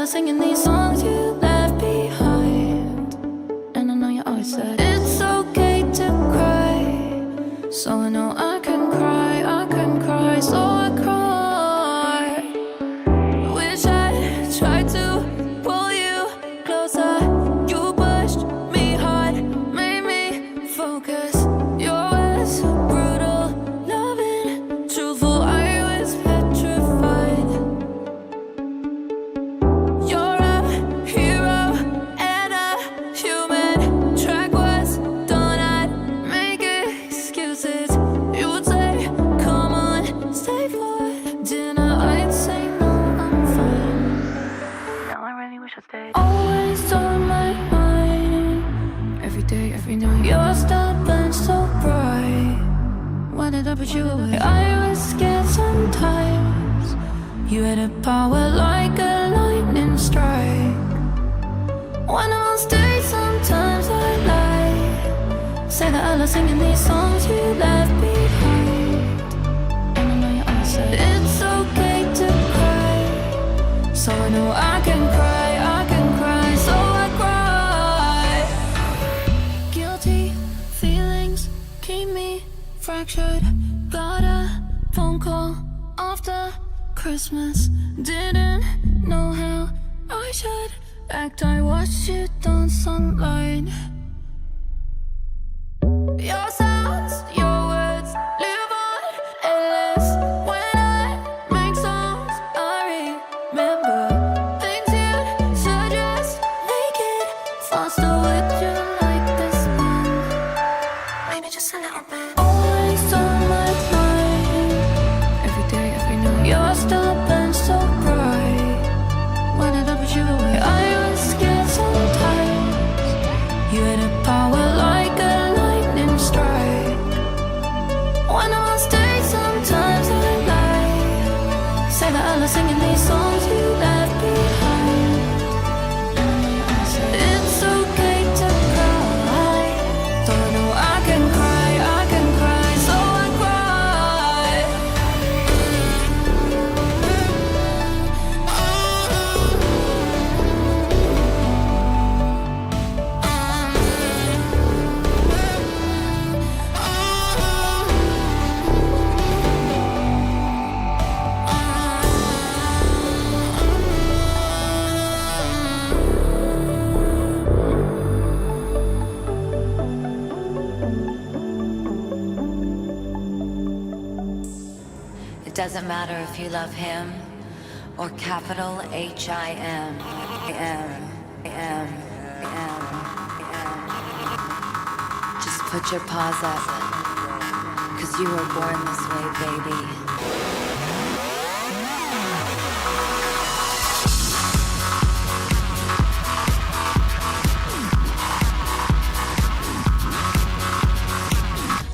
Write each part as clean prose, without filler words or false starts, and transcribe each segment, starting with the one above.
Ella singing these songs you left behind. And I know you always said it's okay to cry, so I know I can cry, so I cry. Wish I tried to pull you closer. You pushed me hard, made me focus. Your words brutal, loving, truthful. I was petrified. You're a hero and a human. Track was done, I'd make excuses. You would say, come on, stay for dinner. I'd say, no, I'm fine. Now I really wish I stayed. Always on my mind, every day, every night. You're stubborn, so bright. Why did I put you away? I was scared sometimes. You had a power like a lightning strike. When I'm on stage, sometimes I lie. Say that I love singing these songs you left behind. And I know you always said it's okay to cry, so I know I can cry, so I cry. Guilty feelings keep me fractured. Got a phone call after Christmas. Didn't know how I should act. I watched you dance online. Your sounds, your words live on endless. When I make songs, I remember things you suggest. Make it faster. Would you like this one? Maybe just a little bit. Always on my mind, every day, every night. You're stubborn, so bright. Why did I put you away? I was scared sometimes. You had a power like a lightning strike. When I'm on stage, sometimes I lie. Say that I love singing these songs you left behind. It's okay to cry, so I know I can cry, so I cry. It doesn't matter if you love him or capital H-I-M. Just put your paws up, 'cause you were born this way, baby.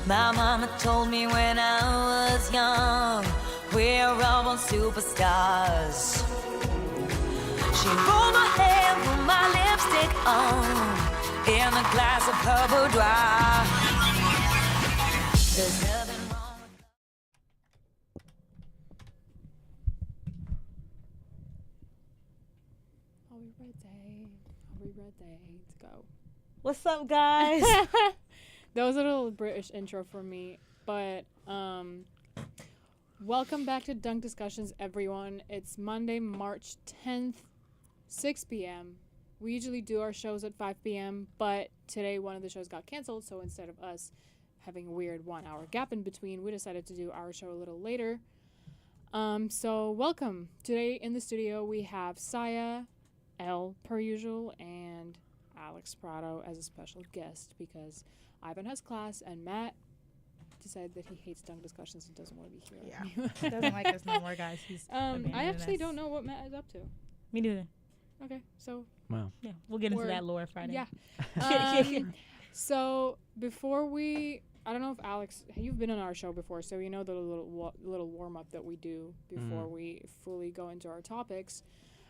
My mama told me when I was young, we're all born superstars. She rolled my hair, put my lipstick on, in a glass of her boudoir. There's nothing wrong with Are we ready to go? What's up, guys? That was a little British intro for me, but welcome back to Dunk Discussions, everyone. It's Monday, March 10th, 6 p.m. We usually do our shows at 5 p.m., but today one of the shows got canceled, so instead of us having a weird 1 hour gap in between, we decided to do our show a little later. So welcome. Today in the studio we have Saya, Elle per usual, and Alex Prado as a special guest because Ivan has class and Matt decided that he hates Dunk Discussions and doesn't want to be here. Yeah, he doesn't like us no more, guys. He's I actually don't know what Matt is up to. Me neither. Okay, so Wow. Yeah, we'll get into that lore Friday. yeah. So before I don't know if Alex, you've been on our show before, so you know the little warm up that we do before we fully go into our topics.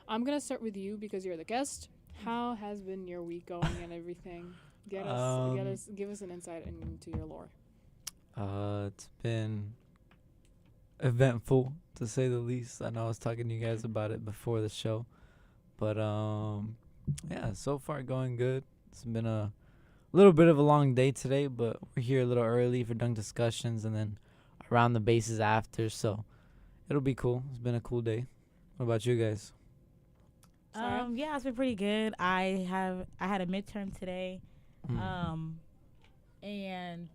I'm gonna start with you because you're the guest. How has been your week going and everything? Give us an insight into your lore. It's been eventful to say the least. I know I was talking to you guys about it before the show, But yeah, so far going good. It's been a little bit of a long day today, but we're here a little early for dunk discussions and then around the bases after. So it'll be cool. It's been a cool day. What about you guys? Yeah, it's been pretty good. I had a midterm today. And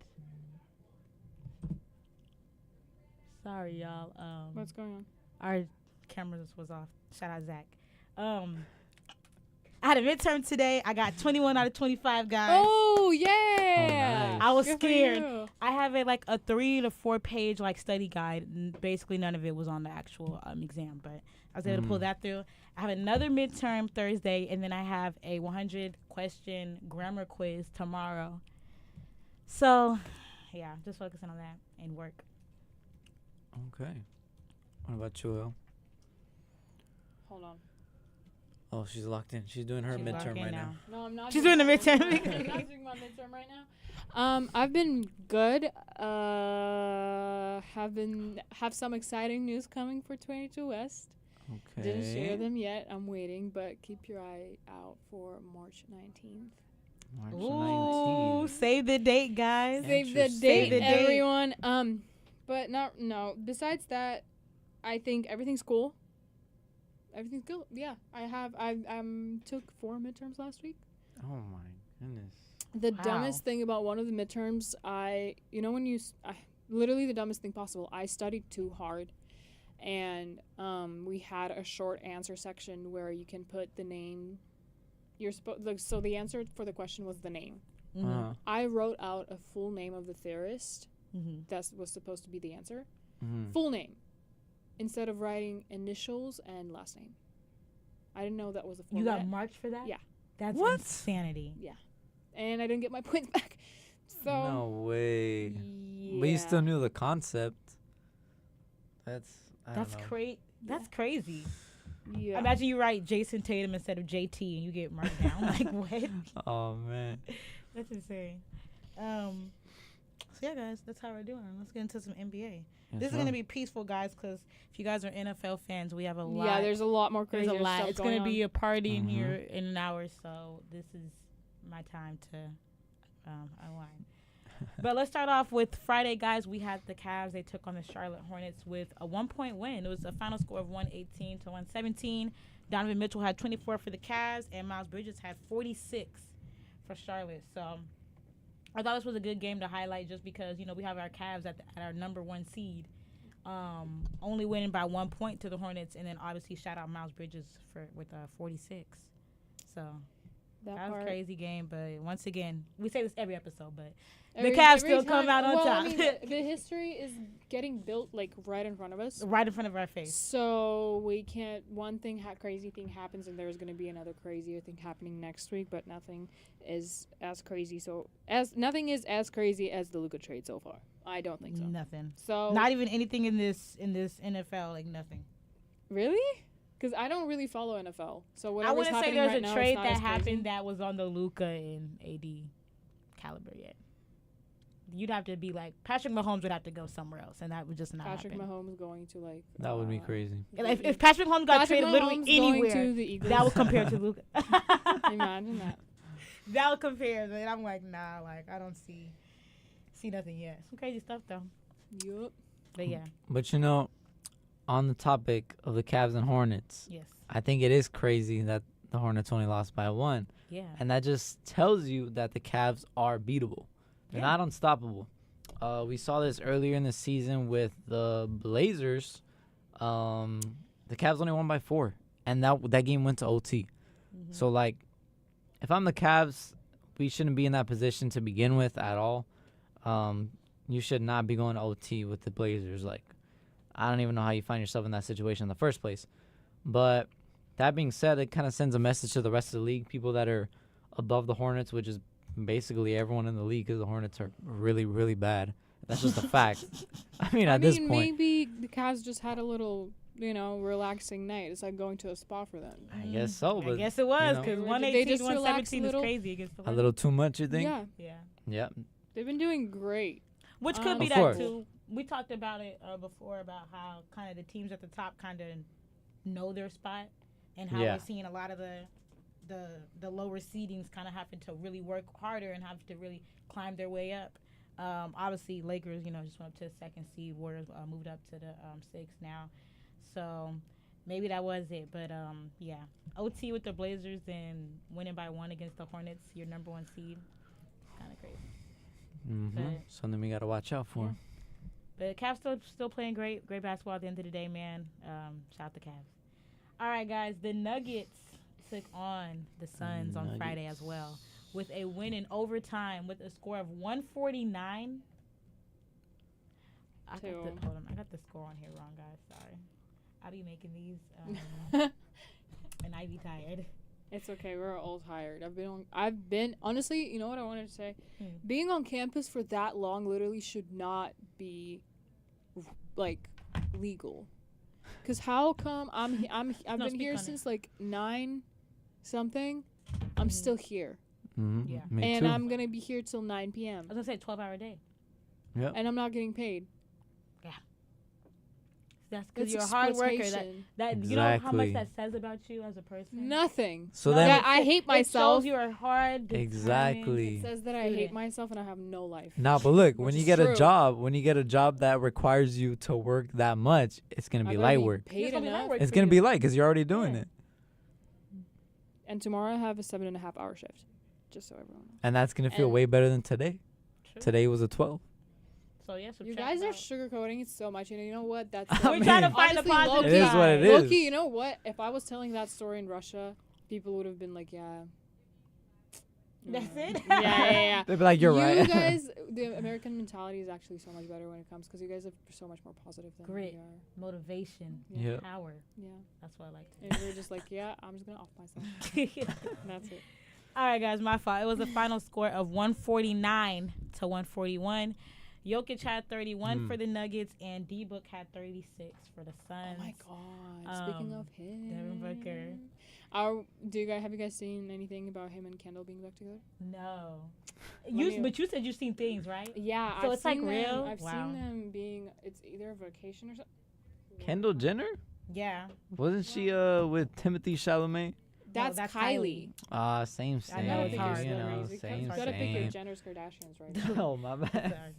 sorry y'all. What's going on? Our cameras was off. Shout out Zach. I had a midterm today. I got 21 out of 25, guys. Oh yeah! Oh, nice. I was Good for scared. you. I have a 3 to 4 page study guide. And basically, none of it was on the actual exam, but I was able to pull that through. I have another midterm Thursday, and then I have a 100 question grammar quiz tomorrow. So, yeah, just focusing on that and work. Okay. What about you, El? Hold on. Oh, she's locked in. She's doing her She's locked midterm in right now. now. No, I'm not. She's doing the my midterm. I'm not doing my midterm right now. I've been good. Have some exciting news coming for 22 West. Okay. Didn't share them yet. I'm waiting, but keep your eye out for March 19th. March Ooh, 19th. save the date, guys. Save the Interesting. date, Save the date. everyone. But no. Besides that, I think everything's cool. Everything's good. Yeah, I took 4 midterms last week. Oh my goodness. The Wow. dumbest thing about one of the midterms, literally the dumbest thing possible. I studied too hard, and we had a short answer section where you can put the name. So the answer for the question was the name. Uh-huh. I wrote out a full name of the theorist. Mm-hmm. That was supposed to be the answer. Mhm. Full name, instead of writing initials and last name. I didn't know that was a You format. got marked for that? Yeah. That's What? insanity. And I didn't get my points back. So No way. yeah. But you still knew the concept. I That's don't know. crazy. That's crazy. Yeah. Imagine you write Jason Tatum instead of JT and you get marked down. Like, what? Oh man. That's insane. So yeah, guys, that's how we're doing. Let's get into some NBA. Yes, This is ma'am. gonna be peaceful, guys, because if you guys are NFL fans, we have a lot. Yeah, there's a lot more There's crazy a lot. stuff It's going gonna be on. a party in Mhm. here in an hour, so this is my time to unwind. But let's start off with Friday, guys. We had the Cavs. They took on the Charlotte Hornets with a 1-point win. It was a final score of 118 to 117. Donovan Mitchell had 24 for the Cavs, and Miles Bridges had 46 for Charlotte. So I thought this was a good game to highlight just because, we have our Cavs at our number 1 seed, only winning by 1 point to the Hornets, and then obviously shout out Miles Bridges with 46. So that was part. a crazy game, but once again, we say this every episode, but Every- Cavs every still come time- out on well, top. I mean, the history is getting built right in front of us. right in front of our face. So we can't. One thing, crazy thing happens, and there's going to be another crazier thing happening next week. But nothing is as crazy. Nothing is as crazy as the Luka trade so far. I don't think so. Nothing. So Not even anything in this NFL, like nothing. really, because I don't really follow NFL. So I whatever's wouldn't say happening there's right a now, trade it's not that as crazy. happened that was on the Luka and AD caliber yet. You'd have to be like Patrick Mahomes would have to go somewhere else, and that would just not Patrick happen. Mahomes going to That would be crazy. If Patrick Mahomes got Patrick traded literally Mahomes going anywhere, to the Eagles. that would compare to Luka. Imagine that. That would compare, and I'm like, nah, I don't see nothing yet. Some crazy stuff though. Yup. But yeah, But on the topic of the Cavs and Hornets, yes, I think it is crazy that the Hornets only lost by 1. yeah. And that just tells you that the Cavs are beatable. They're Yeah. not unstoppable. We saw this earlier in the season with the Blazers. The Cavs only won by 4, and that game went to OT. Mm-hmm. So, if I'm the Cavs, we shouldn't be in that position to begin with at all. You should not be going to OT with the Blazers. I don't even know how you find yourself in that situation in the first place. But that being said, it kind of sends a message to the rest of the league, people that are above the Hornets, which is basically everyone in the league, because the Hornets are really, really bad. That's just a fact. At this point. Maybe the Cavs just had a little, relaxing night. It's like going to a spa for them. I guess so, I but guess it was know. because They 118 just to relaxed 117 a is little. crazy against the a Hornets. little too much, you think? Yeah, Yeah. Yep. they've been doing great. Which could be Of that course. too. We talked about it before about how kind of the teams at the top kind of know their spot and how Yeah. we're seeing a lot of the lower seedings kind of having to really work harder and have to really climb their way up. Obviously, Lakers, just went up to the second seed. Warriors moved up to the sixth now. So maybe that was it. But, yeah, OT with the Blazers and winning by 1 against the Hornets, your number 1 seed. Kind of crazy. But- Something we got to watch out for. But Cavs still playing great basketball at the end of the day, man. Shout out the Cavs. All right, guys. The Nuggets took on the Suns on Friday as well with a win in overtime with a score of 149. I got the score on here wrong, guys. Sorry. I'll be making these, and I be tired. It's okay. We're all tired. I've been honestly. You know what I wanted to say? Being on campus for that long literally should not be like legal. Cause how come I've No, been speak here on since like 9 something. I'm still here, Yeah. Me and too. I'm gonna be here till 9 p.m. I was gonna say 12-hour day. Yep. and I'm not getting paid. That's because It's you're a hard worker. exploitation. That you know how much Exactly. that says about you as a person. Nothing. So No, then, Yeah, I hate It myself. shows you're hard. determined. exactly. It says that I hate Student. myself and I have no life. Nah, but look, when Which you is get true. a job that requires you to work that much, it's gonna I be better light work. Paid It's gonna be light enough. work. It's for gonna you. be light because you're already doing Yeah. it, And tomorrow I have a 7.5-hour shift. Just so everyone knows. and that's gonna feel And- way better than today. True. Today was a 12. So yeah, You guys are sugarcoating it so much. You know what? That's I We're trying to mean, find the honestly, positive. low-key- It is what it is. Loki, you know what? If I was telling that story in Russia, people would have been like, yeah. That's it? Yeah. They'd be like, "You're you right." guys, the American mentality is actually so much better when it comes because you guys are so much more positive than Grit. we are. Motivation, Yeah. power. Yeah. That's what I like And we're just like, yeah, I'm just going to off myself. to. And that's it. All right, guys, my fault. It was a final score of 149 to 141. Jokic had 31 for the Nuggets, and D-Book had 36 for the Suns. Oh my God. Speaking of him. Devin Booker. Have you guys seen anything about him and Kendall being back together? No. me- But you said you've seen things, right? Yeah. So I've it's, like, seen real? I've Wow. seen them being, it's either a vacation or something. Kendall Jenner, Yeah. wasn't she with Timothy Chalamet? That's, that's Kylie. Same. I know it's You hard. gotta pick Same. your Same. Jenner's Kardashians right Oh my bad.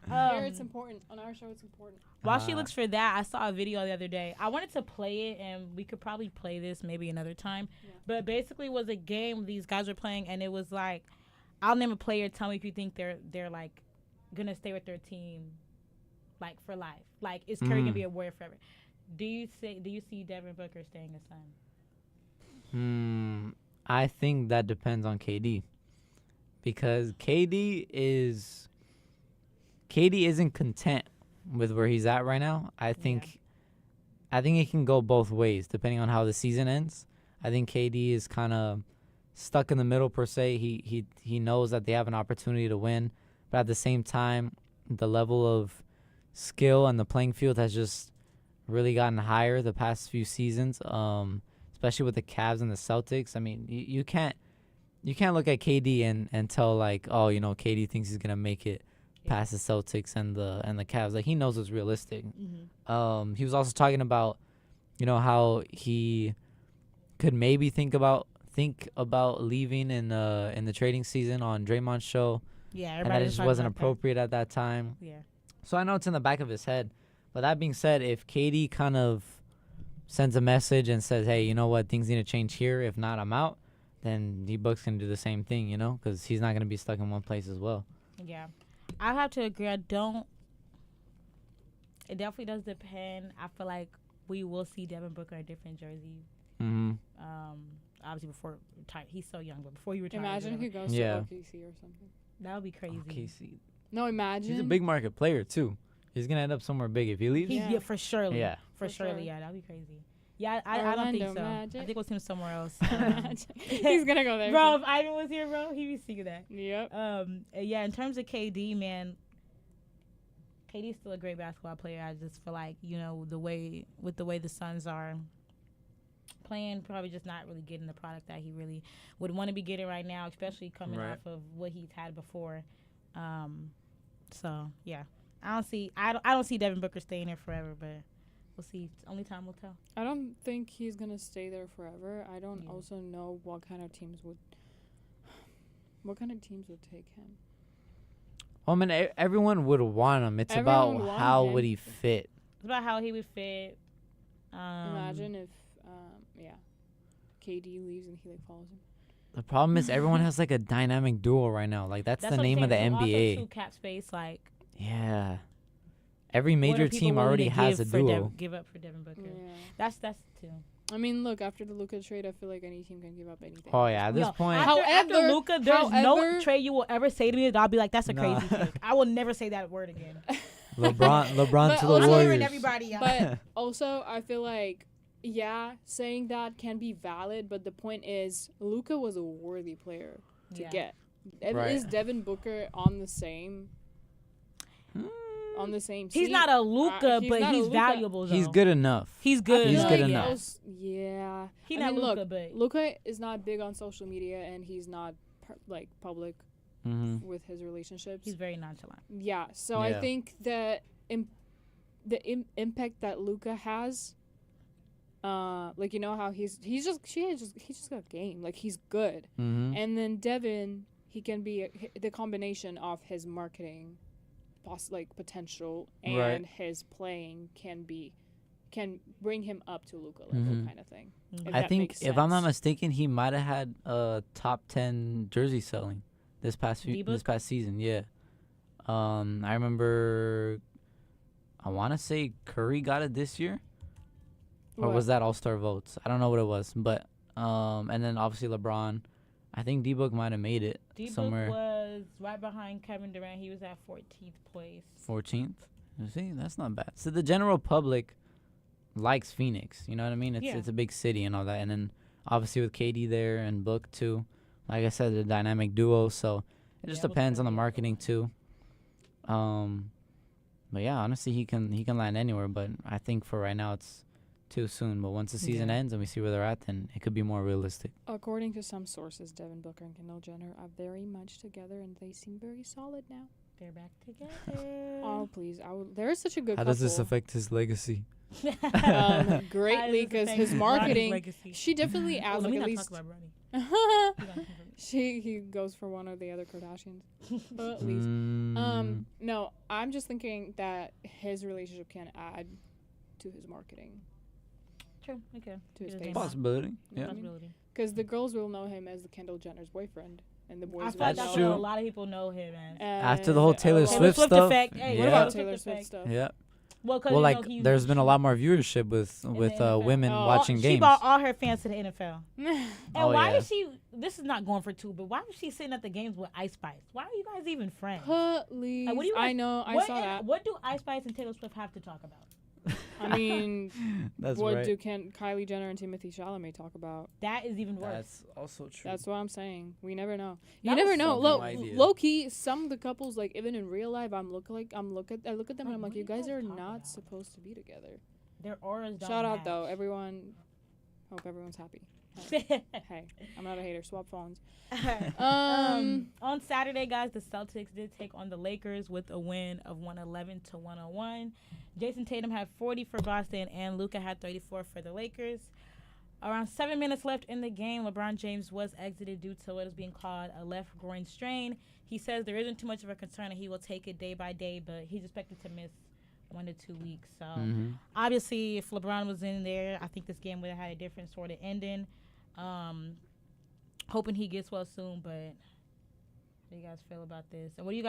Here it's important. On our show, it's important. While she looks for that, I saw a video the other day. I wanted to play it, and we could probably play this maybe another time. Yeah. But basically, it was a game these guys were playing, and it was like, I'll name a player. Tell me if you think they're like gonna stay with their team, like for life. Like, is Curry gonna be a Warrior forever? Do you see Devin Booker staying a Sun? I think that depends on KD, because KD isn't content with where he's at right now. I think it can go both ways depending on how the season ends. I think KD is kind of stuck in the middle per se. He knows that they have an opportunity to win, but at the same time, the level of skill and the playing field has just really gotten higher the past few seasons. Especially with the Cavs and the Celtics. I mean, you can't look at KD and tell like, oh, KD thinks he's gonna make it past the Celtics and the Cavs. Like, he knows it's realistic. He was also talking about, how he could maybe think about leaving in the trading season on Draymond's show, Yeah, and that everybody it was just talking wasn't about that. appropriate at that time. Yeah. So I know it's in the back of his head. But that being said, if KD kind of sends a message and says, hey, you know what, things need to change here. If not, I'm out. Then D-Book's going to do the same thing, because he's not going to be stuck in one place as well. Yeah. I have to agree. It definitely does depend. I feel like we will see Devin Booker in a different jersey. Mm-hmm. Obviously before retire. He's so young, but before he retires. Imagine if he goes Yeah. to OKC or something. That would be crazy. KC. No, imagine. He's a big market player, too. He's going to end up somewhere big if he leaves. Yeah. For surely. Yeah. For For surely, sure. yeah, that'd be crazy. Yeah, I don't think Orlando so. Magic. I think it was him somewhere else. He's gonna go there. Bro, if Ivan was here, bro, he'd be singing that. Yep. Yeah, in terms of KD, man, KD's still a great basketball player. I just feel like, the way the Suns are playing, probably just not really getting the product that he really would want to be getting right now, especially coming Right. off of what he's had before. So yeah, I don't see Devin Booker staying there forever, but We'll see. Only time will tell. I don't think he's gonna stay there forever. I don't Yeah. also know what kind of teams would take him. Well, I mean, everyone would want him. It's Everyone about would want how him. would he fit. It's about how he would fit. Imagine if, KD leaves and he like follows him. The problem is everyone has like a dynamic duo right now. Like that's the what I'm name of the saying, so also, NBA. too, cap space, like Yeah. Every what major are people team willing already to has a give for duo. give up for Devin Booker. Yeah. That's too. I mean, look, after the Luka trade, I feel like any team can give up anything. Oh yeah, at this Yo, point, after However- Luka, there's no however- trade you will ever say to me that I'll be like, that's a Nah. crazy take. I will never say that word again. LeBron But to the also- I'm Warriors. hearing everybody out. But also, I feel like, yeah, saying that can be valid, but the point is, Luka was a worthy player to Yeah. get. Right. Is Devin Booker on the same team? He's not a Luka, he's but not a he's Luka. valuable. Though. He's good enough. He's I good. He's feel good like enough. Yeah. He's I not mean, Luka, look, but Luka is not big on social media, and he's not public Hmm with his relationships. he's very nonchalant. Yeah, so I Yeah. think that impact that Luka has, like, you know how he's just got game, like he's good, hmm and then Devin, he can be the combination of his marketing, potential, and Right. his playing can bring him up to Luka level, Mhm. kind of thing. Mhm. If I that think makes if I'm not sense. mistaken, he might have had a top 10 jersey selling this past D-Book? season. Yeah. I remember. I want to say Curry got it this year, or What? was that All Star votes? I don't know what it was, but and then obviously LeBron. I think D-Book might have made it D-Book somewhere was right behind Kevin Durant. He was at 14th place. 14th. You see, that's not bad. So the general public likes Phoenix. You know what I mean? Yeah. It's a big city and all that. And then obviously with KD there and Book too, like I said, the dynamic duo. So it just Yeah, Book's depends on the really marketing too. But yeah, honestly, he can land anywhere. But I think for right now it's too soon. But once the season Yeah. ends and we see where they're at, then it could be more realistic. According to some sources, Devin Booker and Kendall Jenner are very much together, and they seem very solid now. They're back together. Oh please, they're such a good How couple. does this affect his legacy? Greatly, because his marketing. She definitely Oh, adds let me like at not least. talk about Bronny. We gotta confirm it. he goes for one of the other Kardashians. At least. Mm, No, I'm just thinking that his relationship can add to his marketing, True. Okay. to his It is face. a possibility. You know Yeah. what I mean? Possibility. Because the girls will know him as the Kendall Jenner's boyfriend, and the I boys feel will like That's that's know what true. a lot of people know him as. After the whole Taylor lot- Swift Swift stuff. effect. Hey, What yeah. about Swift Taylor effect. Swift stuff? Yeah. Well, cause Well, you like know, there's been a lot more viewership with the NFL. women Oh. watching She games. brought all her fans to the NFL. And Oh, why yeah. is she? This is not going for two, but why was she sitting at the games with Ice Spice? Why are you guys even friends? Please. Like, what do you I guys- know. I what, saw that. What do Ice Spice and Taylor Swift have to talk about? I mean, That's what right. do Kylie Jenner and Timothy Chalamet talk about? That is even worse. That's also true. That's what I'm saying. We never know. You That never was know. so dumb. Low key, some of the couples, like even in real life, I look at them Like, and I'm what like, do you guys you are guys talk not about? supposed to be together. Their auras don't Shout out though, match. everyone. Hope everyone's happy. Hey, I'm not a hater. Swap phones. On Saturday, guys, the Celtics did take on the Lakers with a win of 111-101. Jason Tatum had 40 for Boston, and Luka had 34 for the Lakers. Around 7 minutes left in the game, LeBron James was exited due to what is being called a left groin strain. He says there isn't too much of a concern, and he will take it day by day, but he's expected to miss 1 to 2 weeks. So, obviously, if LeBron was in there, I think this game would have had a different sort of ending. Hoping he gets well soon, but how do you guys feel about this? And what do you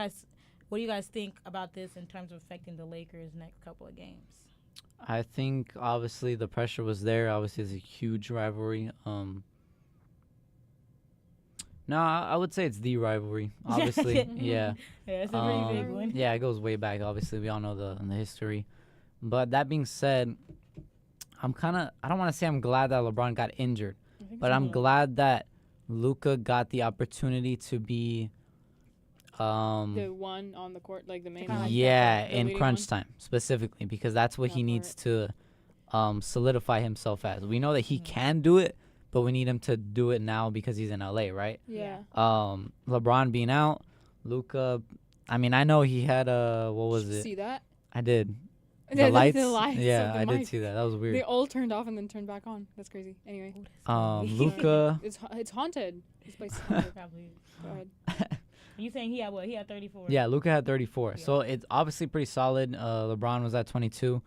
guys think about this in terms of affecting the Lakers' next couple of games? I think obviously the pressure was there. Obviously, it's a huge rivalry. No, I would say it's the rivalry. Obviously, yeah. Yeah, it's a pretty big one. Yeah, it goes way back. Obviously, we all know the history. But that being said, I don't want to say I'm glad that LeBron got injured, but I'm glad that Luka got the opportunity to be, The one on the court, like the main one. yeah, The in leading crunch one? time specifically, because that's what That he needs part. to solidify himself as. We know that he can do it, but we need him to do it now because he's in LA, right? Yeah. LeBron being out, Luka. I mean, I know he had what was Did you it? see that? I did. The lights. The lights Yeah, of the I did mic. see that. That was They weird. all turned off and then turned back on. That's crazy. Anyway, Luca. it's haunted. This place is haunted. Probably. Go ahead. You saying he had what? He had 34. Yeah, Luca had 34. Yeah. So it's obviously pretty solid. LeBron was at 22.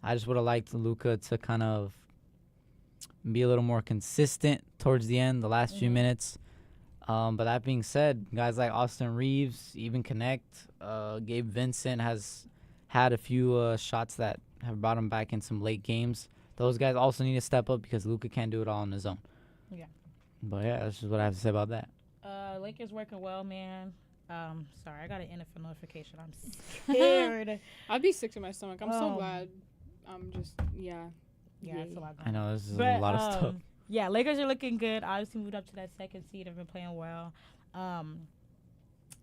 I just would have liked Luca to kind of be a little more consistent towards the end, the last few minutes. But that being said, guys like Austin Reeves, even Connect, Gabe Vincent has had a few shots that have brought him back in some late games. Those guys also need to step up because Luka can't do it all on his own. Yeah. But yeah, that's just what I have to say about that. Lakers working well, man. Sorry, I got an NFL notification. I'm scared. I'd be sick to my stomach. I'm so Um, glad. I'm just Yeah, it's a lot. I know this is But, a lot of stuff. Yeah, Lakers are looking good. Obviously moved up to that second seed. Have been playing well. I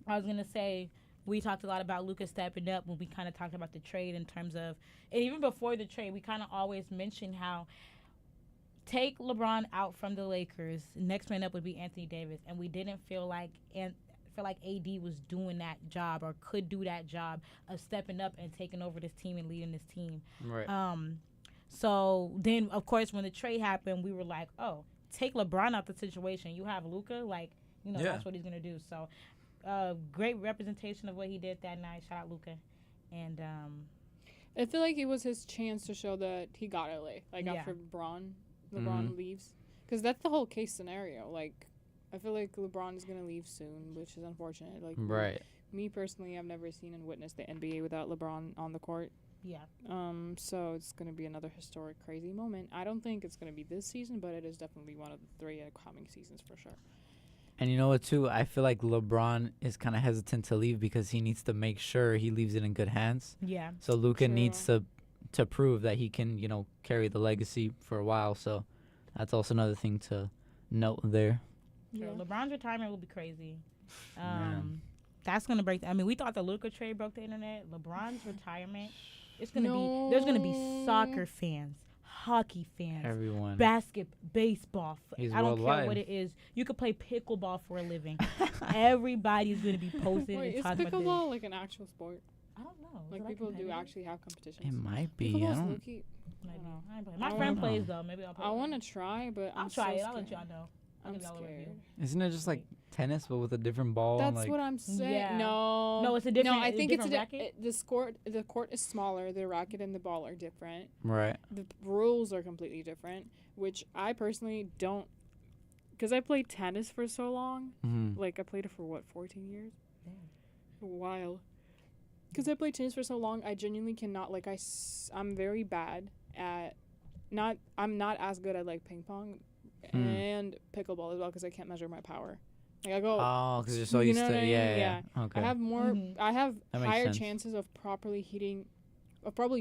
was gonna say we talked a lot about Luka stepping up when we kind of talked about the trade in terms of, and even before the trade, we kind of always mentioned how take LeBron out from the Lakers, next man up would be Anthony Davis, and we didn't feel like AD was doing that job or could do that job of stepping up and taking over this team and leading this team. Right. So then, of course, when the trade happened, we were like, oh, take LeBron out the situation. You have Luka, like, you know, Yeah. that's what he's going to do. So great representation of what he did that night. Shout out Luka. And I feel like it was his chance to show that he got LA. Like Yeah. after LeBron leaves, because that's the whole case scenario. Like, I feel like LeBron is gonna leave soon, which is unfortunate. Like, Right. me personally, I've never seen and witnessed the NBA without LeBron on the court. yeah. So it's gonna be another historic, crazy moment. I don't think it's gonna be this season, but it is definitely one of the 3 coming seasons for sure. And you know what, too? I feel like LeBron is kind of hesitant to leave because he needs to make sure he leaves it in good hands. Yeah. So Luka True. needs to prove that he can, you know, carry the legacy for a while. So that's also another thing to note there. Sure. Yeah. LeBron's retirement will be crazy. Man. That's going to break. I mean, we thought the Luka trade broke the internet. LeBron's retirement, it's going to No. be, there's going to be soccer fans, hockey fans, Everyone. baseball. He's I don't care worldwide. what it is. You could play pickleball for a living. Everybody's going to be posting Wait, and is talking about pickleball like an actual sport? this. I don't know. Is Like it people do competitive? actually have competitions. It might be. I Pickleball's don't. low-key- Maybe. I don't know. I ain't playing. I My don't friend know. plays though. Maybe I'll play. I with want her. to try, but I'll I'm try so it. I'll let scared. y'all know. I'll I'm give y'all a review. scared. Isn't it just like tennis but with a different ball? That's like, what I'm saying. Yeah. No, No, it's a different- No, I a think it's different a racket? the court is smaller. The racket and the ball are different. Right. The rules are completely different, which I personally don't. Because I played tennis for so long. Mm-hmm. Like I played it for what, 14 years? Damn. A while. Because I played tennis for so long, I genuinely cannot. Like I'm very bad at. I'm not as good at like ping pong and pickleball as well because I can't measure my power. Like I go. Oh, because you're so You used know to what I it. mean? Yeah. Yeah. Okay. I have more. Mhm. I have That makes higher sense. chances of properly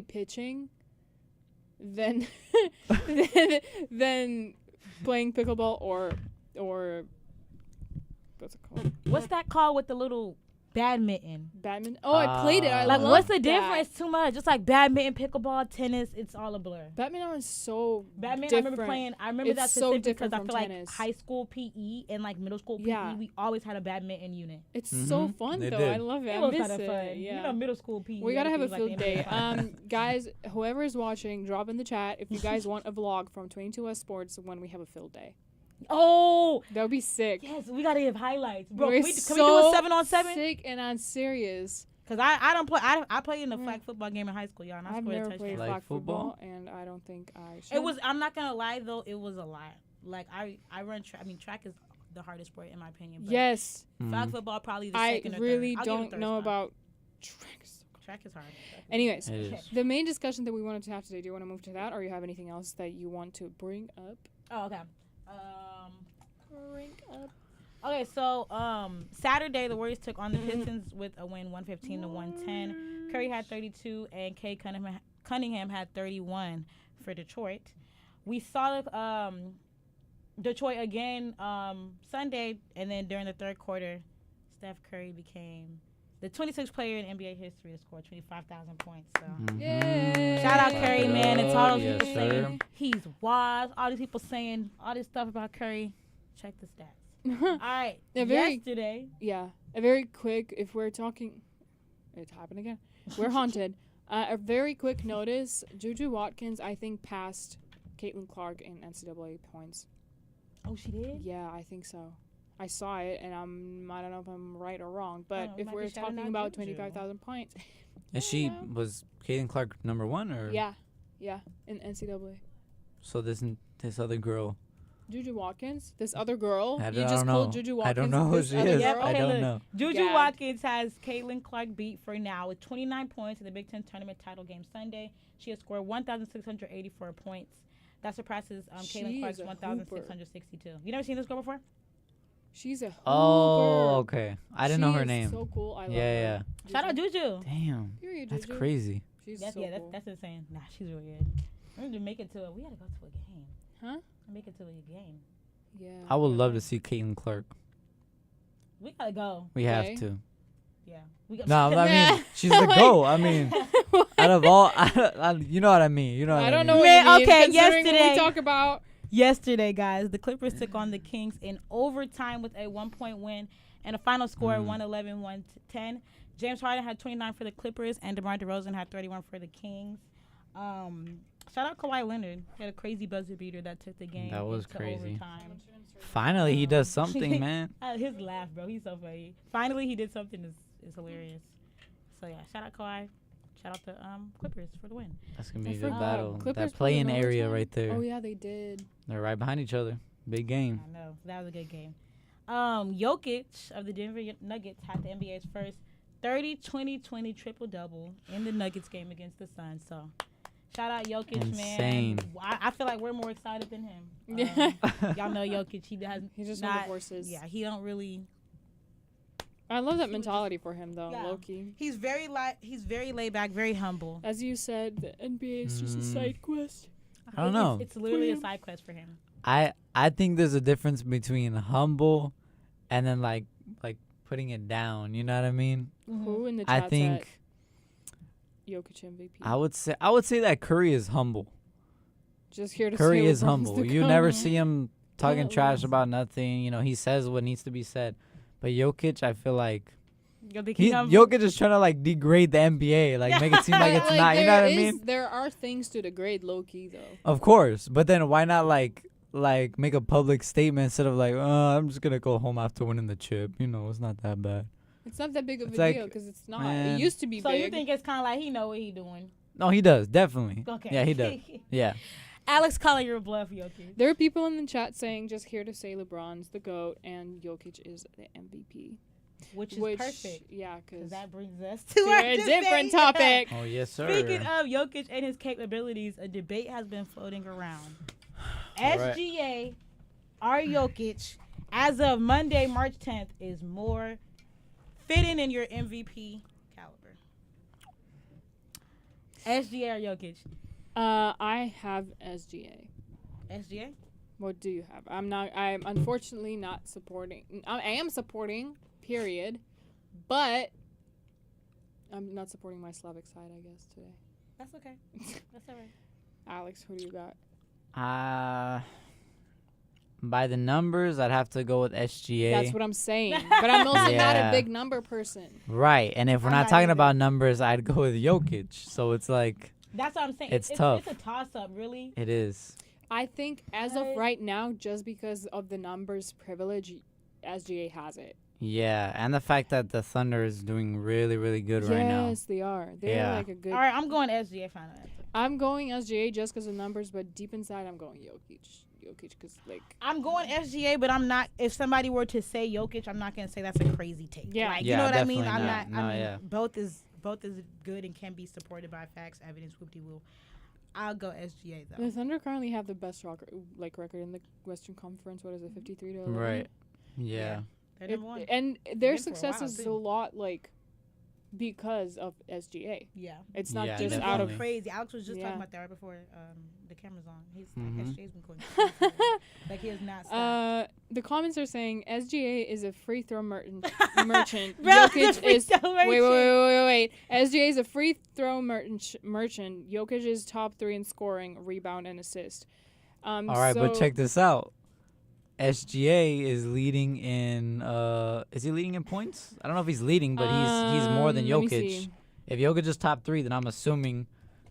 pitching than than playing pickleball or what's it called? What's that called with the little badminton? Badminton. Oh, I played it. I Like, love what's the that. difference? Too much. Just like badminton, pickleball, tennis. It's all a blur. Badminton is so Badminton, different. I remember playing. I remember It's that so specifically different because I from feel like tennis. high school PE and like middle school PE, Yeah. we always had a badminton unit. It's so Mhm. fun They though. did. I love it. It I was miss kind of it. fun. Yeah. You know, middle school PE. We gotta have a everything was field like the day. Guys, whoever is watching, drop in the chat if you guys want a vlog from 22S Sports when we have a field day. Oh, That would be sick. yes, we gotta give highlights, bro. We're Can we do so a 7-on-7? Sick and I'm serious. Cause I don't play. I played in the flag football game in high school, y'all. And I I've scored a never touchdown. played Flag flag football? football, and I don't think I should. It was. I'm not gonna lie though. It was a lot. Like I run track. I mean, track is the hardest sport in my opinion. But Yes, flag football probably the I second or really third. I'll give it a don't third know spot. about track. Track is hard. Anyways, It is. the main discussion that we wanted to have today. Do you want to move to that, or you have anything else that you want to bring up? Oh, okay. Bring up. Okay, so Saturday the Warriors took on the Pistons with a win, 115-110. Curry had 32, and Kay Cunningham had 31 for Detroit. We saw Detroit again Sunday, and then during the third quarter, Steph Curry became the 26th player in NBA history to score 25,000 points. So. Yay! Shout out Clap Curry, it man. up. It's all those Yes, people sir. saying he's wise. All these people saying all this stuff about Curry. Check the stats. All right. Yeah, very- Yesterday. Yeah, a very quick. If we're talking, it's happened again. We're haunted. A very quick notice: Juju Watkins, I think, passed Caitlin Clark in NCAA points. Oh, she did? Yeah, I think so. I saw it, and I don't know if I'm right or wrong, but Oh, if might we're be shouting talking out about Juju. 25,000 points, And she know. was Caitlin Clark #1 or yeah, in NCAA. so this other girl. Juju Watkins, this other girl. I You don't just know. called Juju Watkins. I don't know who this she other is. Yep, girl? I okay, don't look. know. Juju Gagged. Watkins has Caitlin Clark beat for now with 29 points in the Big Ten tournament title game Sunday. She has scored 1,684 points. That surpasses She Caitlin Clark's is a 1,662. You never seen this girl before? She's a hooper. Oh, okay. I didn't know She her is name. So cool. I love Yeah, her. Shout out Juju. Damn, Period, that's Juju. crazy. She's That's, so yeah, cool. that's insane. Nah, she's really good. We need to make it to a. We gotta go to a game. Huh? Make it to a game. Yeah. I would love to right. see Caitlin Clark. We gotta go. We have Okay. to. Yeah. We got. No, I Yeah. mean she's the GOAT. I mean, out of all, you know what I mean. You know what I I don't mean. know what Man, you mean, okay, considering what yesterday- we talk about. Yesterday, guys, the Clippers took on the Kings in overtime with a 1-point win and a final score of 111-110. James Harden had 29 for the Clippers, and DeMar DeRozan had 31 for the Kings. Shout out Kawhi Leonard. He had a crazy buzzer beater that took the game. That was into crazy. Overtime. Finally, he does something, man. His laugh, bro. He's so funny. Finally, he did something is hilarious. So yeah, shout out Kawhi. Shout out to Clippers for the win. That's gonna be I a good forgot. battle. Clippers That playing played in area overtime? right there. Oh yeah, they did. They're right behind each other. Big game. I know. That was a good game. Jokic of the Denver Nuggets had the NBA's first 30-20-20 triple-double in the Nuggets game against the Suns. So, shout out Jokic, Insane. man. I feel like we're more excited than him. Yeah. Y'all know Jokic. He has He's just one not, of the horses. Yeah, he don't really. I love that mentality for him though, Yeah. Loki. He's very laid back, very humble. As you said, the NBA is just a side quest. I don't know. It's literally a side quest for him. I think there's a difference between humble and then like putting it down. You know what I mean? Who in the I chat think said Jokic MVP? I would say that Curry is humble. Just here to Curry say is LeBron's humble. the You GOAT. never see him talking Yeah, trash LeBron's- about nothing. You know, he says what needs to be said. But Jokic, I feel like You think he's humble? Jokic is trying to like degrade the NBA, like make it seem like But, it's not. You know what I mean? There are things to degrade low-key though. Of course, but then why not like make a public statement instead of like, I'm just gonna go home after winning the chip. You know, it's not that bad. It's not that big of It's a like, deal because it's not. man. It used to be So big. you think it's kind of like he know what he doing? No, he does definitely. Okay. Yeah, he does. Yeah. Alex calling your bluff, Jokic. There are people in the chat saying just here to say LeBron's the GOAT and Jokic is the MVP. Which is Which, perfect. yeah, Because because that brings us to to our a different debate. topic. Oh yes, sir. Speaking of Jokic and his capabilities, a debate has been floating around. All right. SGA, or Jokic, as of Monday, March 10th, is more fitting in your MVP caliber. SGA or Jokic? I have SGA. SGA? What do you have? I'm unfortunately not supporting. I am supporting, period. But I'm not supporting my Slavic side, I guess, today. That's okay. That's all right. Alex, who do you got? By the numbers, I'd have to go with SGA. That's what I'm saying. But I'm also not a Yeah. big number person. Right, and if we're I'm not not talking either. about numbers, I'd go with Jokic. So it's like That's what I'm saying. It's tough. It's a toss-up, really. it is. I think as of But- right now, just because of the numbers privilege, SGA has it. Yeah, and the fact that the Thunder is doing really, really good right now. Yes, they are. They're Yeah. like a good. All right, I'm going SGA final answer. I'm going SGA just because of numbers, but deep inside, I'm going Jokic. Jokic, because like. I'm going SGA, but I'm not. If somebody were to say Jokic, I'm not gonna say that's a crazy take. Yeah. like, Yeah, you know what I mean. definitely I'm not. not. No, I mean, yeah. both is good and can be supported by facts, evidence, whoop-de-woo. I'll go SGA though. The Thunder currently have the best record in the Western Conference. What is it, 53-11? Right. Yeah. They're It- number one. and their been for a success while, is too. a lot like because of SGA. Yeah. It's not Yeah, just He's out going of. crazy. Alex was just Yeah. talking about that right before the camera's on. He's Mhm. like, SGA's been going crazy. Like he has not stopped. The comments are saying SGA is a free throw merchant. Bro, Jokic the free is throw wait. SGA is a free throw merchant. Jokic is top 3 in scoring, rebound, and assist. All right, but check this out. SGA is leading in. Is he leading in points? I don't know if he's leading, but he's more than Let me Jokic. see. If Jokic is top 3, then I'm assuming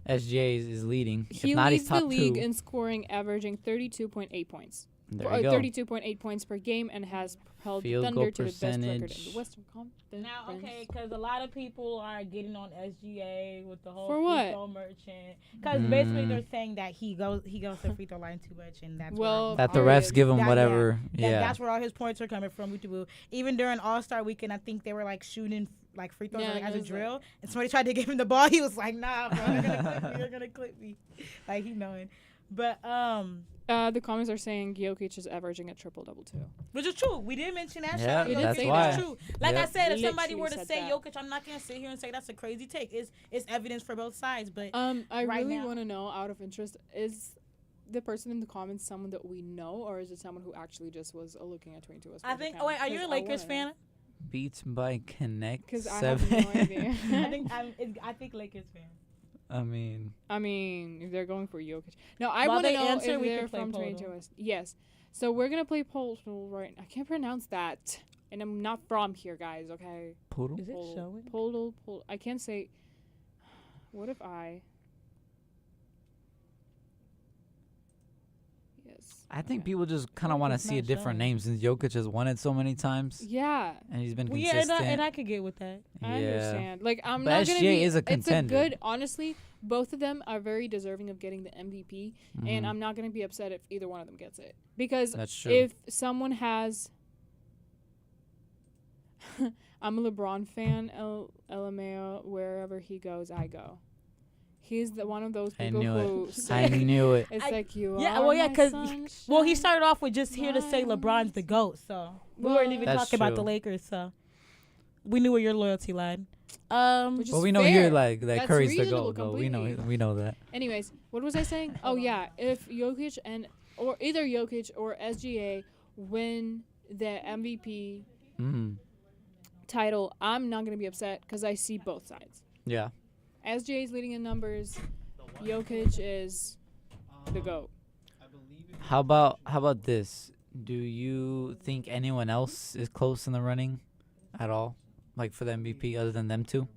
SGA is leading. He if not, leads he's top the league 2. in scoring, averaging 32.8 points. There you go. 32.8 points per game, and has held Field Thunder goal to the best record in percentage. the Western Conference. Now, okay, because a lot of people are getting on SGA with the whole For free what? throw merchant. Because basically they're saying that he goes to the free throw line too much, and that's Well, That the Alright. refs give him That- whatever. yeah, Yeah. that's where all his points are coming from. Woo-to-woo. Even during All-Star Weekend, I think they were like shooting like free throws Yeah, like, as it a was drill, and somebody tried to give him the ball. He was like, "Nah, bro, they're gonna clip me." Like he knowing, but the comments are saying Jokic is averaging a triple-double too. which is true. We did mention that. Yeah, Shout out We to did that's say Jokic. why. That's true. Like I Yep. said, if somebody Literally were to said say that. Jokic, I'm not gonna sit here and say that's a crazy take. It's evidence for both sides, but I Right really now. want to know, out of interest, is the person in the comments someone that we know, or is it someone who actually just was looking at 22 as I think. Oh wait, are you a Lakers fan? Beats by Connect Because I 7. have no idea. I think Lakers fan. I mean, if they're going for Jokic. No, I While want to they know answer, if we they're can play from Podol. 22. Yes. So we're going to play Podol right. I can't pronounce that. And I'm not from here, guys, okay? Poodle? Is it showing? Podol. I can't say. What if I. Yes. I think okay. people just kind of want to It's see a not different showing. name since Jokic has won it so many times Yeah. and he's been Well, yeah, consistent. and I could get with that. I understand. Like, I'm But not gonna SGA be. is a It's a contender. good. Honestly, both of them are very deserving of getting the MVP, and Mhm. I'm not gonna be upset if either one of them gets it because That's true. if someone has, I'm a LeBron fan. LMAO, wherever he goes, I go. He's one of those I people knew who. it. say, I knew it. It's I- like you yeah, are well, yeah, my 'cause sunshine. Well, he started off with just here to say my LeBron's the GOAT, so we weren't even That's talking about the true. Lakers, so we knew where your loyalty lied. Which is Well, we know fair. you're like that. That's Curry's the reasonable goal, though. We know completely. that. Anyways, what was I saying? Oh yeah, if Jokic or either Jokic or SGA win the MVP Mm-hmm. title, I'm not gonna be upset because I see both sides. Yeah. SGA is leading in numbers. Jokic is the GOAT. How about this? Do you think anyone else is close in the running at all, like for the MVP, other than them two?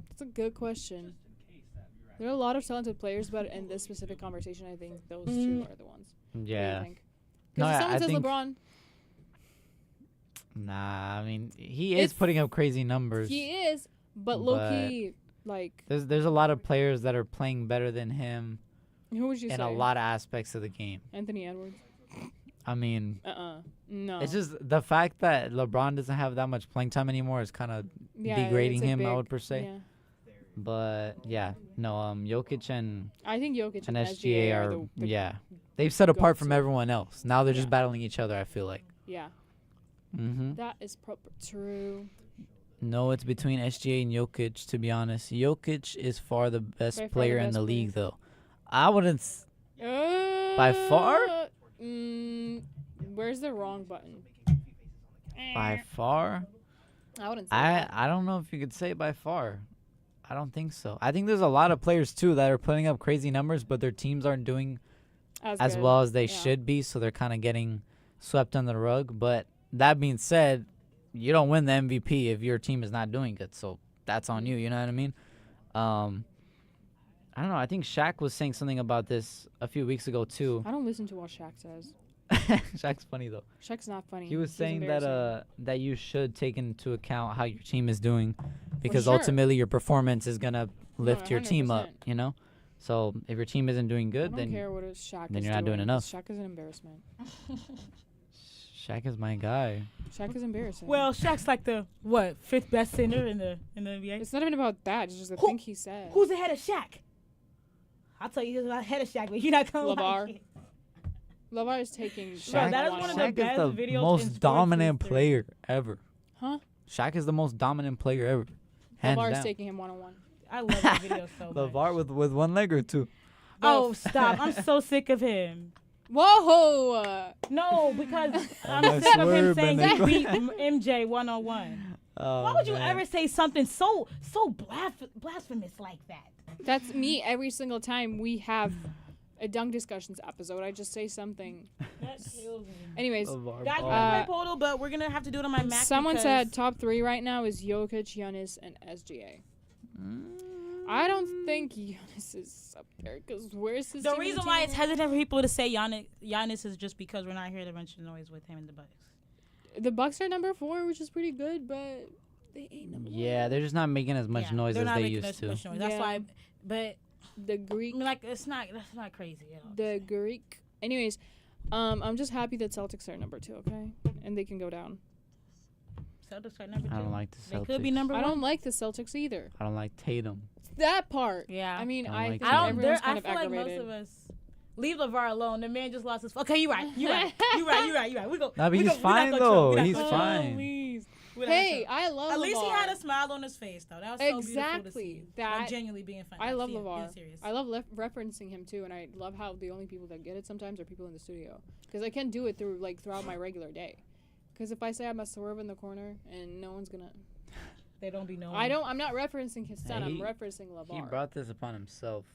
That's a good question. There are a lot of talented players, but in this specific conversation, I think those two are the ones. What do Yeah. you think? No, Because if someone I says think. LeBron, Nah, I mean he is If- putting up crazy numbers. he is, but low key, like, There's a lot of players that are playing better than him who would you in say? a lot of aspects of the game. Anthony Edwards. I mean, No. it's just the fact that LeBron doesn't have that much playing time anymore is kind of Yeah, degrading it's a him, I big- would per se. Yeah. But yeah, no, Jokic and I think Jokic and SGA are the yeah, they've set apart from go-to. everyone else. Now they're just Yeah. battling each other. I feel like. Yeah, Mm-hmm. that is proper true. No, it's between SGA and Jokic. To be honest, Jokic is far the best By far the player in best the player. league, though. I wouldn't. By far? Where's the wrong button? By far, I wouldn't say that. I don't know if you could say by far. I don't think so. I think there's a lot of players too that are putting up crazy numbers, but their teams aren't doing as good. well as they Yeah. should be, so they're kind of getting swept under the rug. But that being said, you don't win the MVP if your team is not doing good, so that's on you. You know what I mean? I don't know. I think Shaq was saying something about this a few weeks ago too. I don't listen to what Shaq says. Shaq's funny though. Shaq's not funny. He was He's saying that embarrassing. that you should take into account how your team is doing, because sure. ultimately your performance is gonna lift your team up. 100%. You know, so if your team isn't doing I good, don't then care what Shaq then is you're not doing enough. Shaq is an embarrassment. Shaq is my guy. Shaq is embarrassing. Well, Shaq's like the fifth best center in the NBA. it's not even about that. It's just the Who- thing he said. Who's ahead of Shaq? I'll tell you who's ahead of Shaq, but you're not gonna LeVar. like it. LeVar is taking Shaq, that is one one of on the Shaq best is the videos in most sports dominant history. player ever. Huh? Shaq is the most dominant player ever. Hands LeVar is down. taking him one-on-one. I love that video so much. LeVar with one leg or two. Oh, stop. I'm so sick of him. Whoa! No, because I I'm sick of him swear, saying man, he they- beat MJ one-on-one. Oh, Why would you man. ever say something so blasphemous like that? That's me every single time we have a dunk discussions episode. I just say something. That kills me. Anyways, Of our Guys, we're ball. gonna play Podal, but we're gonna have to do it on my Mac. someone because said top 3 right now is Jokic, Giannis, and SGA. I don't think Giannis is up there because where's his the team in reason the why team? it's hesitant for people to say Giannis is just because we're not here to mention noise with him in the Bucks. The Bucks are number 4, which is pretty good, but they ain't number Yeah, they're just not making as much Yeah, noise they're as not they making used as to. much noise. That's Yeah. why. But 1. The I Greek, mean, like, that's not crazy at all. the Greek. Anyways, I'm just happy that Celtics are number 2, okay, and they can go down. Celtics are number 2. I don't like the They Celtics. could be number I 1. don't like the Celtics either. I don't like Tatum. That part. Yeah. I mean, I don't I like think that. everyone's kind I of feel like aggravated. most of us leave LeVar alone. The man just lost his. Okay, you're right. You're right. You're right. You're right. You're right. We go. Nah, but we he's go- we not fine, gonna though. troll. We not He's gonna fine. troll. Please. We not Hey, gonna I troll. love At least he LeVar. had a smile on his face, though. That was so beautiful to Exactly. see. That- I'm genuinely being funny. I love Being LeVar. serious. I love referencing him too, and I love how the only people that get it sometimes are people in the studio, because I can't do it throughout my regular day. Because if I say I'm a swerve in the corner and no one's gonna, They don't be knowing. I'm not referencing his son. Hey, I'm referencing LeVar. He brought this upon himself.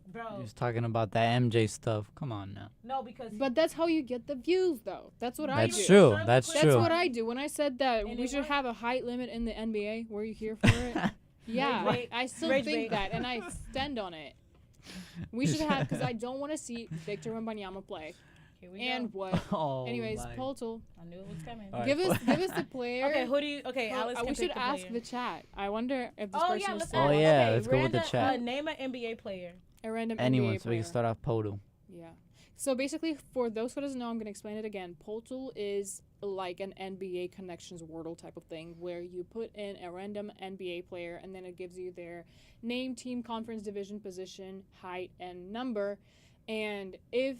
Bro. He was talking about that MJ stuff. Come on now. No, because. But that's how you get the views, though. That's what I do. That's true. That's That's That's true. what I do. When I said that And we it should worked. have a height limit in the NBA, were you here for it? Yeah, Rage bait. I still Rage think bait. that, and I stand on it. We should have, because I don't want to see Victor Wembanyama play. Here we And go. what? Oh, Anyways, my. Poltel, I knew it was coming. All right. give us the player. Okay, who do you? Okay, Who- Alex can we should pick the ask player. the chat. I wonder if this Oh person yeah, is let's still Oh, ask. yeah, Okay, let's go with the random- chat. Name an NBA player. a random Anyone, NBA so we player. can start off Podu. Yeah. So basically, for those who doesn't know, I'm gonna explain it again. Poltel is like an NBA connections Wordle type of thing, where you put in a random NBA player, and then it gives you their name, team, conference, division, position, height, and number. And if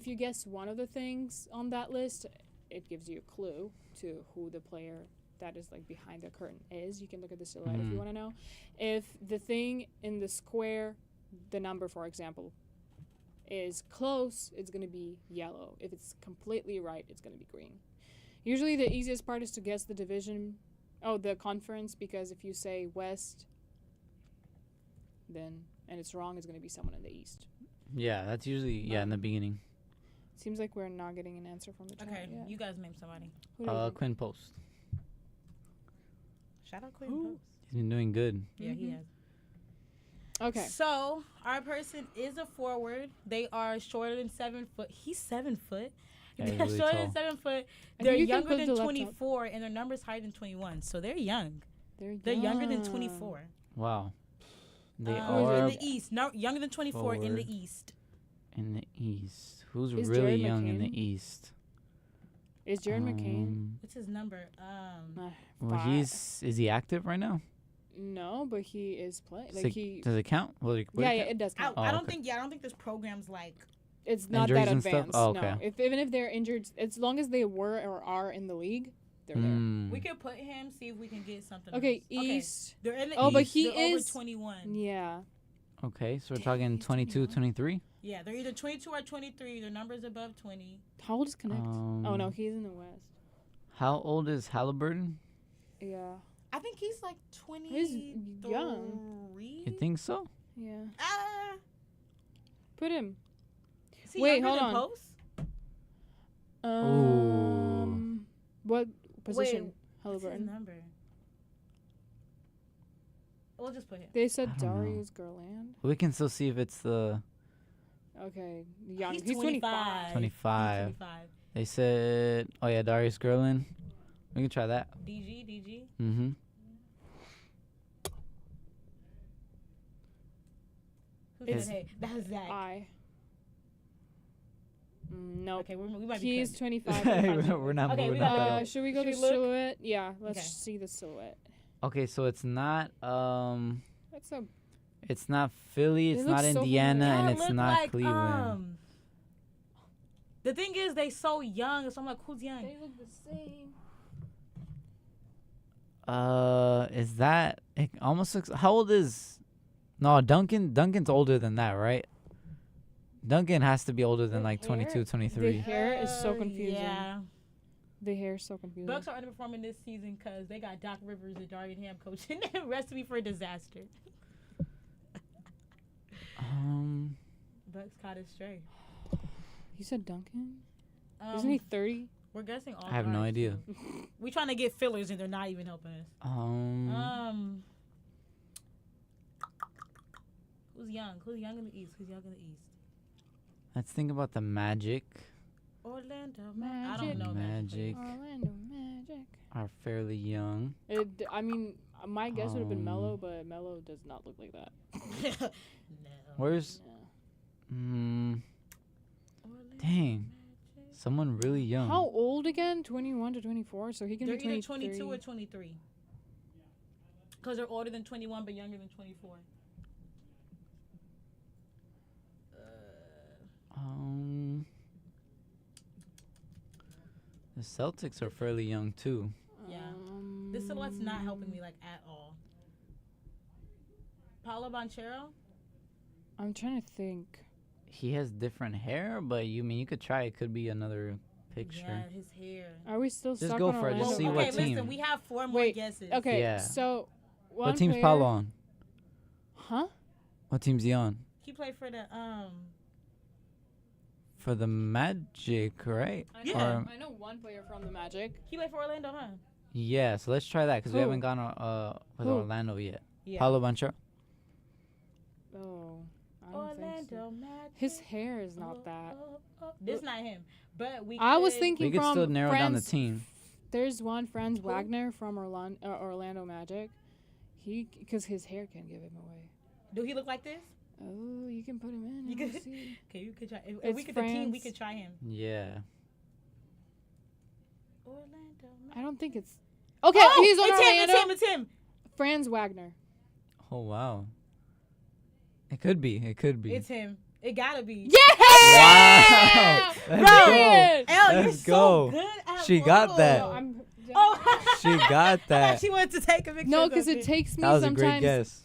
you guess one of the things on that list, it gives you a clue to who the player that is like behind the curtain is. You can look at the silhouette if you want to know. If the thing in the square, the number, for example, is close, it's going to be yellow. If it's completely right, it's going to be green. Usually the easiest part is to guess the division, the conference, because if you say West, then, and it's wrong, it's going to be someone in the East. Yeah, that's usually in the beginning. Seems like we're not getting an answer from the chat Okay, yet. you guys name somebody. Who do you think? Quinn Post. Shout out Quinn Who? Post. He's been doing good. Yeah, he has. Okay. So our person is a forward. They are shorter than 7 foot. He's 7 foot. Yeah, he's They're really shorter tall. than 7 foot. I They're think you can younger put than the laptop. 24, and their number's higher than 21. So they're young. They're Younger than young. 24. Wow. They in are the East. No, younger than 24 in forward. the East. in the East. Who's Is really Jared young in McCain? the East? Is Jared McCain? What's his number? Well, is he active right now? No, but he is playing. Does Like it- he. Does it count? Will it Yeah, count? it does count. Oh, I don't okay. think. Yeah, I don't think there's programs like. It's not Injuries that and stuff? advanced. Oh, okay. No, even if they're injured, as long as they were or are in the league, they're Mm. We could put him. See if we can get something. there. Okay, else. East. They're in the Oh, but East. he They're is- over 21. Yeah. Okay, so we're Damn, talking he's 22, 21. 23? Yeah, they're either 22 or 23. Their number's above 20. How old is Connect? Oh no, Um, he's in the West. How old is Halliburton? Yeah. I think he's like 20. He's young. You think so? Yeah. Ah. Put him. Is he Wait, younger hold than on. Post? What position? What's his Halliburton. number? We'll just put him. They said I don't know. Darius Garland. We can still see if it's the Okay, young. He's He's 25. 25. 25. They said, oh yeah, Darius Garland. We can try that. DG. Mm-hmm. Who Is- said, hey, that's Zach. I. Nope. Okay, we might be He's good. 25. We're not Okay, we moving got up at the- all. Should we go Should to we look? silhouette? Yeah, let's Okay. see the silhouette. Okay, so it's not That's a. it's not Philly, They it's look not so Indiana, familiar. and They it's look not like, Cleveland. The thing is, they so young. So I'm like, who's young? They look the same. Is that it almost looks how old is no Duncan's older than that, right? Duncan has to be older than The like hair- 22, The 23. hair is so confusing. Yeah. The hair is so confusing. Bucks are underperforming this season because they got Doc Rivers and Darvin Ham coaching. Recipe for disaster. Bucks caught his stray. You said Duncan? Isn't he 30? We're guessing all. I have no guards, idea. too. We trying to get fillers and they're not even helping us. Who's young? Who's young in the East? Who's young in the East? Let's think about the Magic. Orlando Magic. I don't know Magic Orlando Magic. are fairly young. I mean, my guess would have been Melo, Um, but Melo does not look like that. no. Where's Yeah. Orlando dang, Magic. someone really young. How old again? 21 to 24, so he can They're be either 23. 22 or 23. Because they're older than 21 but younger than 24. The Celtics are fairly young too. Yeah. This silhouette's not helping me like at all. Paolo Banchero? I'm trying to think. He has different hair, but you could try. It could be another picture. Yeah, his hair. Are we still Just stuck go on for it, just Orlando? see okay, what listen, team. we have 4 more Wait, guesses. Okay, Yeah. so one What team's player- Paulo on? Huh? What team's he on? He played for the For the Magic, right? Yeah. Or- I know one player from the Magic. he played for Orlando, huh? yeah. So let's try that because we Who? haven't gone with Who? Orlando yet. Yeah. Paulo Banchero. Oh, I don't think so. Orlando Magic. His hair is not that. This not him. But we I was could- thinking We could from still narrow down the Franz- team. There's one Franz Who? Wagner from Orlando Magic. Because his hair can give him away. Do he look like this? Oh, you can put him in. You and could- see. Okay, you could try. If It's we could the team, we France. could try him. Yeah. Orlando Magic. I don't think it's. Okay, Oh, he's on it's Orlando. him, it's him. Franz Wagner. Oh wow. It could be. It could be. It's him. It gotta be. Wow. Let's Brilliant. go. Elle, you're Let's so go. good at She got photos. that. No, I'm. Oh, She got I thought that. she wanted to take a picture. No, of because it it. takes me That was a sometimes. great guess.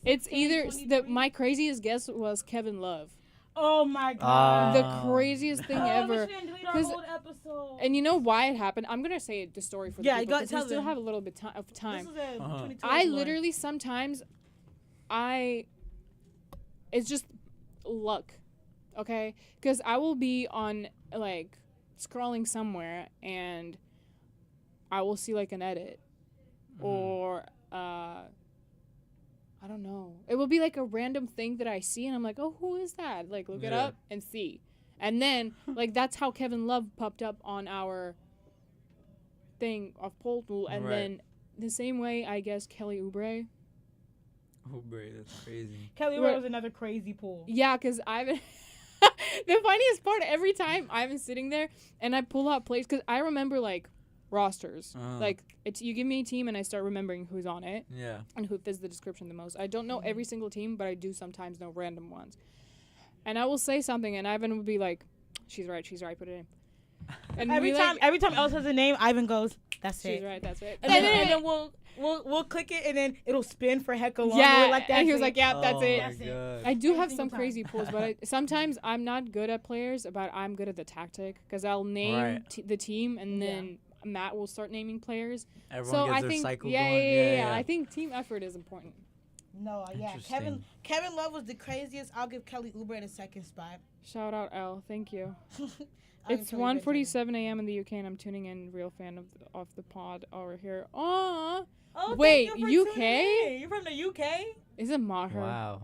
It's 10, either 23. my craziest guess was Kevin Love. Oh my Ah. god. The craziest thing ever. Delete our 'Cause- old episode. And you know why it happened? I'm gonna say the story for the Yeah, you people gotta 'cause we tell still them. have a little bit of time. This is a 22 I one. literally sometimes, it's just luck, okay? Because I will be on like scrolling somewhere and I will see like an edit or I don't know. It will be like a random thing that I see and I'm like, oh, who is that? Like look it Yeah. up and see. And then like that's how Kevin Love popped up on our thing of poll tool, and Right. then the same way I guess Kelly Oubre. Oh, bro, that's crazy. Kelly Right. Oubre was another crazy pool. Yeah, because I've the funniest part every time I'm sitting there and I pull out plays because I remember like rosters. Like it's you give me a team and I start remembering who's on it Yeah. and who fits the description the most. I don't know every single team, but I do sometimes know random ones. And I will say something and Ivan will be like, "She's right, put it in." And Every we, time, like, every time Elle says a name, Ivan goes, "That's she's it." right, that's right. And then we'll click it, and then it'll spin for hecka long. yeah, We're like that. and he was like, "Yeah, that's it." That's it. I do Every have single some time. crazy pulls, but sometimes I'm not good at players, but I'm good at the tactic because I'll name Right. the team and Yeah. then Matt will start naming players. Everyone So gets I their think, cycle yeah, going. yeah. I think team effort is important. No, yeah. Interesting. Kevin Love was the craziest. I'll give Kelly Oubre the second spot. Shout out L, thank you. I'll It's give Kelly Oubre 1:47 a.m. in the UK, and I'm tuning in. Real fan of the pod over here. Aw, Oh, Wait, thank you for UK? tuning in. You're from the UK? is it Maher? Wow.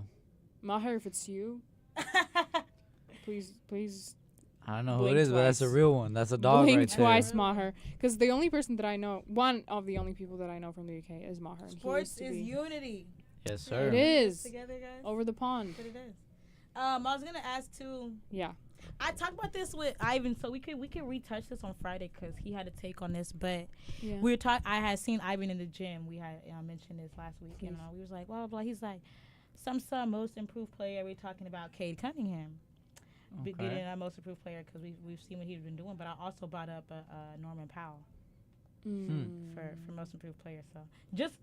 Maher, if it's you, please I don't know who Blink it is, but that's a twice. real one. That's a dog blink right twice, there. Maher. Because the only person that I know, one of the only people that I know from the UK is Maher. and he Sports used to is be- unity. Yes, sir. It is Together, guys. over the pond. But it is. I was gonna ask too. Yeah. I talked about this with Ivan, so we could retouch this on Friday because he had a take on this. But Yeah. we were talking. I had seen Ivan in the gym. We had mentioned this last week, and Please. we was like, blah blah blah. He's like, some most improved player. We're talking about Cade Cunningham, getting a most improved player because we've seen what he's been doing. But I also brought up Norman Powell for most improved player. So just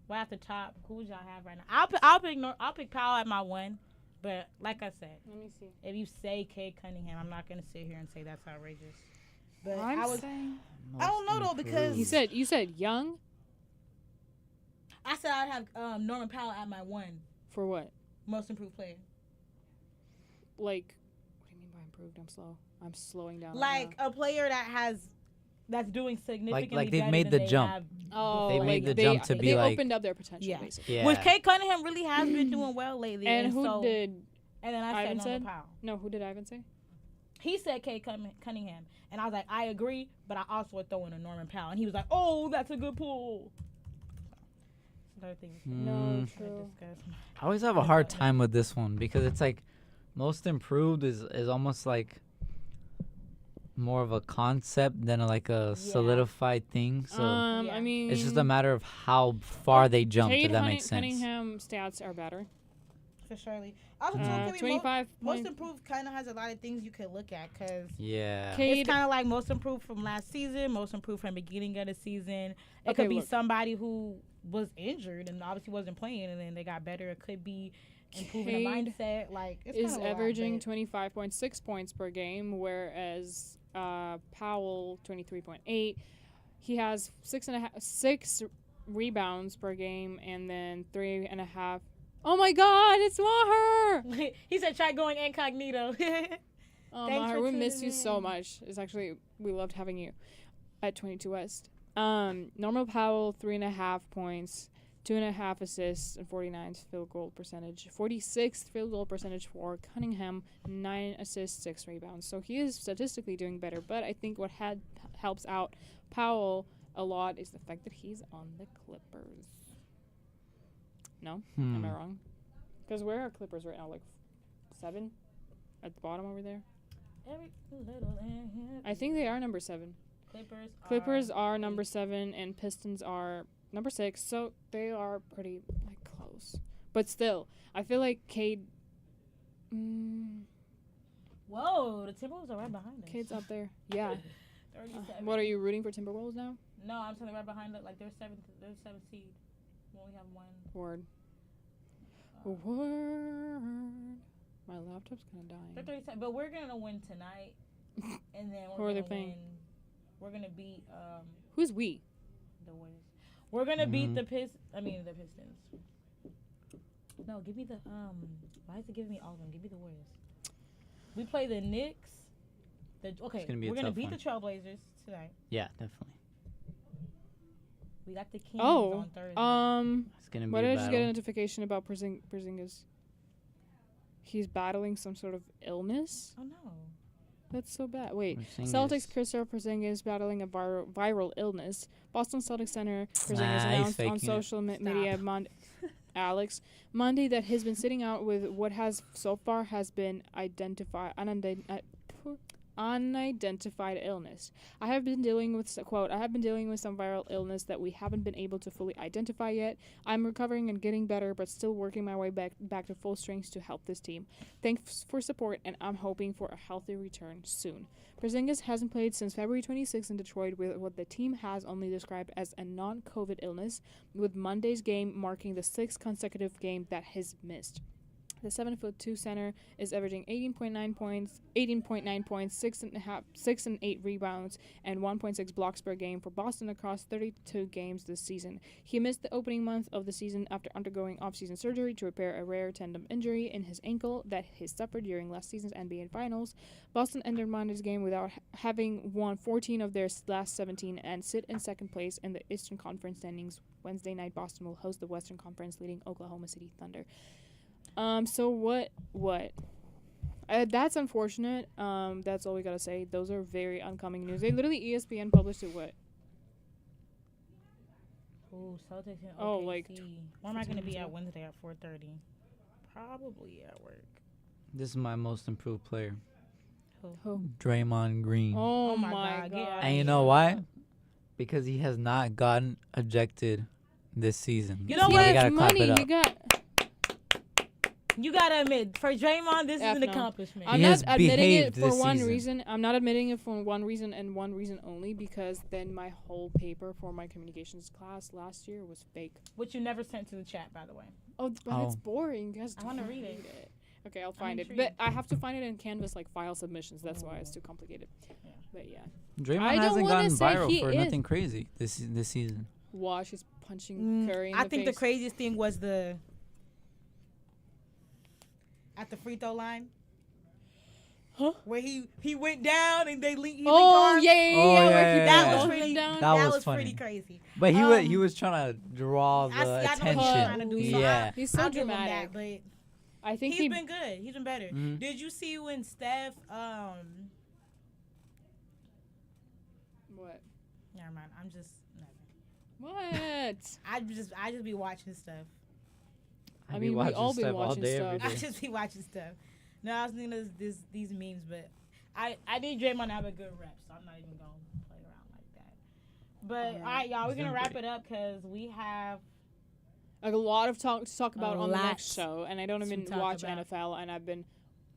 right at the top, who would y'all have right now? I'll pick Powell at my one. But like I said, Let me see. if you say Cade Cunningham, I'm not gonna sit here and say that's outrageous. But I'm I was. saying. I don't know, though, because- You said young I said I'd have Norman Powell at my one for what? most improved player. like, what do you mean by improved? I'm slow. I'm slowing down. right Like a player that's doing significantly like they've better made than the they jump. have now. They Oh, made like the jump to be they like- opened up their potential, Yeah. basically. Yeah. Which Kate Cunningham really has been doing well lately. And who so, did? And then I Ivan said Norman said? Powell. No, who did Ivan say? He said Kate Cunningham, and I was like, I agree, but I also would throw in a Norman Powell, and he was like, oh, that's a good pull. Another thing No, Mm. true. I always have a hard time with this one because it's like most improved is almost like more of a concept than like a solidified thing. So Yeah. I mean, it's just a matter of how far they jumped. Cade If that makes sense. Cunningham stats are better. For surely. Also, too, 25 most point- improved kind of has a lot of things you could look at because Yeah. Cade- it's kind of like most improved from last season, most improved from beginning of the season. It Okay, could be look. somebody somebody who was injured and obviously wasn't playing, and then they got better. It could be improving the Cade mindset. Like it's is kinda a lot, averaging but- 25.6 points per game, whereas Powell 23.8. He has 6 rebounds per game, and then 3.5. Oh my God, it's Maher! He said, "Try going incognito." Oh, Thanks Maher, for we missed tuning you so in. much. It's actually, we loved having you at 22 West. Normal Powell, 3.5 points, 2.5 assists, and 49 field goal percentage. 46th field goal percentage for Cunningham, 9 assists, 6 rebounds. So he is statistically doing better, but I think what helps out Powell a lot is the fact that he's on the Clippers. No? Am I wrong? Because where are Clippers right now? Like 7? At the bottom over there? Every little I think they are number 7. Clippers Are number 7 and Pistons are number 6, so they are pretty like close. But still, I feel like Cade. Whoa, the Timberwolves are right behind us. Cade's up there. Yeah. 37. What are you rooting for Timberwolves now? No, I'm saying right behind it. Like they're seventh seed. We only have one. Word. Word. My laptop's kind of They're dying. 37, but we're gonna win tonight, and then Who we're are they gonna playing? win. We're gonna beat Who's we? the Warriors. We're gonna beat the Pistons. No, give me the Why is it giving me all of them? Give me the Warriors. We play the Knicks. gonna be a we're gonna tough beat one. the Trailblazers tonight. Yeah, definitely. We got the Kings Oh. on Thursday. It's gonna be Why a did I just get a battle. notification about Porzingis? He's battling some sort of illness? Oh no. That's so bad. Wait. Porzingis. Celtics Kristaps Porzingis battling a viral illness. Boston Celtics center Porzingis Nah, he's announced on faking it. social media Monday that he's been sitting out with what has so far has been unidentified illness. I have been dealing with some viral illness that we haven't been able to fully identify yet. I'm recovering and getting better, but still working my way back to full strength to help this team. Thanks for support, and I'm hoping for a healthy return soon. Porzingis hasn't played since February 26 in Detroit with what the team has only described as a non-COVID illness, with Monday's game marking the 6th consecutive game that he's missed. The 7'2" center is averaging 18.9 points, 6 and 8 rebounds, and 1.6 blocks per game for Boston across 32 games this season. He missed the opening month of the season after undergoing off-season surgery to repair a rare tendon injury in his ankle that he suffered during last season's NBA Finals. Boston ended Monday's game without having won 14 of their last 17 and sit in second place in the Eastern Conference standings. Wednesday night, Boston will host the Western Conference leading Oklahoma City Thunder. So what? That's unfortunate. That's all we gotta say. Those are very oncoming news. They literally ESPN published it. What? Ooh, Celtics and Oh, OKC. like Where am I gonna be 15 at Wednesday at 4:30? Probably at work. This is my most improved player, Who? Draymond Green. Oh, Oh my my God, get god. out And you know why? Because he has not gotten ejected this season. You know So what? we It's gotta clap money. it up. You got. You gotta admit, for Draymond, this is F an no. accomplishment. I'm He not has admitting it behaved for this one season. reason. I'm not admitting it for one reason and one reason only, because then my whole paper for my communications class last year was fake. Which you never sent to the chat, by the way. Oh, but it's Oh. boring. You guys I wanna don't read it. Okay, I'll find it. But intrigued. I have to find it in Canvas, like file submissions. That's why it's too complicated. Yeah. But yeah. Draymond I don't hasn't wanna gotten say viral he for is. nothing crazy this season. Wash is punching Curry in I the think face. the craziest thing was at the free throw line Huh? Where he went down and they linked. Oh yeah, Oh, where yeah, he yeah, That yeah. was both pretty. went down. That was was funny. pretty crazy. But he was trying to draw the I know what he's attention. trying to do. So Yeah. He's so I'll give him dramatic. that, but I think he's been good. He's been better. Mhm. Did you see when Steph? What? Never mind. I'm just. Never. What? I just be watching stuff. I be mean, we watching all been stuff all watching day, stuff. every I day. just be watching stuff. No, I was thinking of these memes, but I need Draymond to have a good rep, so I'm not even gonna play around like that. But all right, y'all, we're gonna wrap it up because we have. Like a lot of talk to talk about A on the lot next show, and I don't to even talk watch about. NFL, and I've been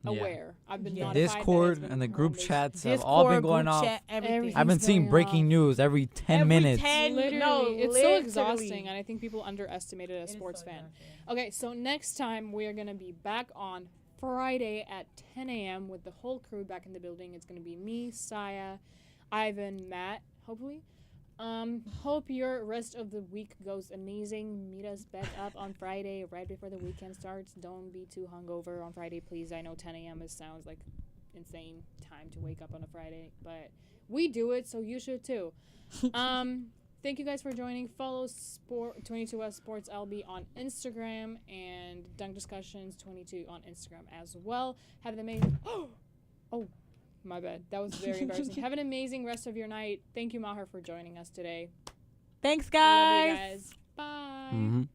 Yeah. aware. I've been Yeah. notified that it's Discord been and the group horrendous. chats have all been Discord, going group off. chat, everything. I've been Everything's seeing going breaking off. news every 10 Every minutes. 10 Literally, no, it's so literally. exhausting, and I think people underestimate it as It is sports so fan. exhausting. Okay, so next time we are gonna be back on Friday at 10 a.m. with the whole crew back in the building. It's gonna be me, Saya, Ivan, Matt, hopefully. Hope your rest of the week goes amazing. Meet us back up on Friday right before the weekend starts. Don't be too hungover on Friday, please. I know 10 a.m. sounds like insane time to wake up on a Friday, but we do it, so you should too. Thank you guys for joining. Follow 22S Sports LB on Instagram and Dunk Discussions 22 on Instagram as well. Have an amazing. Oh, my bad. That was very embarrassing. Have an amazing rest of your night. Thank you, Maher, for joining us today. Thanks, Love guys. you guys. Bye. Mhm.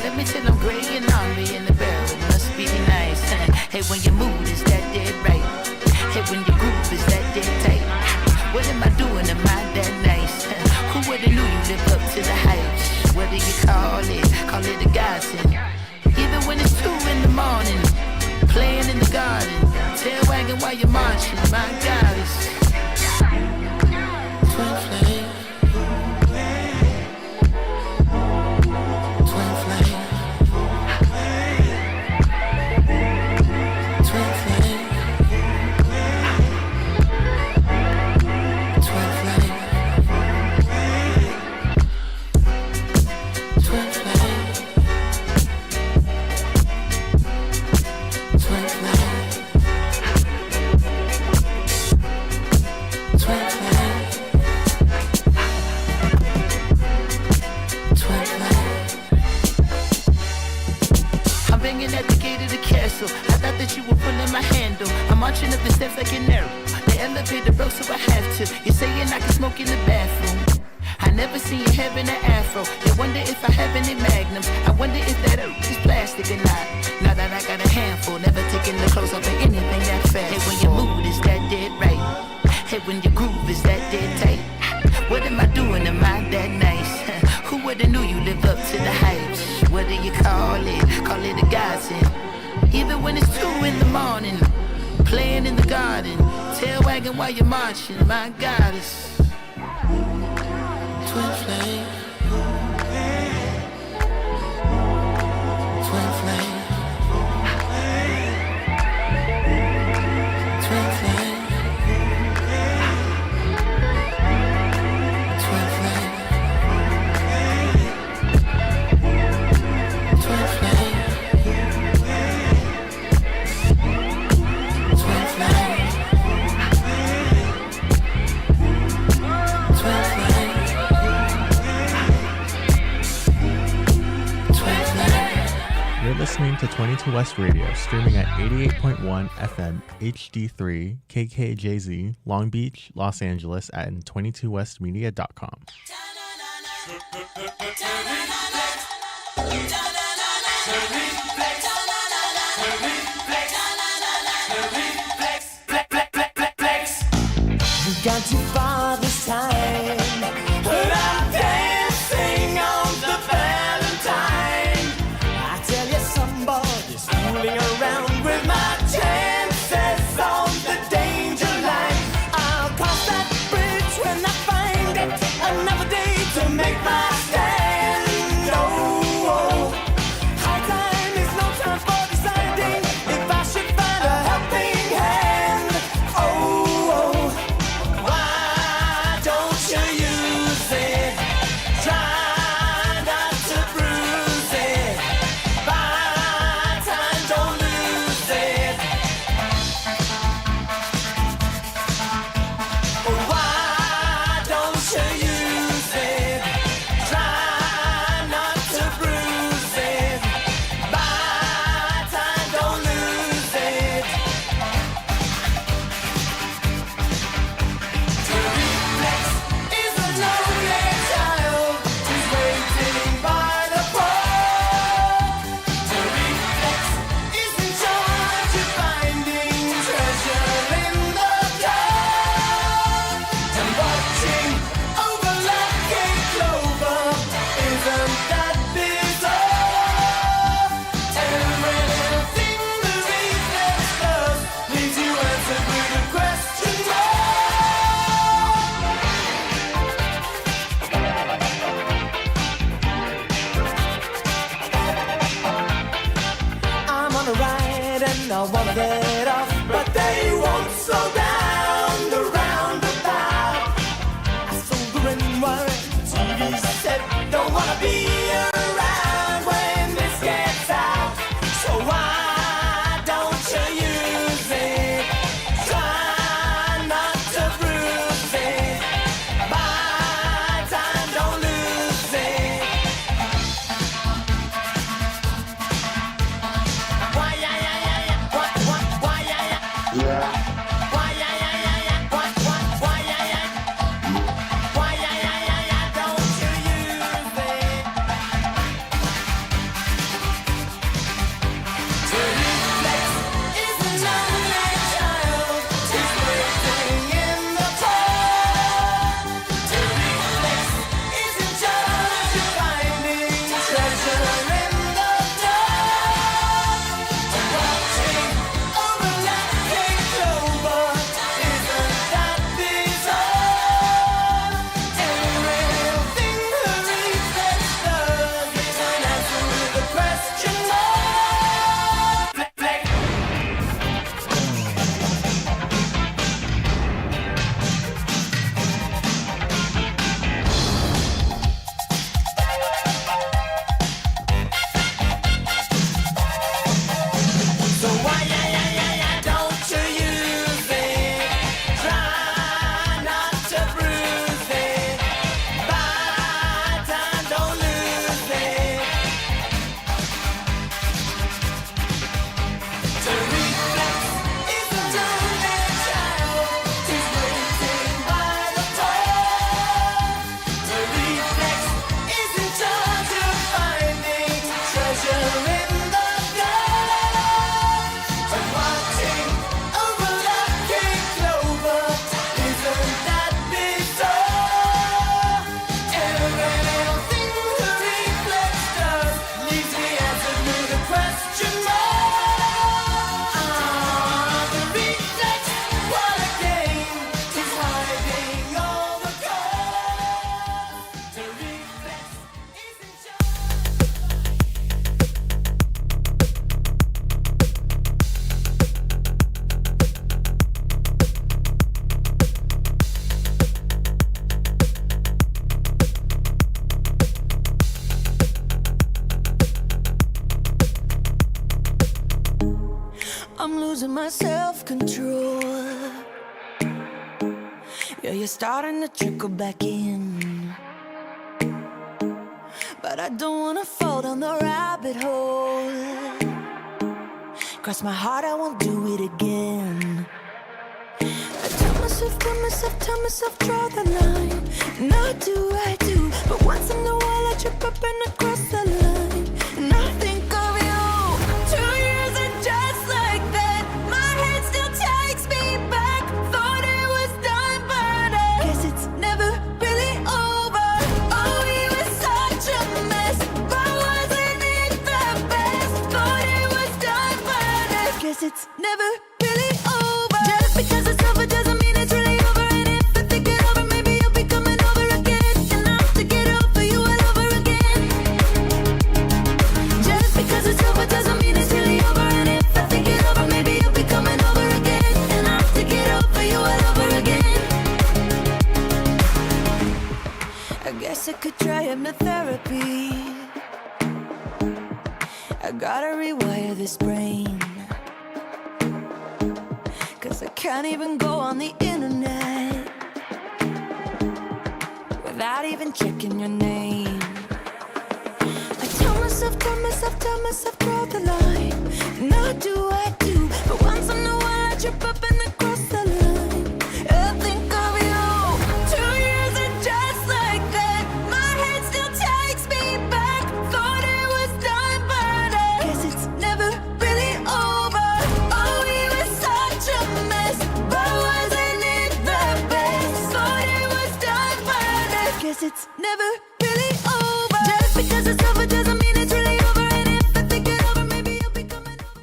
Let me till I'm gray and hungry in the barrel. It must be nice. Hey, when your mood is that dead right. Hey, when your groove is that dead tight. What am I doing? Am I that nice? Who would've knew you live up to the hype? Whether you call it a godsend. Even when it's 2 in the morning, playing in the garden, tail wagging while you're marching. My God, it's twin flame. I'm banging at the gate of the castle. I thought that you were pulling my handle. I'm marching up the steps like an arrow. The elevator broke, so I have to. You're saying I can smoke in the bathroom. I never seen your hair in an afro. They wonder if I have any magnums. I wonder if that is plastic or not. Now that I got a handful, never taking the clothes off of anything that fast. Hey, when your mood is that dead right. Hey, when your groove is that dead tight. What am I doing? Am I that nice? Who would've knew you live up to the hype? What do you call it? Call it a godsend. Even when it's 2 in the morning, playing in the garden, tail wagging while you're marching. My goddess, twin flame, twin flame, twin flame, twin flame, twin flame, twin flame, twin flame. You're listening to 22 West Radio, streaming at 88.1 FM HD3 KKJZ, Long Beach, Los Angeles at 22westmedia.com. We got too far this time, but I'm dancing on the Valentine. I tell you, somebody's fooling around with my chances on the danger line. I'll cross that bridge when I find it. Another day to make my stand. Oh, oh. High time is no time for deciding if I should find a helping hand. Oh, oh. Why don't you use it? Try not to bruise it. Buy time, don't lose it. Why don't you use it? Try not to bruise it. Buy time, don't lose it. To reflex is a lonely child who's waiting by the pole. To reflex is in charge of finding treasure in the dark. And watching over lucky clover, isn't that bizarre? And when everything the reflex does leaves you answered with a question mark. I'm on a ride and I wanna get off, but they won't slow down the roundabout. I sold the ring wire, TV set, don't wanna be around when this gets out. So why don't you use it? Try not to bruise it. Buy time, don't lose it. Why, yeah, yeah, yeah, yeah. What, losing my self-control. Yeah, you're starting to trickle back in, but I don't wanna fall down the rabbit hole. Cross my heart, I won't do it again. I tell myself, draw the line. And I do. But once in a while I trip up and I cross the line. And I think of you. 2 years and just like that, my head still takes me back. Thought it was done, but I guess it's never really over. Oh, we were such a mess, but wasn't it the best? Thought it was done, but I guess it's never really over. Just because it's over doesn't mean it's really over. And if I think it over, maybe you'll be coming over again. And I'll have to get over you all over again. Just because it's over doesn't mean it's really over. And if I think it over, maybe you'll be coming over again. And I'll have to get over you all over again. I guess I could try hypnotherapy. I gotta rewire this brain, 'cause I can't even go on the internet without even checking your name. I tell myself, draw the line. And I do. But once in a while I trip up and I cross the line. I think of you. 2 years and just like that, my head still takes me back. Thought it was done, but I guess it's never really over. Oh, we were such a mess, but wasn't it the best? Thought it was done, but I guess it's never really over. Just because it's over doesn't mean it's really over. And if I think it over, maybe you'll be coming over.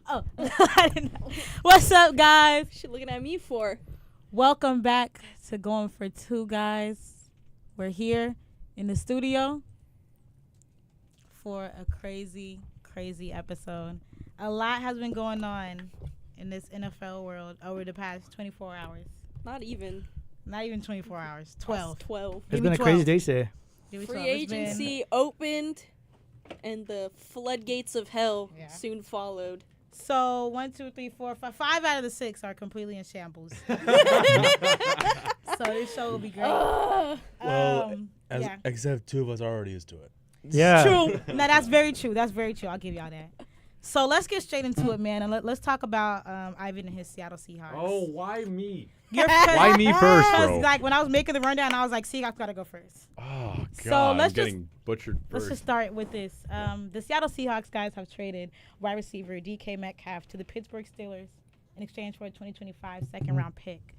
Oh, I didn't know. What's up, guys? What you looking at me for? Welcome back to Going for Two, guys. We're here in the studio for a crazy episode. A lot has been going on in this NFL world over the past 24 hours. Not even. Not even 24 hours. 12. 12. It's Give been me a crazy 12. day today. Give me Free 12. It's been- agency opened, and the floodgates of hell Yeah. soon followed. So 1, 2, 3, 4, 5. 5 out of the 6 are completely in shambles. So this show will be great. Ugh. Yeah. Except 2 of us are already used to it. Yeah. True. No, that's very true. That's very true. I'll give y'all that. So let's get straight into it, man, and let's talk about Ivan and his Seattle Seahawks. Oh, why me? You're Why me first, bro? 'Cause, like, when I was making the rundown, I was like, Seahawks gotta go first. Oh, God. So let's I'm getting butchered Let's first. just start with this. The Seattle Seahawks guys have traded wide receiver DK Metcalf to the Pittsburgh Steelers in exchange for a 2025 second-round pick.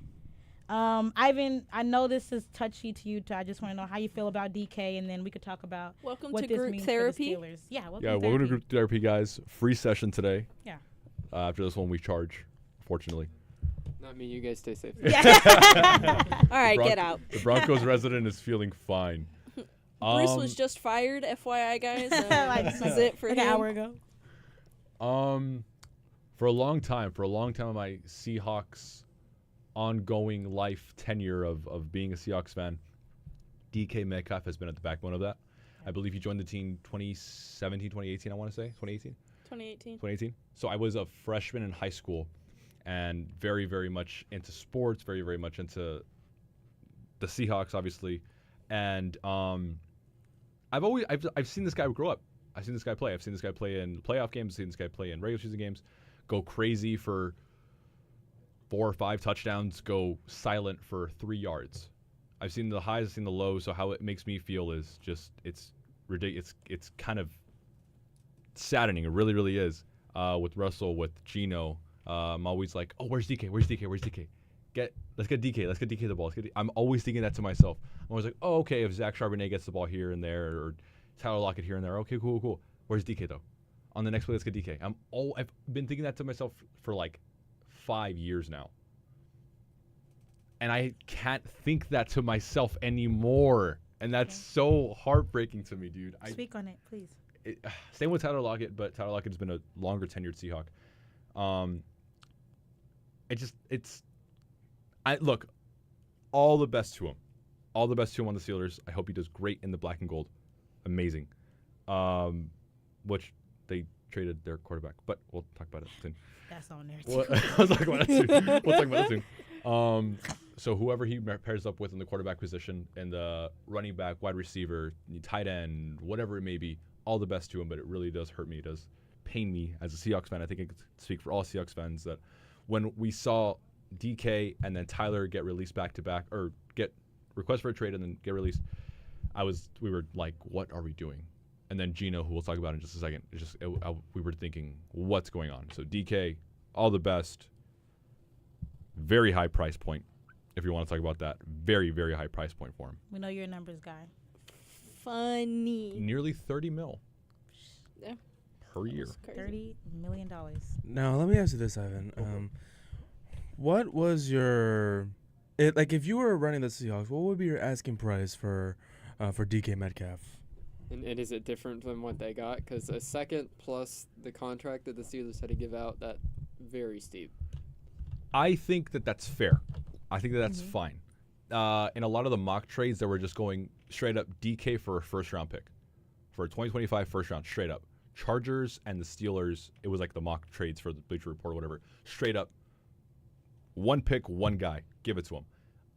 Ivan, I know this is touchy to you, too. I just want to know how you feel about DK, and then we could talk about Welcome what to this group means therapy. for the Steelers. Yeah, welcome Yeah, to welcome to therapy. group therapy, guys. Free session today. Yeah. After this one, we charge, fortunately. Not me. You guys stay safe. All right, get out. The Broncos resident is feeling fine. Bruce was just fired, FYI, guys. This is it for like him. an hour ago. For a long time of my Seahawks ongoing life tenure of being a Seahawks fan, DK Metcalf has been at the backbone of that. I believe he joined the team 2017, 2018, I want to say. 2018? 2018. 2018. So I was a freshman in high school and very, very much into sports, very, very much into the Seahawks, obviously. And I've seen this guy grow up. I've seen this guy play. I've seen this guy play in playoff games. I've seen this guy play in regular season games, go crazy for 4 or 5 touchdowns, go silent for 3 yards. I've seen the highs, I've seen the lows. So how it makes me feel is just, it's ridiculous. It's kind of saddening. It really, really is. With Russell, with Gino, I'm always like, oh, where's DK? Where's DK? Where's DK? Let's get DK. Let's get DK the ball. I'm always thinking that to myself. I'm always like, oh, okay, if Zach Charbonnet gets the ball here and there, or Tyler Lockett here and there, okay, cool. Where's DK though? On the next play, let's get DK. I've been thinking that to myself for like 5 years now, and I can't think that to myself anymore, and that's so heartbreaking to me, dude. Speak on it, please. Same with Tyler Lockett, but Tyler Lockett has been a longer tenured Seahawk. Look, all the best to him. all the best to him on the Steelers. I hope he does great in the black and gold. Amazing. Which they traded their quarterback, but we'll talk about it soon. That's on there. We'll talk about it soon. We'll talk about it soon. So whoever he pairs up with in the quarterback position and the running back, wide receiver, tight end, whatever it may be, all the best to him. But it really does hurt me. It does pain me as a Seahawks fan. I think I could speak for all Seahawks fans that when we saw DK and then Tyler get released back to back, or get request for a trade and then get released, we were like, what are we doing? And then Gino, who we'll talk about in just a second, we were thinking, what's going on? So DK, all the best. Very high price point, if you want to talk about that. Very, very high price point for him. We know you're a numbers guy. Funny. Nearly 30 mil. Yeah. Per year. $30 million. Now, let me ask you this, Ivan. What was your... if you were running the Seahawks, what would be your asking price for DK Metcalf? And is it different than what they got? Because a second plus the contract that the Steelers had to give out, that very steep. I think that's fair. I think that's fine. In a lot of the mock trades, they were just going straight up DK for a first-round pick. For a 2025 first round, straight up. Chargers and the Steelers, it was like the mock trades for the Bleacher Report or whatever. Straight up, one pick, one guy. Give it to him.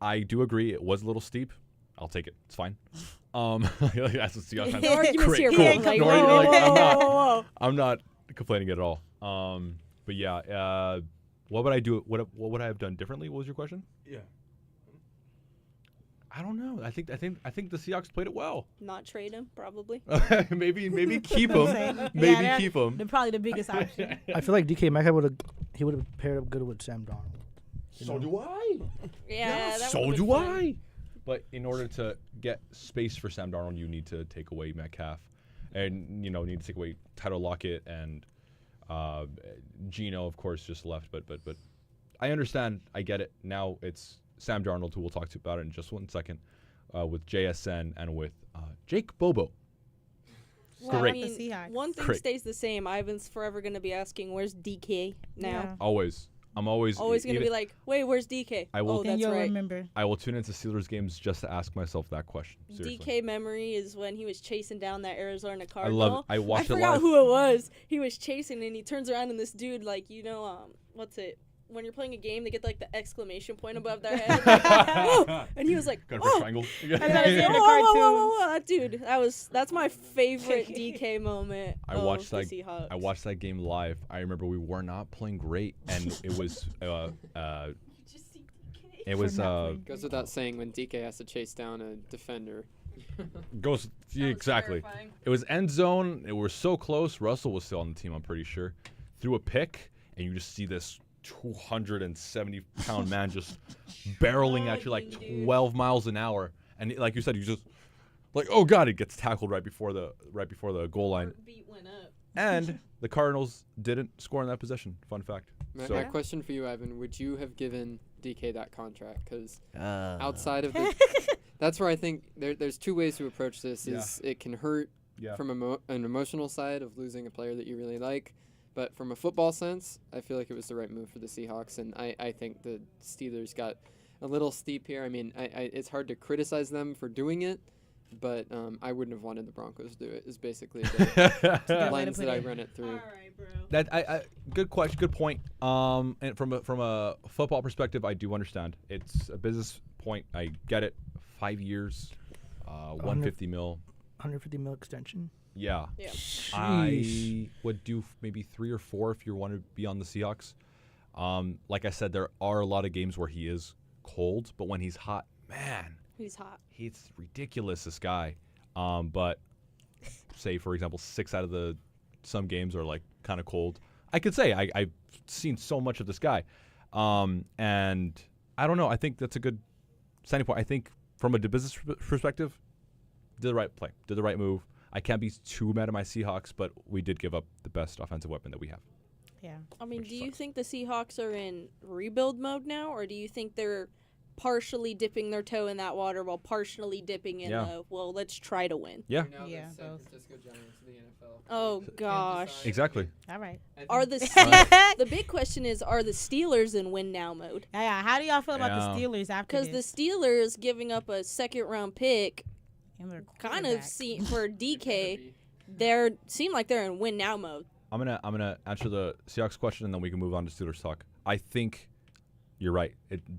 I do agree it was a little steep. I'll take it. It's fine. That's the Seahawks fans. No arguments here, Cool. bro. Like, No, whoa. I'm not complaining at all. But yeah, what would I do? What would I have done differently? What was your question? Yeah. I don't know. I think the Seahawks played it well. Not trade him, probably. maybe keep him. Maybe keep him. They're probably the biggest option. I feel like DK Metcalf would have paired up good with Sam Darnold. So do I. Yeah. That So would've do been fun. I. But in order to get space for Sam Darnold, you need to take away Metcalf, and need to take away Tyler Lockett and Gino, of course, just left. But I understand. I get it. Now it's Sam Darnold, who we'll talk to about it in just 1 second, with JSN and with Jake Bobo. Well, Great. I mean, Seahawks. one thing Great. stays the same. Ivan's forever going to be asking, where's DK now? Yeah. Always. I'm always Always going to be like, wait, where's DK? I will- Oh, And that's you'll right. remember. I will tune into Steelers games just to ask myself that question. Seriously. DK memory is when he was chasing down that Arizona I Cardinal. love it. I watched it forgot live. who it was. He was chasing and he turns around and this dude, what's it? When you're playing a game, they get like the exclamation point above their head. Like, whoa! And he was like, Got a oh! triangle. And I was like, whoa, dude, that's my favorite DK moment. I watched of that. the Seahawks. I watched that game live. I remember we were not playing great, and it was. It was. Goes without saying when DK has to chase down a defender. Goes exactly. It was end zone. It was so close. Russell was still on the team, I'm pretty sure. Threw a pick, and you just see this 270-pound man just barreling at you like 12 miles an hour, and like you said, you just like, oh god, it gets tackled right before the goal line. Beat went up. And the Cardinals didn't score in that possession. Fun fact. My question for you, Ivan: would you have given DK that contract? Because outside of the, that's where I think there's two ways to approach this. Is it can hurt from an emotional side of losing a player that you really like, but from a football sense, I feel like it was the right move for the Seahawks, and I think the Steelers got a little steep here. I mean, it's hard to criticize them for doing it, but I wouldn't have wanted the Broncos to do it. Is basically the lens that I run it through. All right, bro. That good question, good point. And from a football perspective, I do understand. It's a business point. I get it. 5 years, 150 mil. 150 mil extension. Yeah. Yeah. I would do maybe 3 or 4 if you want to be on the Seahawks. Like I said, there are a lot of games where he is cold, but when he's hot, man, He's hot. he's ridiculous, this guy. But say, for example, 6 out of some games are like kind of cold. I could say I've seen so much of this guy. And I don't know. I think that's a good standing point. I think from a business perspective, did the right play, did the right move. I can't be too mad at my Seahawks, but we did give up the best offensive weapon that we have. Yeah. I mean, Which do you sucks. think the Seahawks are in rebuild mode now, or do you think they're partially dipping their toe in that water while partially dipping in the, well, let's try to win. Yeah. Yeah. San Francisco Giants of the NFL. Oh, gosh. Exactly. All right. Are the the big question is, are the Steelers in win now mode? Yeah. How do y'all feel about the Steelers after Because this? the Steelers giving up a second-round pick kind of for DK, seem like they're in win now mode. I'm gonna answer the Seahawks question, and then we can move on to Steelers talk. I think you're right.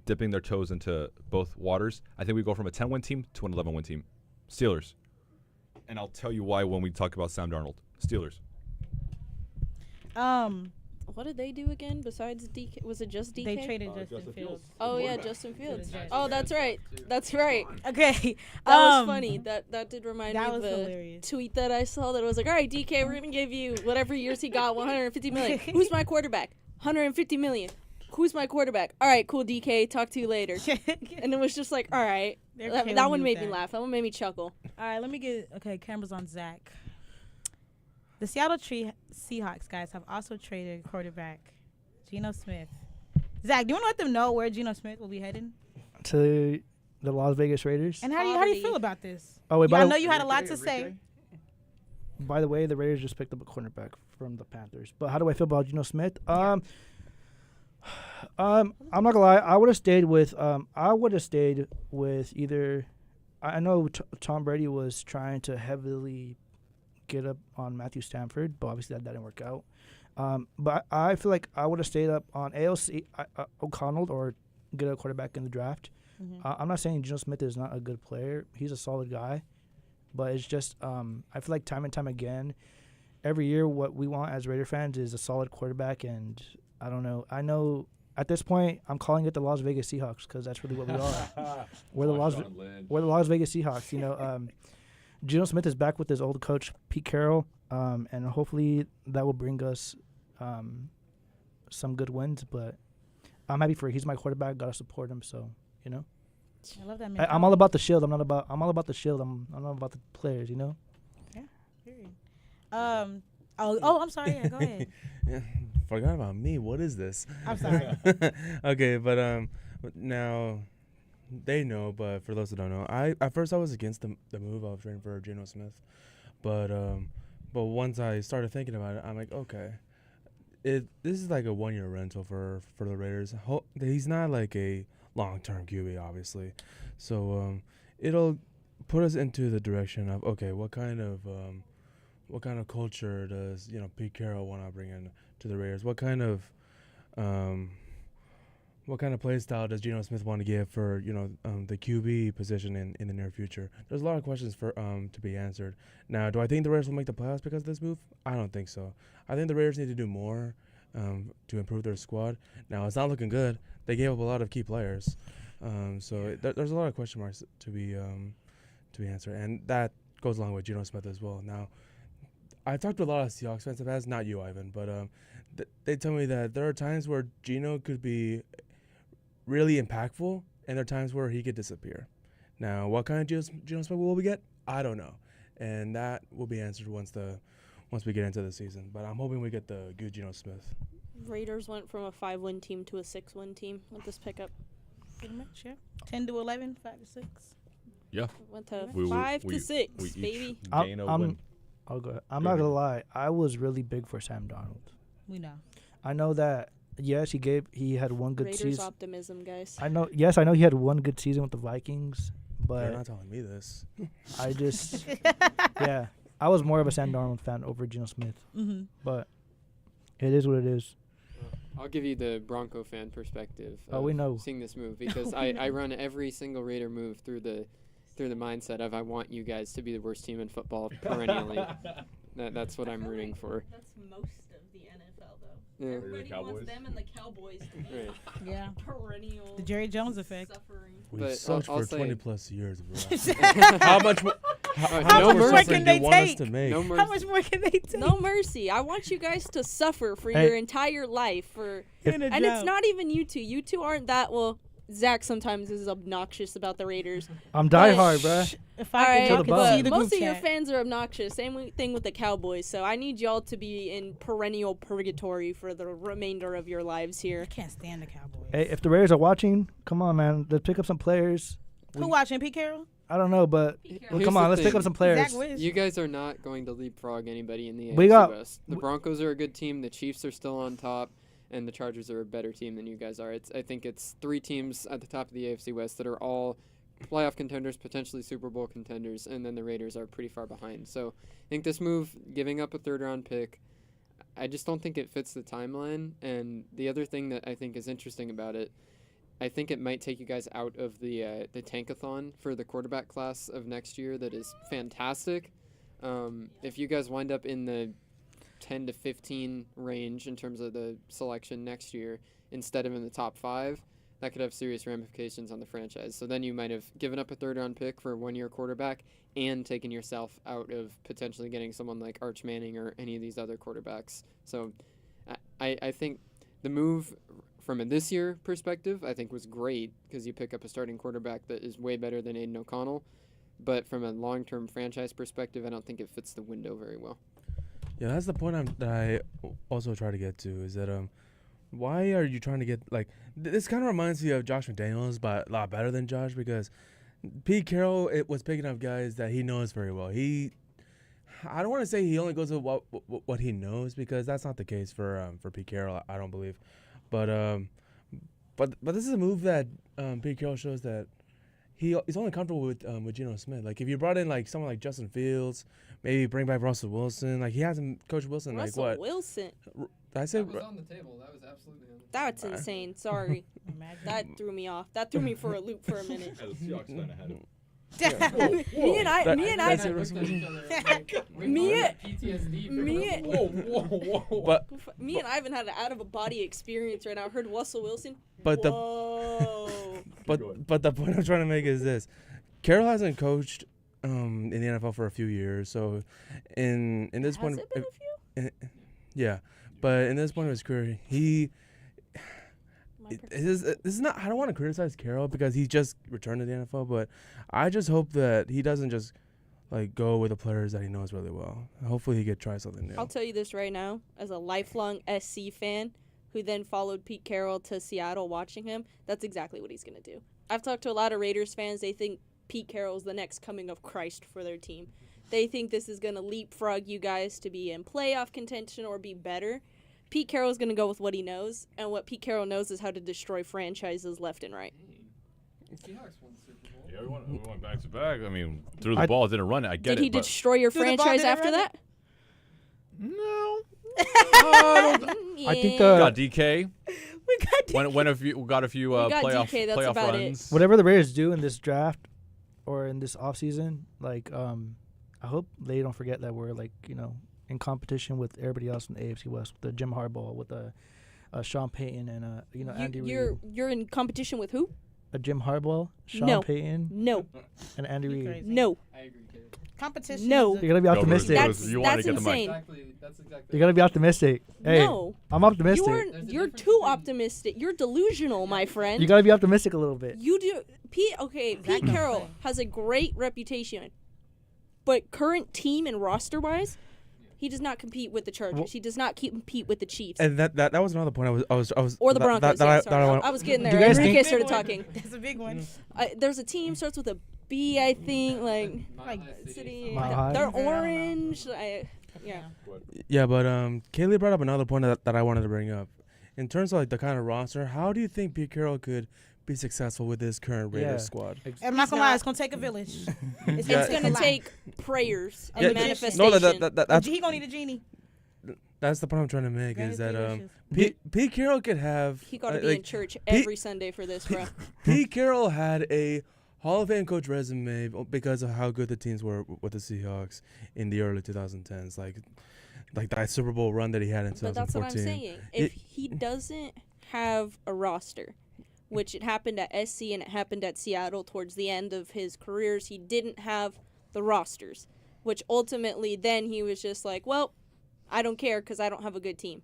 Dipping their toes into both waters. I think we go from a 10-win team to an 11-win team. Steelers. And I'll tell you why when we talk about Sam Darnold. Steelers. What did they do again besides DK? Was it just DK? They traded Justin Fields. Oh yeah, Justin Fields. Oh, that's right. That's right. Okay. That was funny. That did remind me of a hilarious tweet that I saw that was like, all right, DK, we're gonna give you whatever years he got, 150 million. Who's my quarterback? 150 million. Who's my quarterback? All right, cool, DK. Talk to you later. And it was just like, all right. That one made me laugh. That one made me chuckle. All right, let me get cameras on Zach. The Seattle Seahawks guys have also traded quarterback Geno Smith. Zach, do you want to let them know where Geno Smith will be heading? To the Las Vegas Raiders. And how do you feel about this? Oh wait, I know you had a lot to say. By the way, the Raiders just picked up a cornerback from the Panthers. But how do I feel about Geno Smith? I'm not gonna lie. I would have stayed with either. I know Tom Brady was trying to heavily get up on Matthew Stafford, but obviously that didn't work out. But I feel like I would have stayed up on ALC O'Connell or get a quarterback in the draft. Mm-hmm. I'm not saying Geno Smith is not a good player. He's a solid guy, but it's just I feel like time and time again, every year what we want as Raider fans is a solid quarterback, and I don't know. I know at this point I'm calling it the Las Vegas Seahawks because that's really what we are. We're the Las Vegas Seahawks. You know, Geno Smith is back with his old coach Pete Carroll, and hopefully that will bring us some good wins. But I'm happy for he's my quarterback. Gotta support him. So you know, I love that. I'm all about the shield. I'm all about the shield. I'm not about the players. You know. Yeah. Period. I'm sorry. Yeah, go ahead. Yeah, forgot about me. What is this? I'm sorry. Okay, but now they know. But for those that don't know, at first I was against the move of trading for Geno Smith, but once I started thinking about it, I'm like, okay, this is like a 1-year rental for the Raiders. He's not like a long-term QB, obviously, so it'll put us into the direction of okay, what kind of culture does Pete Carroll want to bring in to the Raiders? What kind of play style does Geno Smith want to give for the QB position in the near future? There's a lot of questions for to be answered. Now, do I think the Raiders will make the playoffs because of this move? I don't think so. I think the Raiders need to do more to improve their squad. Now, it's not looking good. They gave up a lot of key players, so there's a lot of question marks to be answered, and that goes along with Geno Smith as well. Now, I've talked to a lot of Seahawks fans in the past, not you, Ivan, but they tell me that there are times where Geno could be really impactful, and there are times where he could disappear. Now, what kind of Geno Smith will we get? I don't know, and that will be answered once we get into the season. But I'm hoping we get the good Geno Smith. Raiders went from a 5-win team to a 6-win team with this pickup. Pretty much, yeah. 10 to 11, 5 to 6. Yeah. Went to 5 to 6, baby. I'll go ahead. I'm not gonna lie. I was really big for Sam Darnold. We know. I know that. Yes, he had one good Raiders season. Optimism, guys. I know. Yes, I know he had one good season with the Vikings, but You're not telling me this. I just, yeah, I was more of a Sam Darnold fan over Geno Smith. Mm-hmm. But it is what it is. I'll give you the Bronco fan perspective. Oh, we know. Seeing this move because I run every single Raider move through the mindset of I want you guys to be the worst team in football perennially. That's what I'm rooting for. That's most of the NFL, though. Yeah. Everybody wants them and the Cowboys to be Right. Yeah. perennial. The Jerry Jones effect. Suffering. We've sucked for 20+ years, bro. How much more? How much more can they take? No mercy. How much more can they take? No mercy. I want you guys to suffer for your entire life. And it's not even you two. You two aren't that, well, Zach sometimes is obnoxious about the Raiders. I'm diehard, bruh. If All I right, could just see the most group of your chat. fans are obnoxious. Same thing with the Cowboys. So I need y'all to be in perennial purgatory for the remainder of your lives here. I can't stand the Cowboys. Hey, if the Raiders are watching, come on, man. Let's pick up some players. Who watching, Pete Carroll? I don't know, but Here's come the on, let's pick thing. up some players. Zach Wiz. You guys are not going to leapfrog anybody in the We AFC got- West. The Broncos are a good team. The Chiefs are still on top, and the Chargers are a better team than you guys are. I think it's 3 teams at the top of the AFC West that are all playoff contenders, potentially Super Bowl contenders, and then the Raiders are pretty far behind. So I think this move, giving up a 3rd-round pick, I just don't think it fits the timeline. And the other thing that I think is interesting about it, I think it might take you guys out of the tankathon for the quarterback class of next year. That is fantastic. If you guys wind up in the 10 to 15 range in terms of the selection next year instead of in the top 5, that could have serious ramifications on the franchise. So then you might have given up a 3rd-round pick for a 1-year quarterback and taken yourself out of potentially getting someone like Arch Manning or any of these other quarterbacks. So I think the move from a this year perspective, I think was great because you pick up a starting quarterback that is way better than Aiden O'Connell. But from a long-term franchise perspective, I don't think it fits the window very well. Yeah, that's the point that I also try to get to is that why are you trying to get this kind of reminds me of Josh McDaniels, but a lot better than Josh because Pete Carroll was picking up guys that he knows very well. I don't want to say he only goes with what he knows because that's not the case for Pete Carroll. I don't believe, but this is a move that Pete Carroll shows that he's only comfortable with Geno Smith. Like if you brought in like someone like Justin Fields, maybe bring back Russell Wilson. Like he hasn't coached Wilson Russell like what? Wilson. Did I say That was on the table. That was absolutely on the table. That's insane. Sorry. That threw me off. That threw me for a loop for a minute. Yeah, the Seahawks fan ahead of Me and I, me and Ivan had an out of a body experience right now. I heard Russell Wilson. But the point I'm trying to make is this: Carroll hasn't coached in the NFL for a few years, so in this Has point, it been a few? yeah. But in this point of his career, this is not. I don't want to criticize Carroll because he just returned to the NFL, but I just hope that he doesn't just like go with the players that he knows really well. Hopefully, he could try something new. I'll tell you this right now, as a lifelong SC fan who then followed Pete Carroll to Seattle watching him, that's exactly what he's going to do. I've talked to a lot of Raiders fans. They think Pete Carroll is the next coming of Christ for their team. They think this is going to leapfrog you guys to be in playoff contention or be better. Pete Carroll is going to go with what he knows, and what Pete Carroll knows is how to destroy franchises left and right. Yeah, we went back to back. I mean, threw the ball, didn't run it. I get Did it. he destroy your Threw the ball, franchise didn't after run that? No. I think We got DK. We got DK. We got a few got playoff DK, that's playoff about it. runs. whatever the Raiders do in this draft or in this offseason, like I hope they don't forget that we're like, in competition with everybody else in the AFC West, with the Jim Harbaugh, with the Sean Payton and Andy Reid. You're in competition with who? Jim Harbaugh, Sean No. Payton, No. and Andy Reid. crazy. No. I agree, Caleb. Competition. No. is You gotta be Go, Bruce. optimistic. That's- You wanted that's to get the mic. insane. That's exactly. You gotta be optimistic. Hey, No. I'm optimistic. You're too optimistic. You're delusional, my friend. You gotta be optimistic a little bit. You do. Pete Exactly. Carroll has a great reputation, but current team and roster wise, he does not compete with the Chargers. Well- He does not compete with the Chiefs And that was another point I was or the that- Broncos. that Yeah, I- sorry. that I want- I was getting Do there. you guys Enrique think- started talking. That's a big one. There's a team starts with a B, I think. Like City. Mile High? They're I don't know. orange. Yeah. Yeah, but Kaylee brought up another point that I wanted to bring up. In terms of like the kind of roster, how do you think Pete Carroll could be successul with this current Raiders Yeah. squad? I'm not gonna lie, it's gonna take a village. It's Yeah. It's gonna take prayers and Yeah, manifestation. no, that's He gonna need a genie. that's the point I'm trying to make Granny is that three wishes. Pete Carroll could have He got to be in church every Sunday for this, bro. Pete Carroll had a Hall of Fame coach resume because of how good the teams were with the Seahawks in the early 2010s, like that Super Bowl run that he had in But that's what I'm 2014. saying. If he doesn't have a roster, which it happened at SC and it happened at Seattle towards the end of his careers, he didn't have the rosters, which ultimately then he was just like, well, I don't care because I don't have a good team.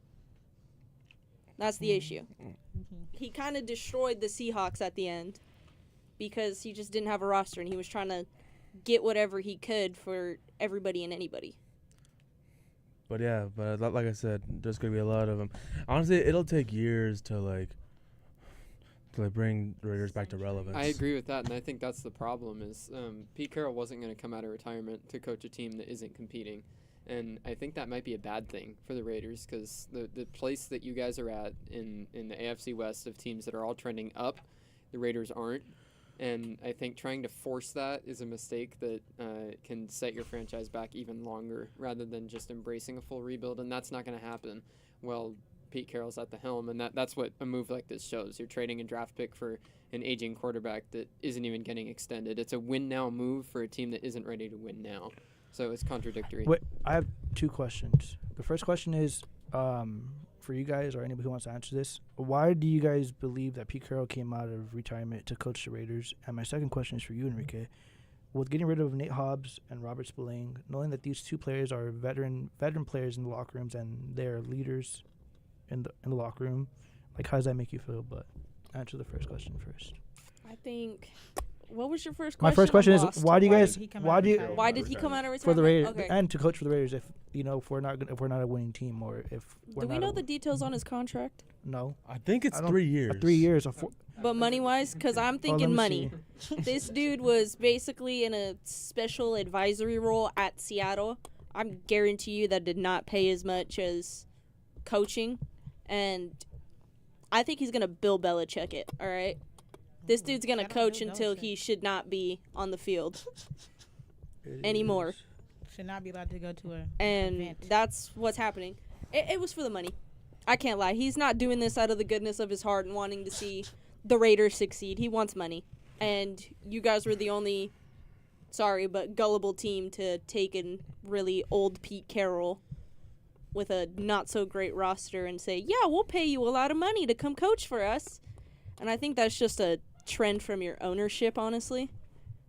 That's the issue. he kind of destroyed the Seahawks at the end because he just didn't have a roster and he was trying to get whatever he could for everybody and anybody. But yeah, like I said, there's gonna be a lot of them. Honestly, it'll take years to bring the Raiders back to relevance. I agree with that, and I think that's the problem is Pete Carroll wasn't going to come out of retirement to coach a team that isn't competing. And I think that might be a bad thing for the Raiders because the place that you guys are at in the AFC West of teams that are all trending up, the Raiders aren't. And I think trying to force that is a mistake that can set your franchise back even longer rather than just embracing a full rebuild. And that's not going to happen. Well, Pete Carroll's at the helm, and that's what a move like this shows. You're trading a draft pick for an aging quarterback that isn't even getting extended. It's a win-now move for a team that isn't ready to win now. So it's contradictory. Wait, I have two questions. The first question is, for you guys or anybody who wants to answer this, why do you guys believe that Pete Carroll came out of retirement to coach the Raiders? And my second question is for you, Enrique. With getting rid of Nate Hobbs and Robert Spillane, knowing that these two players are veteran players in the locker rooms and they're leaders in the locker room, like how does that make you feel? But answer the first question first. I think. What was your first question? My first question I'm is lost. why did he come out of retirement for the Raiders Okay. and to coach for the Raiders if we're not a winning team or if we're Do we not know the details on his contract? No, I think it's 3 years. 3 years. But money-wise, because I'm thinking money. This dude was basically in a special advisory role at Seattle. I guarantee you that did not pay as much as coaching. And I think he's going to Bill Belichick it, all right? This dude's going to coach until he should not be on the field anymore. Should not be allowed to go to a And event. that's what's happening. It was for the money. I can't lie. He's not doing this out of the goodness of his heart and wanting to see the Raiders succeed. He wants money. And you guys were the only, sorry, but gullible team to take in really old Pete Carroll with a not-so-great roster and say, yeah, we'll pay you a lot of money to come coach for us. And I think that's just a trend from your ownership, honestly.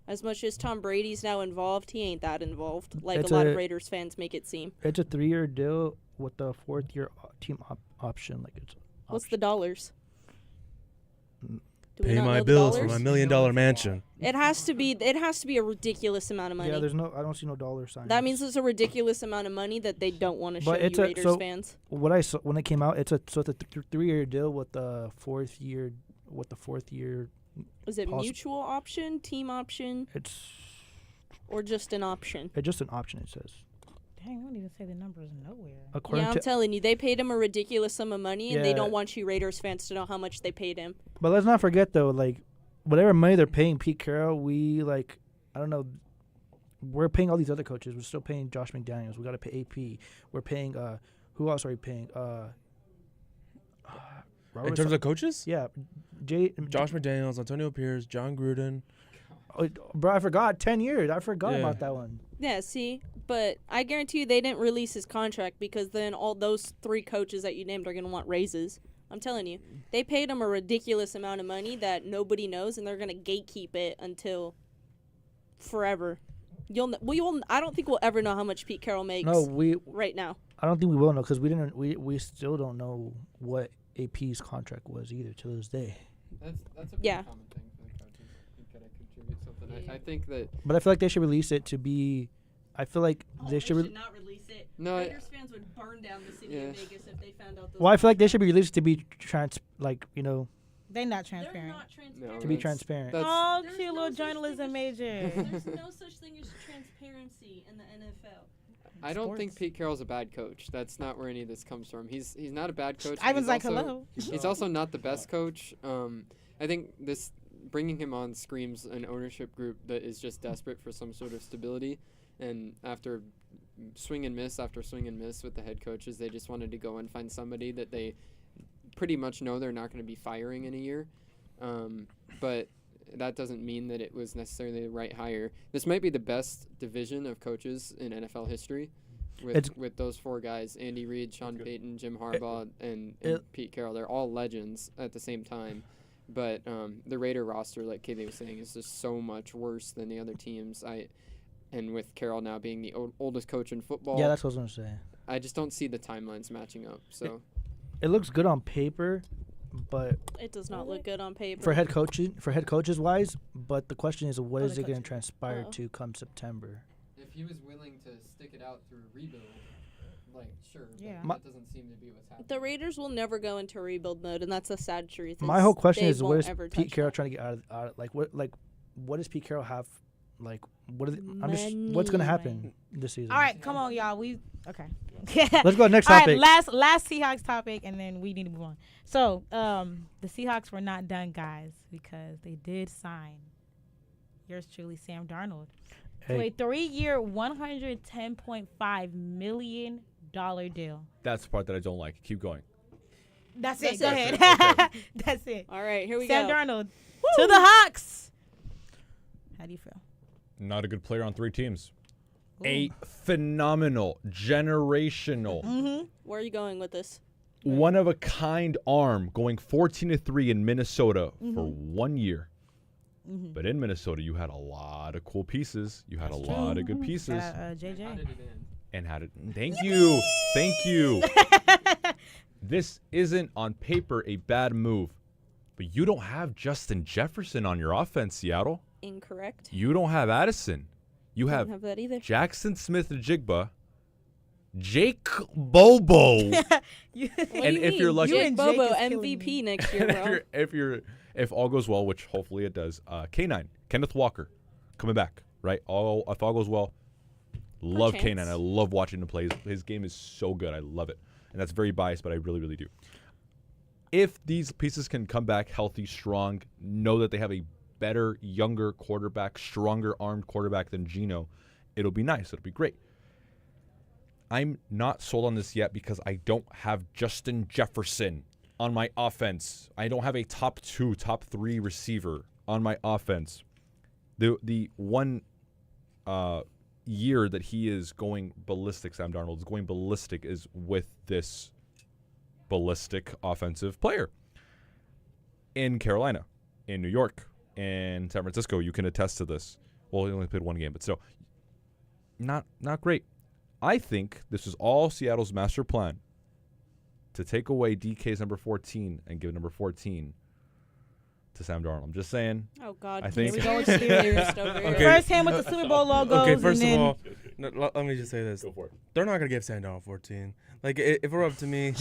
As much as Tom Brady's now involved, he ain't that involved, like a lot of Raiders fans make it seem. It's a 3-year deal with the 4th-year team option. Like it's. What's the dollars? Do we Pay not my know the bills for dollars? my $1 million mansion. It has to be a ridiculous amount of money. Yeah, I don't see no dollar signs. That means it's a ridiculous amount of money that they don't want to show But you it's Raiders fans. What I saw when it came out, it's a 3-year deal with the 4th year. Is it mutual option, team option? Or just an option? It's just an option. It says. Dang, I won't even say the numbers nowhere. Yeah, I'm telling you, they paid him a ridiculous sum of money, and they don't want you Raiders fans to know how much they paid him. But let's not forget though, like whatever money they're paying Pete Carroll, I don't know. We're paying all these other coaches. We're still paying Josh McDaniels. We got to pay AP. We're paying who else are we paying? In terms of coaches? Yeah. Josh McDaniels, Antonio Pierce, John Gruden. Oh, bro, I forgot. 10 years. I forgot about that one. Yeah, see? But I guarantee you they didn't release his contract because then all those 3 coaches that you named are going to want raises. I'm telling you. They paid him a ridiculous amount of money that nobody knows, and they're going to gatekeep it until forever. I don't think we'll ever know how much Pete Carroll makes right now. I don't think we will know because we still don't know what AP's contract was either to this day. That's a pretty common thing for the coaches. You've got to contribute something. I think that. But I feel like they should release it to be. I feel like they should. Not release it. No, Raiders fans would burn down the city of Vegas if they found out. Well, I feel like they should be released to be They're not transparent. No, to be transparent. Oh, cute little journalism major. There's no such thing as transparency in the NFL. I don't think Pete Carroll's a bad coach. That's not where any of this comes from. He's not a bad coach. I was like, also, hello. He's also not the best coach. I think this bringing him on screams an ownership group that is just desperate for some sort of stability. And after swing and miss after swing and miss with the head coaches, they just wanted to go and find somebody that they pretty much know they're not going to be firing in a year. But that doesn't mean that it was necessarily the right hire. This might be the best division of coaches in NFL history with those 4 guys, Andy Reid, Sean Payton, Jim Harbaugh, and Pete Carroll. They're all legends at the same time. But the Raider roster, like Kaylee was saying, is just so much worse than the other teams. And with Carroll now being the oldest coach in football. Yeah, that's what I was going to say. I just don't see the timelines matching up. So it looks good on paper, but It does not look good on paper. for head coaches wise. But the question is, what Oh, is the it going to coach. transpire Uh-oh. to come September? If he was willing to stick it out through a rebuild, like sure, Yeah. but that doesn't seem to be what's happening. The Raiders will never go into rebuild mode, and that's the sad truth. My whole question they is, what won't is ever Pete touch Carroll that. trying to get out of what does Pete Carroll have? Like, what is? What's going to happen this season? All right, come on, y'all. Okay. Let's go next All topic. right, last Seahawks topic, and then we need to move on. So, the Seahawks were not done, guys, because they did sign yours truly, Sam Darnold, to a 3-year, $110.5 million deal. That's the part that I don't like. Keep going. That's it. That's Go it. ahead. That's it. All right, here we Sam go. Darnold to the Hawks. How do you feel? Not a good player on 3 teams. A phenomenal, generational, Where are you going with this? one of a kind arm going 14-3 in Minnesota for 1 year. But in Minnesota, you had a lot of cool pieces. You had a lot of good pieces. JJ. How did it end? And had it. Thank you. Thank you. This isn't on paper a bad move, but you don't have Justin Jefferson on your offense, Seattle. Incorrect. You don't have Addison. You Don't have have that either. Jackson Smith-Njigba, Jake Bobo. What do you if you're mean? lucky- Jake You and Bobo Jake is killing MVP me. next year, bro. if all goes well, which hopefully it does, K9, Kenneth Walker, coming back, right? If all goes well, love chance. K9. I love watching him play. His game is so good. I love it. And that's very biased, but I really, really do. If these pieces can come back healthy, strong, know that they have a better, younger quarterback, stronger armed quarterback than Geno, it'll be nice. It'll be great. I'm not sold on this yet because I don't have Justin Jefferson on my offense. I don't have a top 2, top 3 receiver on my offense. The one year that he is going ballistic, Sam Darnold is going ballistic, is with this ballistic offensive player. In Carolina, in New York, in San Francisco, you can attest to this. Well, he only played 1 game, but still, not great. I think this is all Seattle's master plan to take away DK's number 14 and give number 14 to Sam Darnold. I'm just saying. Oh, God. I think- Here we go with serious over here. Okay. First hand with the Super Bowl logos. Okay, first and of then all, let me just say this. Go for it. They're not gonna give Sam Darnold 14. Like, if it were up to me,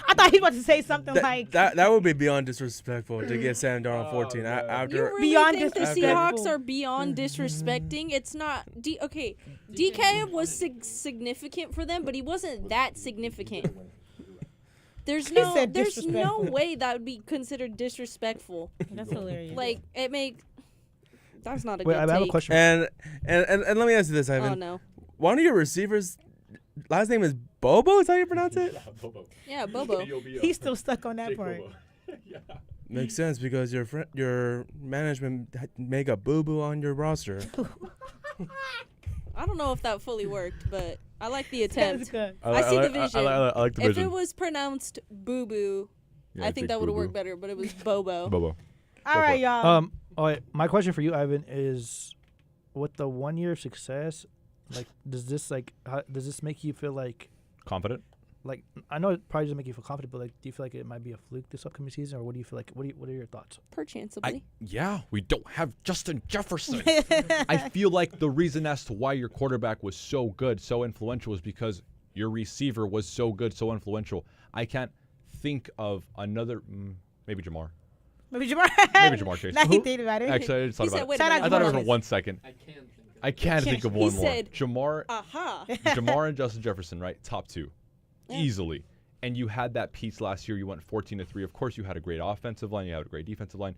I thought he was about to say something like that would be beyond disrespectful to give Sam Darnold 14 after. You really Beyond think the disrespectful. Seahawks are beyond disrespecting? It's not. Okay, DK was significant for them, but he wasn't that significant. There's He no, said there's no disrespectful. way that would be considered disrespectful. that's hilarious. Like it make. That's not a Wait, good I take. have a question. And let me ask you this, Ivan. Oh no. One of your receivers, last name is Bobo. Is that how you pronounce it? Yeah, Bobo. He's still stuck on that part. Makes sense because your management make a boo boo on your roster. I don't know if that fully worked, but I like the That's attempt. good. I see the vision. I like the If vision. it was pronounced boo boo, Yeah, I think Jake that would have Boo-Boo. worked better. But it was Bobo. Bobo. All right, y'all. All right, my question for you, Ivan, is with the 1 year success, like, does this make you feel like Confident? I know it probably doesn't make you feel confident, but like, do you feel like it might be a fluke this upcoming season, or what do you feel like? What are your thoughts? Perchancebly. Yeah, we don't have Justin Jefferson. I feel like the reason as to why your quarterback was so good, so influential, is because your receiver was so good, so influential. I can't think of another, maybe Jamar. Maybe Jamar. Maybe Jamar Chase. Now he thinking about it. Actually, I just thought He about said, it. wait a Shout out minute. I thought Jamar it was Chase. for 1 second. I can think of I can think of one more. said, Jamar, Aha. Jamar and Justin Jefferson, right? Top 2. Yeah. Easily. And you had that piece last year. You went 14-3. Of course, you had a great offensive line. You had a great defensive line.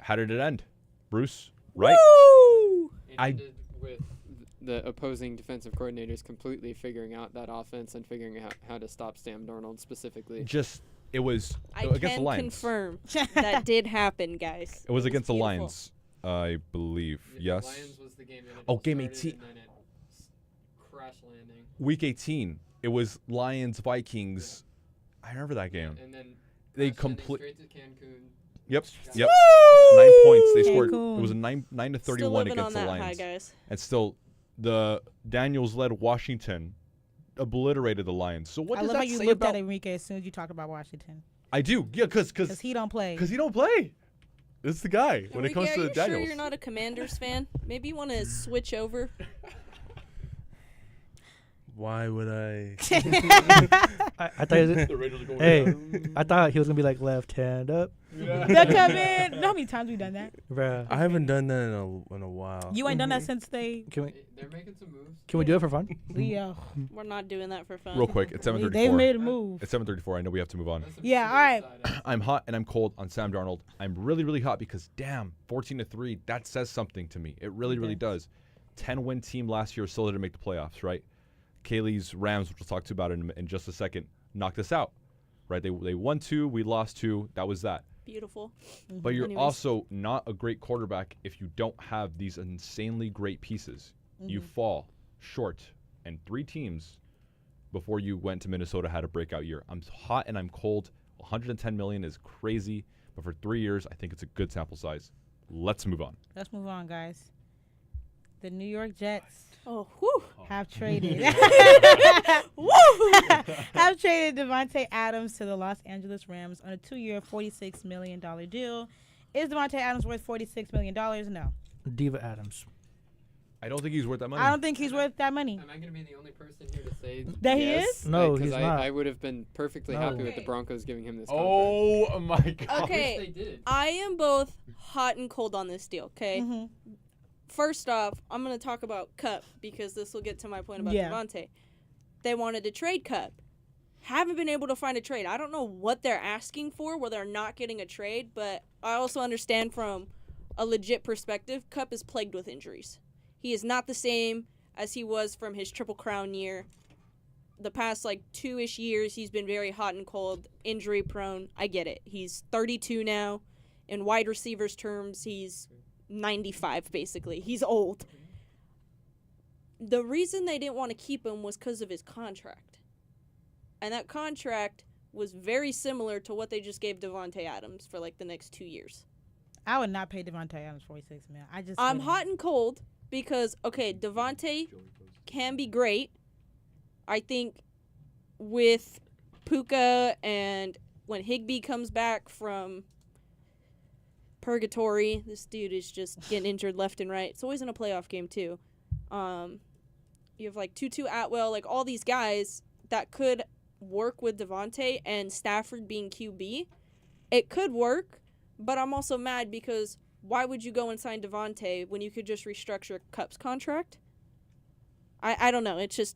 How did it end, Bruce? Right? Woo! It I- ended with the opposing defensive coordinators completely figuring out that offense and figuring out how to stop Sam Darnold specifically. Just, it was I against the can Lions. confirm that did happen, guys. It was against the beautiful. Lions, I believe. Yeah, Yes. The Lions was the game that it Oh, all game started, 18. and then it crash landing. Week 18. It was Lions, Vikings. I remember that game. And then They crash landing complete. straight to Cancun. Yep. Got Yep. it. 9 points. They scored. Cancun. It was a 9 to 31 Still living against on the that Lions. high, guys. And still, the Daniels-led Washington obliterated the Lions. So what I does love how that you say looked about? at Enrique as soon as you talked about Washington. I do. Yeah, because he don't play. Because he don't play. This is the guy when it Enrique, comes are to you Daniels. sure you're not a Commanders fan? Maybe you want to switch over. Why would I? I thought he was, The Raiders are going hey, down. I thought he was gonna be like left hand up. They'll come in. You know how many times we've done that? Bruh. I haven't done that in a while. You ain't done that since they. They're making some moves. Can we do it for fun? We're not doing that for fun. Real quick, it's 7:34. They've made a move. It's 7:34. I know we have to move on. Yeah, all right. I'm hot and I'm cold on Sam Darnold. I'm really, really hot because, damn, 14-3, that says something to me. It really, really does. 10-win team last year still didn't make the playoffs, right? Kaylee's Rams, which we'll talk to about in just a second, knocked us out, right? They won 2, we lost 2. That was that. Beautiful. But you're Anyways. also not a great quarterback if you don't have these insanely great pieces. You fall short, and 3 teams before you went to Minnesota had a breakout year. I'm hot and I'm cold. 110 million is crazy, but for 3 years, I think it's a good sample size. Let's move on. Let's move on, guys. The New York Jets have traded have traded Devontae Adams to the Los Angeles Rams on a 2-year, $46 million deal. Is Devontae Adams worth $46 million? No. Diva Adams. I don't think he's worth that money. I don't think he's worth that money. Am I going to be the only person here to say that yes? he is? No, Because he's not. I would have been perfectly happy with the Broncos giving him this contract. Oh my God! Okay, Which they did. I am both hot and cold on this deal, okay? First off, I'm going to talk about Cup because this will get to my point about Devontae. They wanted to trade Cup. Haven't been able to find a trade. I don't know what they're asking for where they're not getting a trade, but I also understand from a legit perspective, Cup is plagued with injuries. He is not the same as he was from his Triple Crown year. The past, 2-ish years, he's been very hot and cold, injury prone. I get it. He's 32 now. In wide receivers terms, he's 95, basically. He's old. The reason they didn't want to keep him was because of his contract. And that contract was very similar to what they just gave Devontae Adams for, the next 2 years. I would not pay Devontae Adams $46 million. I'm hot and cold because, okay, Devontae can be great. I think with Puka and when Higbee comes back from purgatory, this dude is just getting injured left and right. It's always in a playoff game, too. You have, Tutu Atwell, all these guys that could work with Devontae and Stafford being QB. It could work, but I'm also mad because why would you go and sign Devontae when you could just restructure Cup's contract? I don't know. It's just,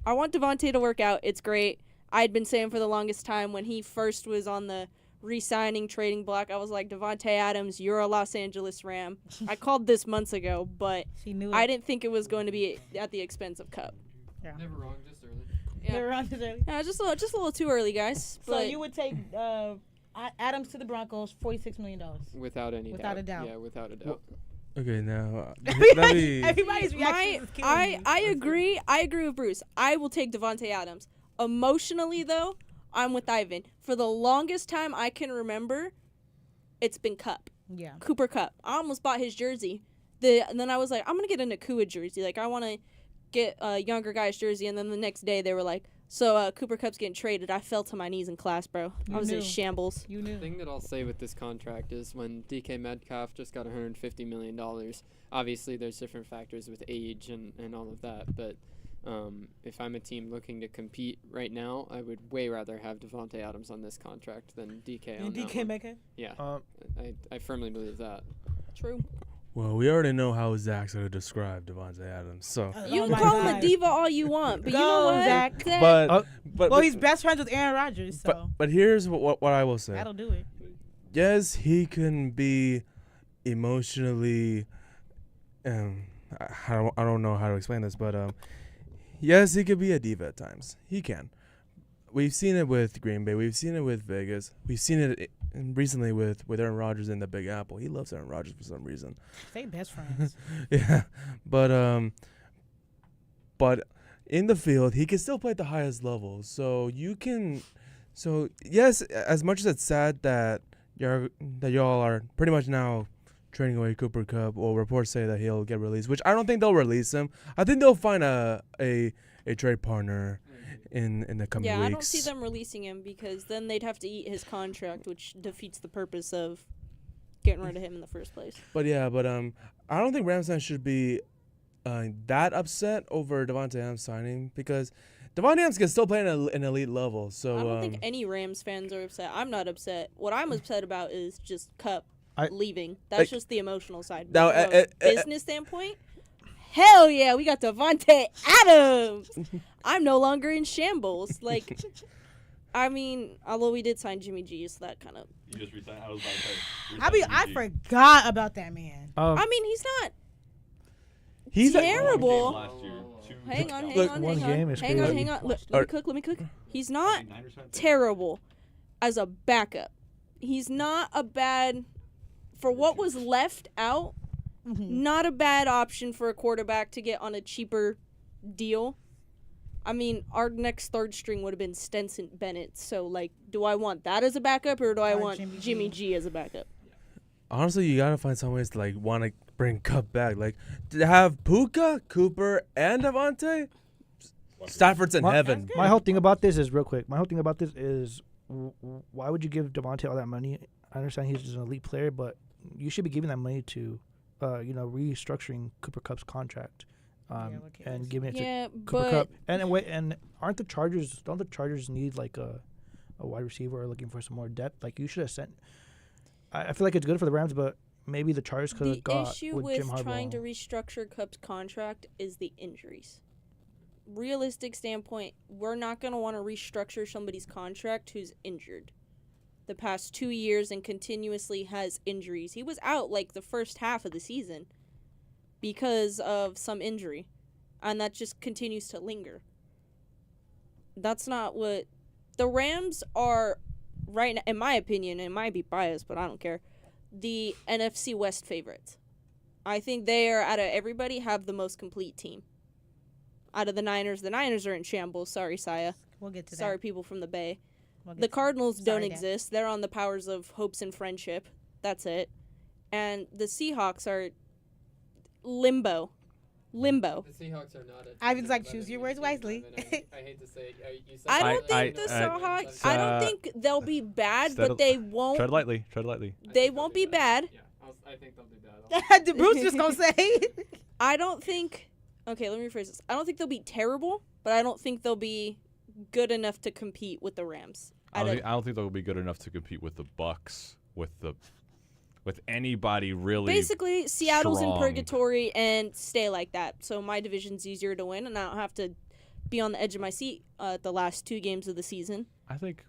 I want Devontae to work out. It's great. I'd been saying for the longest time when he first was on the re-signing trading block, I was like, Devontae Adams, you're a Los Angeles Ram. I called this months ago, but I didn't think it was going to be at the expense of Cup. Yeah. Never wrong, just early. Yeah. Never wrong, just early. Yeah, just a little too early, guys. So you would take Adams to the Broncos, $46 million. Without any Without a doubt. Yeah, without a doubt. Okay, now Everybody's reaction is killing me. I agree. I agree with Bruce. I will take Devontae Adams. Emotionally, though, I'm with Ivan. For the longest time I can remember, it's been Cup. Yeah. Cooper Cup. I almost bought his jersey. And then I was like, I'm going to get a Nakua jersey. I want to get a younger guy's jersey. And then the next day they were like, so Cooper Cup's getting traded. I fell to my knees in class, bro. I was in shambles. You knew. The thing that I'll say with this contract is when DK Metcalf just got $150 million, obviously there's different factors with age and all of that, but if I'm a team looking to compete right now, I would way rather have Devontae Adams on this contract than DK on that DK one. Metcalf? Yeah, I firmly believe that. True. Well, we already know how Zach's going to describe Devontae Adams, so. You can call him a diva all you want, but you know what? Zach. But he's best friends with Aaron Rodgers, so. But here's what I will say. That'll do it. Yes, he can be emotionally. I don't know how to explain this, but yes, he could be a diva at times. He can. We've seen it with Green Bay. We've seen it with Vegas. We've seen it recently with Aaron Rodgers in the Big Apple. He loves Aaron Rodgers for some reason. They best friends. Yeah, but in the field, he can still play at the highest level. So yes, as much as it's sad that y'all are pretty much now trading away Cooper Kupp, or reports say that he'll get released, which I don't think they'll release him. I think they'll find a trade partner in the coming Yeah, weeks. I don't see them releasing him because then they'd have to eat his contract, which defeats the purpose of getting rid of him in the first place. But I don't think Rams fans should be that upset over Devontae Adams signing because Devontae Adams can still play at an elite level. So I don't think any Rams fans are upset. I'm not upset. What I'm upset about is just Cup leaving. That's just the emotional side. Now, From a business standpoint, hell yeah, we got Devontae Adams. I'm no longer in shambles. Like, I mean, although we did sign Jimmy G, so that kind of. You just resigned. I was about to say. I forgot about that man. I mean, he's not. He's terrible. Last year, Hang on. Let me cook. He's not terrible as a backup. He's not a bad, for what was left out, not a bad option for a quarterback to get on a cheaper deal. I mean, our next third string would have been Stenson Bennett. So, like, do I want that as a backup or do I want Jimmy G as a backup? Honestly, you gotta find some ways to like want to bring Cup back. Like to have Puka, Cooper, and Devontae. Stafford's in heaven. My whole thing about this is real quick. My whole thing about this is why would you give Devontae all that money? I understand he's just an elite player, but you should be giving that money to, restructuring Cooper Kupp's contract, and giving it to Cooper Kupp. And aren't the Chargers? Don't the Chargers need like a wide receiver or looking for some more depth? Like you should have sent. I feel like it's good for the Rams, but maybe the Chargers could have got The issue with with Jim Harbaugh. trying to restructure Kupp's contract is the injuries. Realistic standpoint, we're not going to want to restructure somebody's contract who's injured. The past 2 years and continuously has injuries. He was out like the first half of the season because of some injury, and that just continues to linger. That's not what the Rams are right now, in my opinion. It might be biased, but I don't care. The NFC West favorites. I think they are, out of everybody, have the most complete team. Out of the Niners are in shambles. Sorry, Saya. We'll get to that. Sorry, people from the Bay. We'll get The to Cardinals that. don't Sorry, Dan. exist. They're on the powers of hopes and friendship. That's it. And the Seahawks are limbo. The Seahawks are not a. Ivan's like, choose your words wisely. I hate to say it. You said I don't think the Seahawks. I don't think they'll be bad, but they won't. Tread lightly. They won't be bad. Yeah, I think they'll be bad. The Bruce just gonna say. I don't think. Okay, let me rephrase this. I don't think they'll be terrible, but I don't think they'll be good enough to compete with the Rams. I don't think they'll be good enough to compete with the Bucks, with anybody really. Basically, Seattle's in strong. purgatory and stay like that. So my division's easier to win, and I don't have to be on the edge of my seat the last 2 games of the season. I think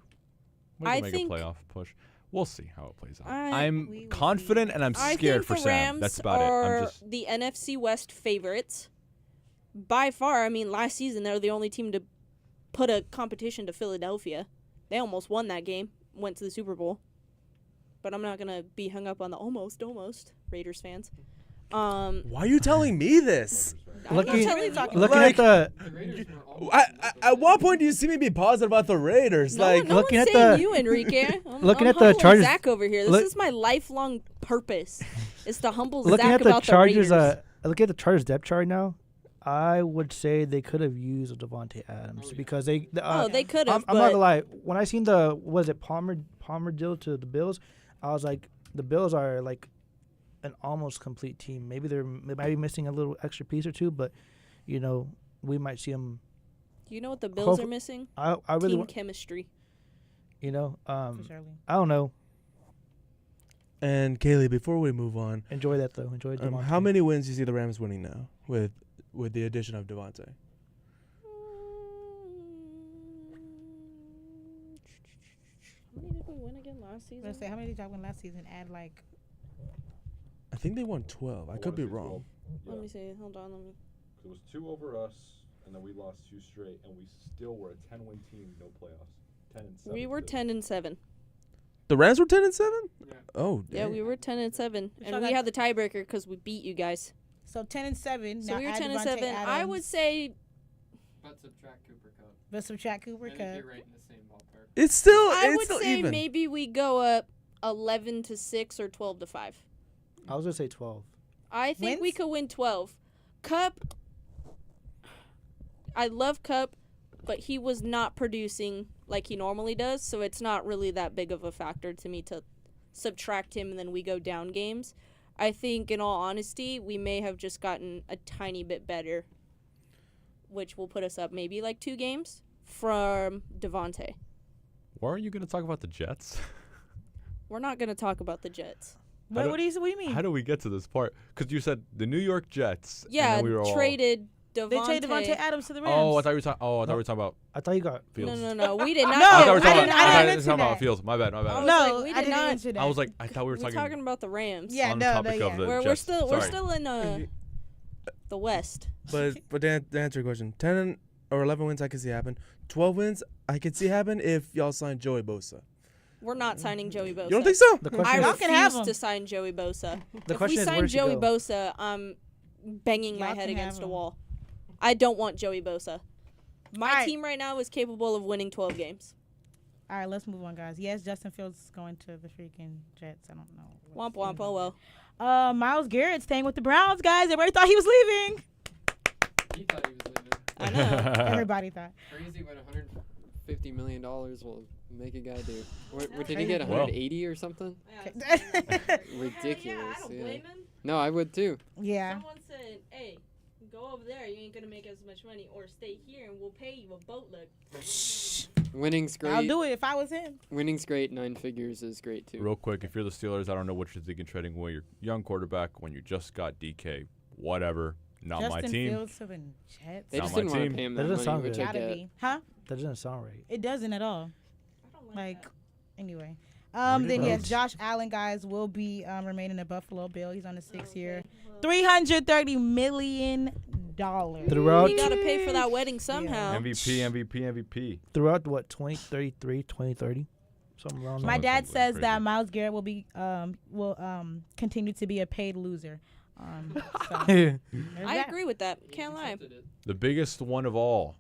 I make think- a playoff push. We'll see how it plays out. We I'm will confident and I'm scared for the Sam. Rams That's about it. are I'm just the NFC West favorites. By far, I mean, last season they were the only team to put a competition to Philadelphia. They almost won that game, went to the Super Bowl. But I'm not going to be hung up on the almost, Raiders fans. Why are you telling me this? Looking Like, at the at what point do you see me be positive about the Raiders? No, like no looking one's at saying the- you, Enrique. I'm looking at the humbling Chargers- Zach over here. This look- is my lifelong purpose. Is to humble looking Zach at the about Chargers. the Raiders. Looking at the Chargers depth chart now, I would say they could have used a Devontae Adams because they. They could have. I'm not gonna lie. When I seen the Palmer deal to the Bills, I was like, the Bills are like an almost complete team. Maybe they might be missing a little extra piece or two, but we might see them. You know what the Bills are missing? I really Team chemistry. I don't know. And Kaylee, before we move on, Enjoy that though. Enjoy Devontae. how many wins do you see the Rams winning now with the addition of Devontae? How many did we win again last season? Let's say, how many did y'all win last season? Add like. I think they won 12. I could be wrong. Let me see. Hold on. Let me. It was 2 over us, and then we lost 2 straight, and we still were a 10-win team, no playoffs. 10-7. We were 10-7. The Rams were 10-7. Yeah. Oh, Yeah, dang. we were 10-7, and y'all we got- had the tiebreaker because we beat you guys. So 10-7. So now we were add 10-7. Devontae I would Adams, say But subtract Cooper Cup. But subtract Cooper And if Cup. you're right in the same ballpark. It's still I would still say even. maybe we go up 11-6 or 12-5. I was gonna say 12. I think we Wins? could win 12. Cup. I love Cup. but he was not producing like he normally does, so it's not really that big of a factor to me to subtract him and then we go down games. I think, in all honesty, we may have just gotten a tiny bit better, which will put us up maybe like 2 games from Devontae. Why are you going to talk about the Jets? We're not going to talk about the Jets. What do you mean? How do we get to this part? Because you said the New York Jets. Yeah, and then we were traded Devontae. They traded Devontae Adams to the Rams. Oh, I thought we were talking. Oh, I thought we were talking about. I thought you got Fields. No, we did not. I thought we were I talking didn't about. mention that. Fields. My bad. I was No, like, we I did didn't not. mention that. I was like, I thought we were We're talking about the Rams. Yeah, on no, the topic of the We're Jets. we're Sorry. still in the West. But to answer your question, 10 or 11 wins I can see happen. 12 wins I can see happen if y'all sign Joey Bosa. We're not signing Joey Bosa. You don't think so? The I question Y'all can have refuse him. to sign Joey Bosa. The If we question is, sign where does he Joey go? Bosa, I'm banging my Y'all head can against have a him. wall. I don't want Joey Bosa. My Alright. team right now is capable of winning 12 games. All right, let's move on, guys. Yes, Justin Fields is going to the freaking Jets. I don't know. Womp womp, oh well. Miles Garrett staying with the Browns, guys. Everybody thought he was leaving. He thought he was leaving. I know. Everybody thought. Crazy what $150 million will make a guy do. What did he crazy. get, Well. 180 or something? Ridiculous. Yeah. No, I would too. Yeah. Someone said, hey, go over there. You ain't going to make as much money. Or stay here and we'll pay you a boatload. Winning's great. I'll do it if I was him. Winning's great. 9 figures is great too. Real quick, if you're the Steelers, I don't know what you're thinking trading away your young quarterback when you just got DK. Whatever. Not Justin my team. Fields to the Jets. They Not just my didn't want team. to pay him That that doesn't money, sound which good. I Gotta get. be. Huh? That doesn't sound right. It doesn't at all. Like, that. anyway. What Then yes, about- Josh Allen, guys, will be remaining a Buffalo Bill. He's on a 6-year, $330 million. Throughout We got to pay for that wedding somehow. MVP. throughout what 2033, 2030, something around My there. dad Something says crazy. that Myles Garrett will be continue to be a paid loser. So, there's I that. agree with that. Can't lie. The biggest one of all.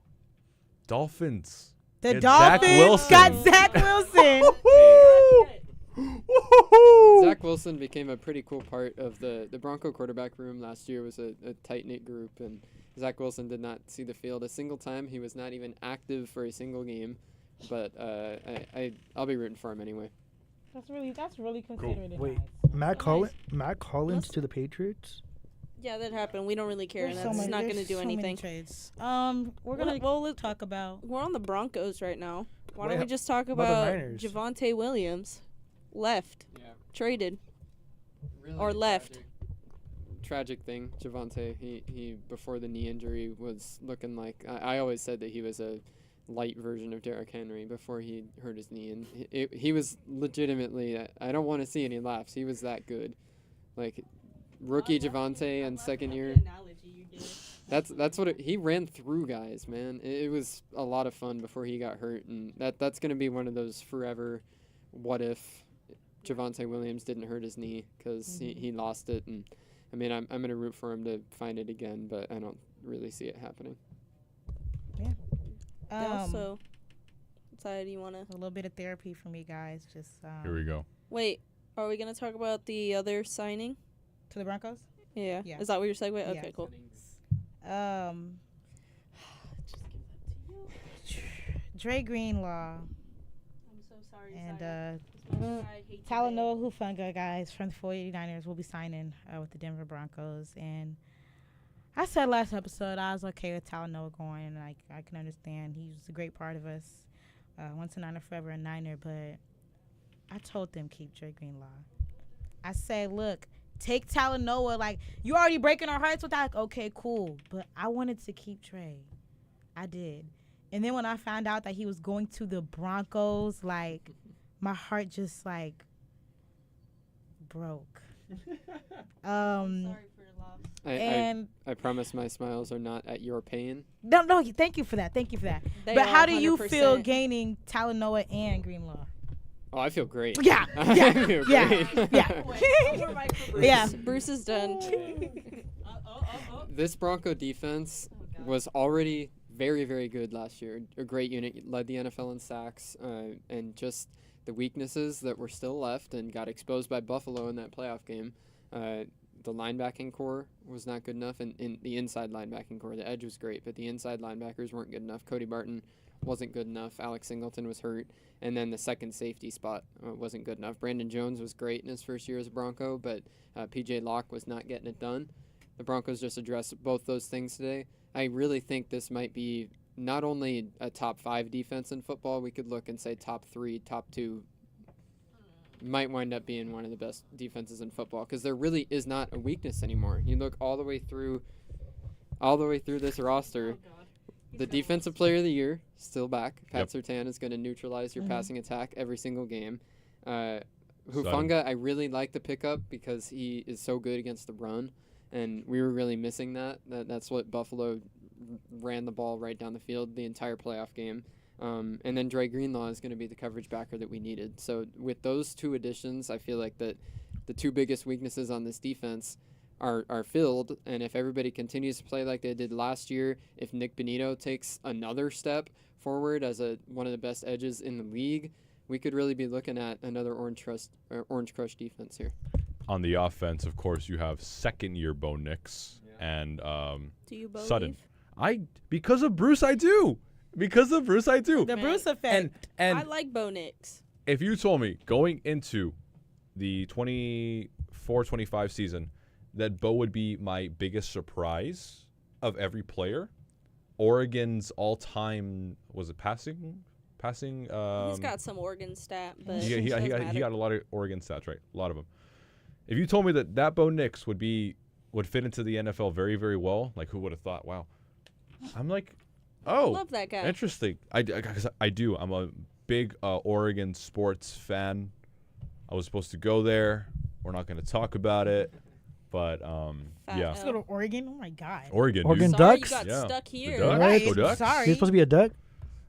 Dolphins. The Get Zach Dolphins Wilson. got Zach Wilson. Zach Wilson became a pretty cool part of the Bronco quarterback room last year. Was a tight-knit group, and Zach Wilson did not see the field a single time. He was not even active for a single game, but I'll be rooting for him anyway. That's really considerate. and Wait, nice. Matt Collins to the Patriots. Yeah, that happened. We don't really care, There's and so that's many- not going to there's do so many anything. trades. We're gonna talk about. We're on the Broncos right now. Why Wait, don't we just talk what about about the Niners? Javonte Williams? Left. Yeah. Traded. Really Or left. Tragic thing, Javonte. He before the knee injury was looking like I always said that he was a light version of Derrick Henry before he hurt his knee, and he was legitimately. I don't want to see any laughs. He was that good, like rookie Javonte and second year. That's what he ran through guys, man. It was a lot of fun before he got hurt, and that's gonna be one of those forever. What if Javonte Williams didn't hurt his knee because he lost it? And I mean, I'm gonna root for him to find it again, but I don't really see it happening. Also, what side do you want to? A little bit of therapy for me, guys. Just Here we go. Wait, are we going to talk about the other signing? to the Broncos. Yeah. Yeah. Is that what your segue? Yeah. Okay, cool. Dre Greenlaw I'm so sorry. and Talanoa Hufanga, guys, from the 49ers will be signing with the Denver Broncos. And I said last episode I was okay with Talanoa going, and I can understand. He was a great part of us. Once a Niner, forever a Niner. But I told them keep Dre Greenlaw. I said, look, take Talanoa. Like, you already breaking our hearts with that. Like, okay, cool. But I wanted to keep Dre. I did. And then when I found out that he was going to the Broncos, like, my heart just, like, broke. I promise my smiles are not at your pain. No, thank you for that. Thank you for that. They But are how do you 100%. feel gaining Talanoa and Greenlaw? Oh, I feel great. Yeah, I yeah, feel yeah, great. yeah. Yeah. Bruce is done. This Bronco defense was already very, very good last year. A great unit, led the NFL in sacks, and just the weaknesses that were still left and got exposed by Buffalo in that playoff game. the linebacking core was not good enough, and in the inside linebacking core, the edge was great, but the inside linebackers weren't good enough. Cody Barton wasn't good enough. Alex Singleton was hurt, and then the second safety spot wasn't good enough. Brandon Jones was great in his first year as a Bronco, but PJ Locke was not getting it done. The Broncos just addressed both those things today. I really think this might be not only a top 5 defense in football, we could look and say top 3, top 2 might wind up being one of the best defenses in football, because there really is not a weakness anymore. You look all the way through this roster. The defensive player of the year still back. Pat Surtain is going to neutralize your passing attack every single game. Hufanga, I really like the pickup because he is so good against the run, and we were really missing that. That's what Buffalo ran the ball right down the field the entire playoff game. And then Dre Greenlaw is going to be the coverage backer that we needed. So with those 2 additions, I feel like that the 2 biggest weaknesses on this defense are filled. And if everybody continues to play like they did last year, if Nick Benito takes another step forward as one of the best edges in the league, we could really be looking at another Orange Crush defense here. On the offense, of course, you have second-year Bo Nix and Do you believe? Sutton. Because of Bruce, I do. Because of Bruce, I do. The Bruce effect. And I like Bo Nix. if you told me going into the 24-25 season that Bo would be my biggest surprise of every player, Oregon's all-time, was it passing? He's got some Oregon stat, but he doesn't got matter. a lot of Oregon stats, right? A lot of them. If you told me that Bo Nix would fit into the NFL very, very well, like who would have thought? Wow. I'm like, oh, love that guy. Interesting. I do. I'm a big Oregon sports fan. I was supposed to go there. We're not going to talk about it, but yeah. Let's go to Oregon. Oh my God. Oregon Oregon dude. Ducks. You got stuck here. The Ducks. Right. Go Ducks. Sorry. You're supposed to be a duck.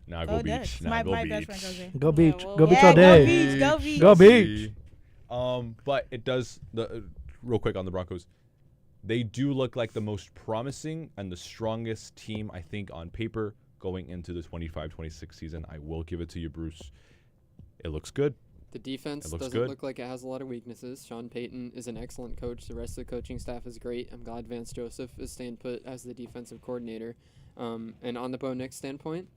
Nah, go beach. Ducks. Nah, My go best beach. friend goes there. Go beach. well, Go beach yeah, all day. Go beach. Go beach. But it does real quick on the Broncos. They do look like the most promising and the strongest team, I think, on paper going into the 25-26 season. I will give it to you, Bruce. It looks good. The defense It looks doesn't good. look like it has a lot of weaknesses. Sean Payton is an excellent coach. The rest of the coaching staff is great. I'm glad Vance Joseph is staying put as the defensive coordinator. And on the Bo Nix standpoint,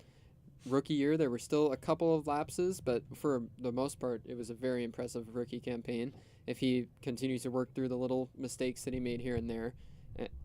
rookie year, there were still a couple of lapses, but for the most part, it was a very impressive rookie campaign. If he continues to work through the little mistakes that he made here and there,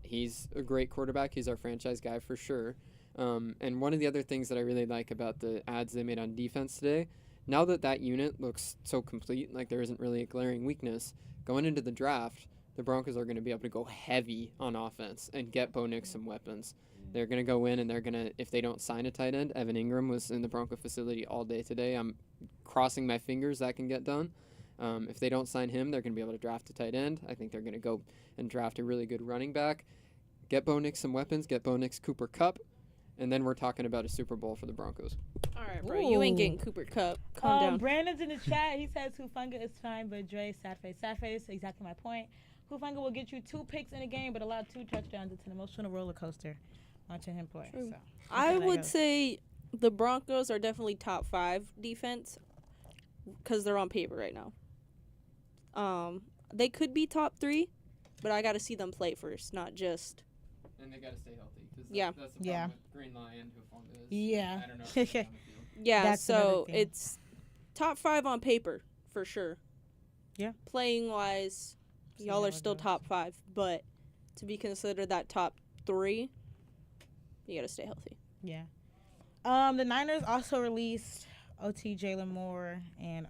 he's a great quarterback. He's our franchise guy for sure. And one of the other things that I really like about the ads they made on defense today, now that unit looks so complete, like there isn't really a glaring weakness, going into the draft, the Broncos are going to be able to go heavy on offense and get Bo Nix some weapons. They're going to go in and they're going to, if they don't sign a tight end, Evan Ingram was in the Bronco facility all day today. I'm crossing my fingers that can get done. If they don't sign him, they're going to be able to draft a tight end. I think they're going to go and draft a really good running back, get Bo Nix some weapons, get Bo Nix Cooper Kupp, and then we're talking about a Super Bowl for the Broncos. All right, bro. You ain't getting Cooper Kupp. Calm down. Brandon's in the chat. He says Hufanga is fine, but Dre, sad face. Exactly my point. Hufanga will get you 2 picks in a game, but allow 2 touchdowns. It's an emotional roller coaster watching him play. True. So I would say the Broncos are definitely top 5 defense because they're on paper right now. They could be top 3, but I got to see them play first, not just. And they got to stay healthy. Yeah. That's the problem with Greenlaw and Hufanga. Yeah. I don't know if they're on the field. Yeah, That's so another thing. it's top 5 on paper for sure. Yeah. Playing wise, See y'all how are it still goes. top 5, but to be considered that top 3, you got to stay healthy. Yeah. The Niners also released OT Jalen Moore and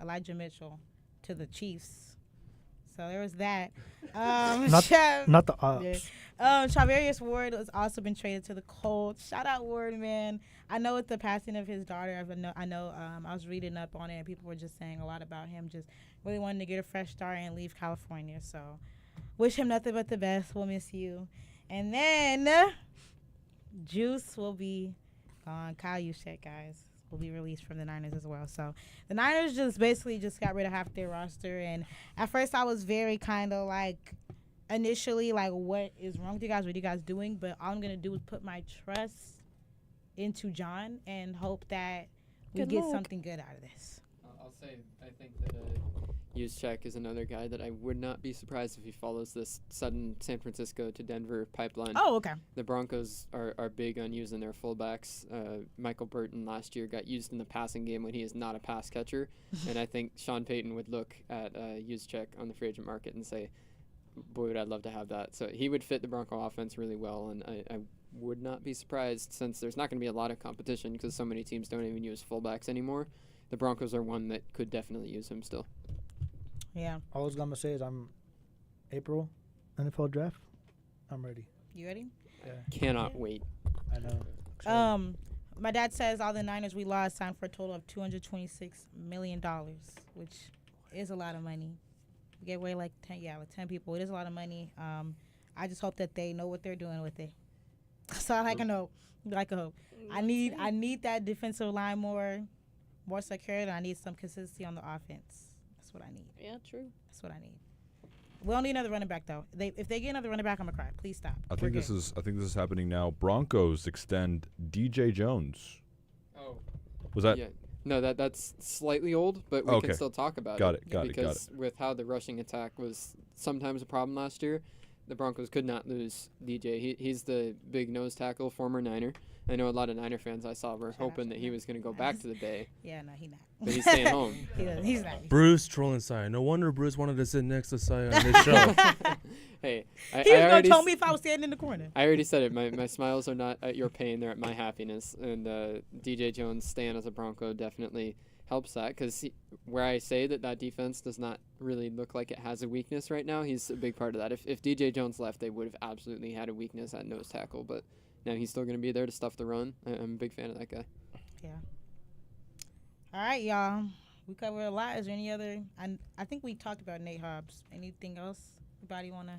Elijah Mitchell to the Chiefs. So there was that. Not the ops. Yeah. Charvarius Ward has also been traded to the Colts. Shout out Ward, man. I know with the passing of his daughter, I know I was reading up on it, and people were just saying a lot about him, just really wanting to get a fresh start and leave California. So wish him nothing but the best. We'll miss you. And then Juice will be gone. Kyle Juszczyk, guys, will be released from the Niners as well. So the Niners just basically got rid of half their roster. And at first I was very kind of like, initially, like, what is wrong with you guys? What are you guys doing? But all I'm going to do is put my trust into John and hope that we Good get luck. something good out of this. I'll say, I think that Juszczyk is another guy that I would not be surprised if he follows this sudden San Francisco to Denver pipeline. Oh, okay. The Broncos are big on using their fullbacks. Michael Burton last year got used in the passing game when he is not a pass catcher. And I think Sean Payton would look at Juszczyk on the free agent market and say, boy, would I love to have that. So he would fit the Bronco offense really well. And I would not be surprised, since there's not going to be a lot of competition because so many teams don't even use fullbacks anymore. The Broncos are one that could definitely use him still. Yeah. All I was gonna say is April NFL draft. I'm ready. You ready? Yeah. Cannot wait. I know. My dad says all the Niners we lost signed for a total of $226 million, which is a lot of money. We gave away like 10 people. It is a lot of money. I just hope that they know what they're doing with it. So I hope. I need that defensive line more secure, and I need some consistency on the offense. That's what I need. Yeah, true. That's what I need. We don't need another running back though. If they get another running back, I'm gonna cry. Please stop. I think this is happening now. Broncos extend DJ Jones. Oh. Was that? Yeah. No, that's slightly old, but we can still talk about it. Because with how the rushing attack was sometimes a problem last year, the Broncos could not lose DJ. He's the big nose tackle, former Niner. I know a lot of Niner fans I saw were hoping that he was going to go back to the Bay. Yeah, no, he's not. But he's staying home. He's not. Bruce trolling Cy. No wonder Bruce wanted to sit next to Cy on this show. Hey, he was going to tell me if I was standing in the corner. I already said it. My smiles are not at your pain. They're at my happiness. And DJ Jones staying as a Bronco definitely helps that, because where I say that defense does not really look like it has a weakness right now, he's a big part of that. If DJ Jones left, they would have absolutely had a weakness at nose tackle, but now he's still going to be there to stuff the run. I'm a big fan of that guy. Yeah. All right, y'all. We covered a lot. Is there any other? I think we talked about Nate Hobbs. Anything else? Anybody want to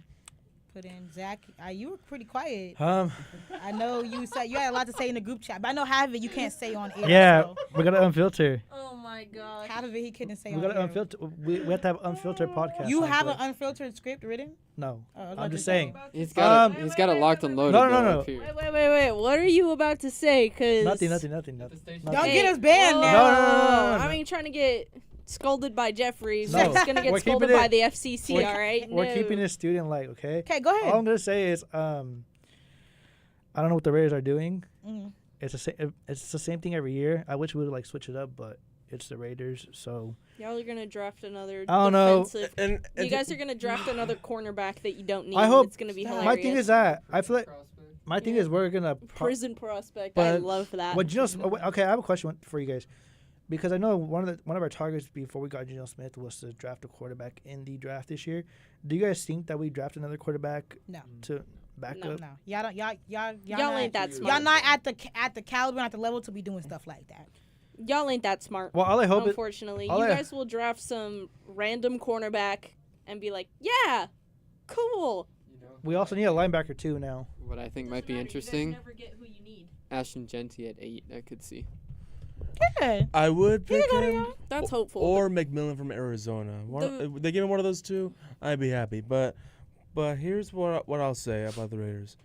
put in? Zach, you were pretty quiet. I know you said you had a lot to say in the group chat, but I know half of it you can't say on air. Yeah, so. we're gonna unfilter. Oh my god. Half of it he couldn't say We on gotta air. unfilter. We have to have unfiltered podcast. You have an unfiltered script written? No, Oh, I'm just saying. He's got it locked and loaded. No. Wait. What are you about to say? Cause Nothing. Don't get us banned now. No. I ain't trying to get scolded by Jeffrey. No. Zach's gonna get scolded by the FCC. All right. We're keeping it student like, okay? Okay, go ahead. All I'm gonna say is, I don't know what the Raiders are doing. Mm. It's the same thing every year. I wish we would switch it up, but it's the Raiders, so. Y'all are gonna draft another. I don't know. And you guys are gonna draft another cornerback that you don't need. I hope it's gonna be hilarious. My thing is that I feel like my thing is we're gonna prison prospect. I love that. But okay, I have a question for you guys, because I know one of our targets before we got Geno Smith was to draft a quarterback in the draft this year. Do you guys think that we draft another quarterback? No. To back up? No. Y'all ain't that smart. Y'all not at the caliber, at the level to be doing stuff like that. Y'all ain't that smart. Well, all I hope unfortunately, you guys will draft some random cornerback and be like, yeah, cool. We also need a linebacker too now. What I think might be interesting. You never get who you need. Ashton Genty at 8, I could see. Yeah. I would pick him. That's hopeful. Or McMillan from Arizona. If they give me one of those two, I'd be happy. But here's what I'll say about the Raiders.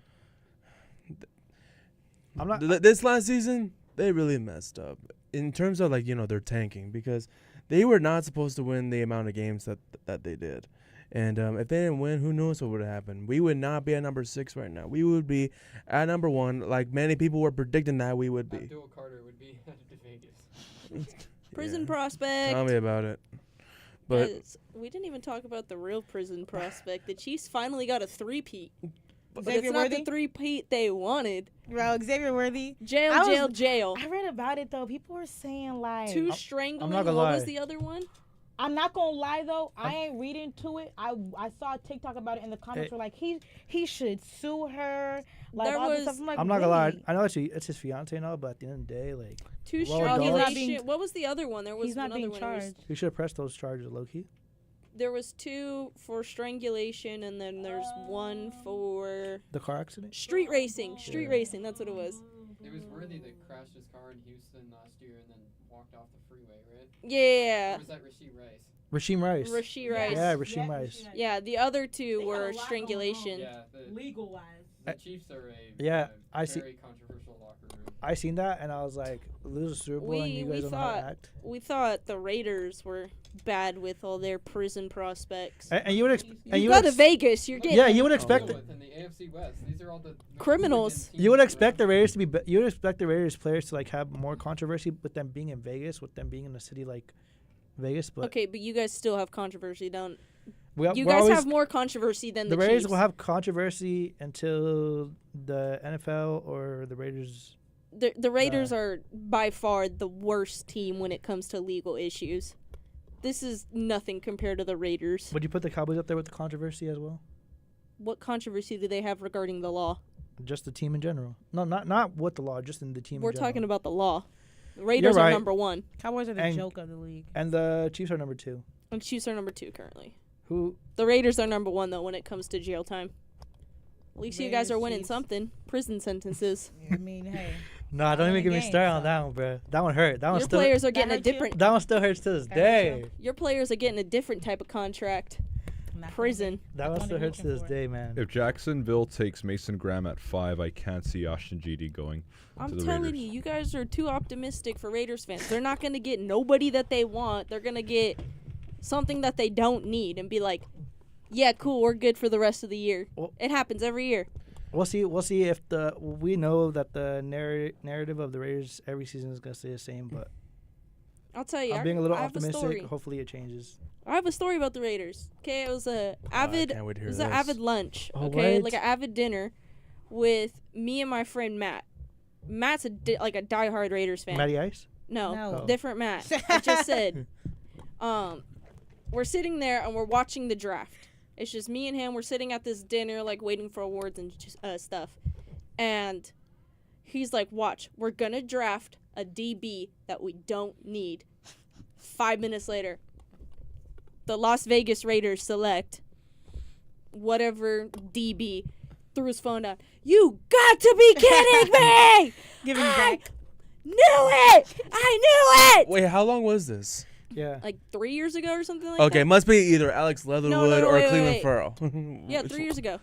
This last season, they really messed up in terms of their tanking, because they were not supposed to win the amount of games that they did. And if they didn't win, who knows what would have happened. We would not be at number 6 right now. We would be at number 1, like many people were predicting that we would be. Abdul Carter would be headed to Vegas. Prison prospect. Tell me about it. But we didn't even talk about the real prison prospect. The Chiefs finally got a 3-peat. But Xavier it's not Worthy? the 3-peat they wanted. Bro, Xavier Worthy. Jail. I read about it though. People were saying like 2 strangling. not gonna what lie. was the other one? I'm not gonna lie though, I ain't reading to it. I saw a TikTok about it, and the comments were like, he should sue her. Like There all this was- stuff. I'm like, I'm not gonna lie. really? I know it's his fiance and all, but at the end of the day, like 2 well, strangulation. he's not being- What was the other one? There was He's not another being one. There was- charged. he should have pressed those charges low key. There was 2 for strangulation, and then there's 1 for The car accident. street racing. Street racing. That's what it was. It was Worthy that crashed his car in Houston last year and then walked off the freeway, right? Yeah. Or was that Rasheed Rice? Rasheem Rice. Rasheed Rice. Yeah, Rasheem Rice. Yeah, the other 2 were strangulation. Yeah, Legal wise. the Chiefs are a Yeah, very I see. controversial locker room. I seen that and I was like, lose a Super Bowl and you guys don't know how to act. We thought the Raiders were bad with all their prison prospects. And you would you go to Vegas, you're getting you would expect in the AFC West. These are all the criminals. You would expect the Raiders to be. You would expect the Raiders players to like have more controversy with them being in Vegas, with them being in a city like Vegas. But okay, but you guys still have controversy, don't? you guys have more controversy than the Raiders Chiefs. will have controversy until the NFL or the Raiders. The Raiders are by far the worst team when it comes to legal issues. This is nothing compared to the Raiders. Would you put the Cowboys up there with the controversy as well? What controversy do they have regarding the law? Just the team in general. No, not what the law, just in the team. We're in general. talking about the law. The Raiders are number 1. Cowboys are the joke of the league. And the Chiefs are number 2. And Chiefs are number 2 currently. Who? The Raiders are number 1 though when it comes to jail time. At least you guys Raiders, are winning Chiefs. something. Prison sentences. I mean, hey. Nah, don't even get me started on that one, bro. That one hurt. That one Your still. players are getting a different. That one still hurts to this day. Your players are getting a different type of contract. Prison. That one still hurts to this day, man. If Jacksonville takes Mason Graham at 5, I can't see Ashton GD going. I'm to the telling Raiders. you guys are too optimistic for Raiders fans. They're not going to get nobody that they want. They're going to get something that they don't need and be like, yeah, cool, we're good for the rest of the year. It happens every year. We'll see. We'll see if we know that the narrative of the Raiders every season is gonna stay the same. But I'll tell you, I'm being a little I have a optimistic. story. Hopefully, it changes. I have a story about the Raiders. Okay, it was a avid. can't wait to It hear was an this. avid lunch. Oh, Okay, what? like an avid dinner with me and my friend Matt. Matt's a diehard Raiders fan. Matty Ice? No, No. different Matt. I just said. We're sitting there and we're watching the draft. It's just me and him. We're sitting at this dinner, like waiting for awards and just, stuff. And he's like, "Watch, we're gonna draft a DB that we don't need." 5 minutes later, the Las Vegas Raiders select whatever DB. Threw his phone down. You got to be kidding me! Give him I back. knew it! I knew it! Wait, how long was this? Yeah. Like 3 years ago or something like Okay, that. must be either Alex Leatherwood or wait, Cleveland wait. Farrell. Yeah, 3 years ago.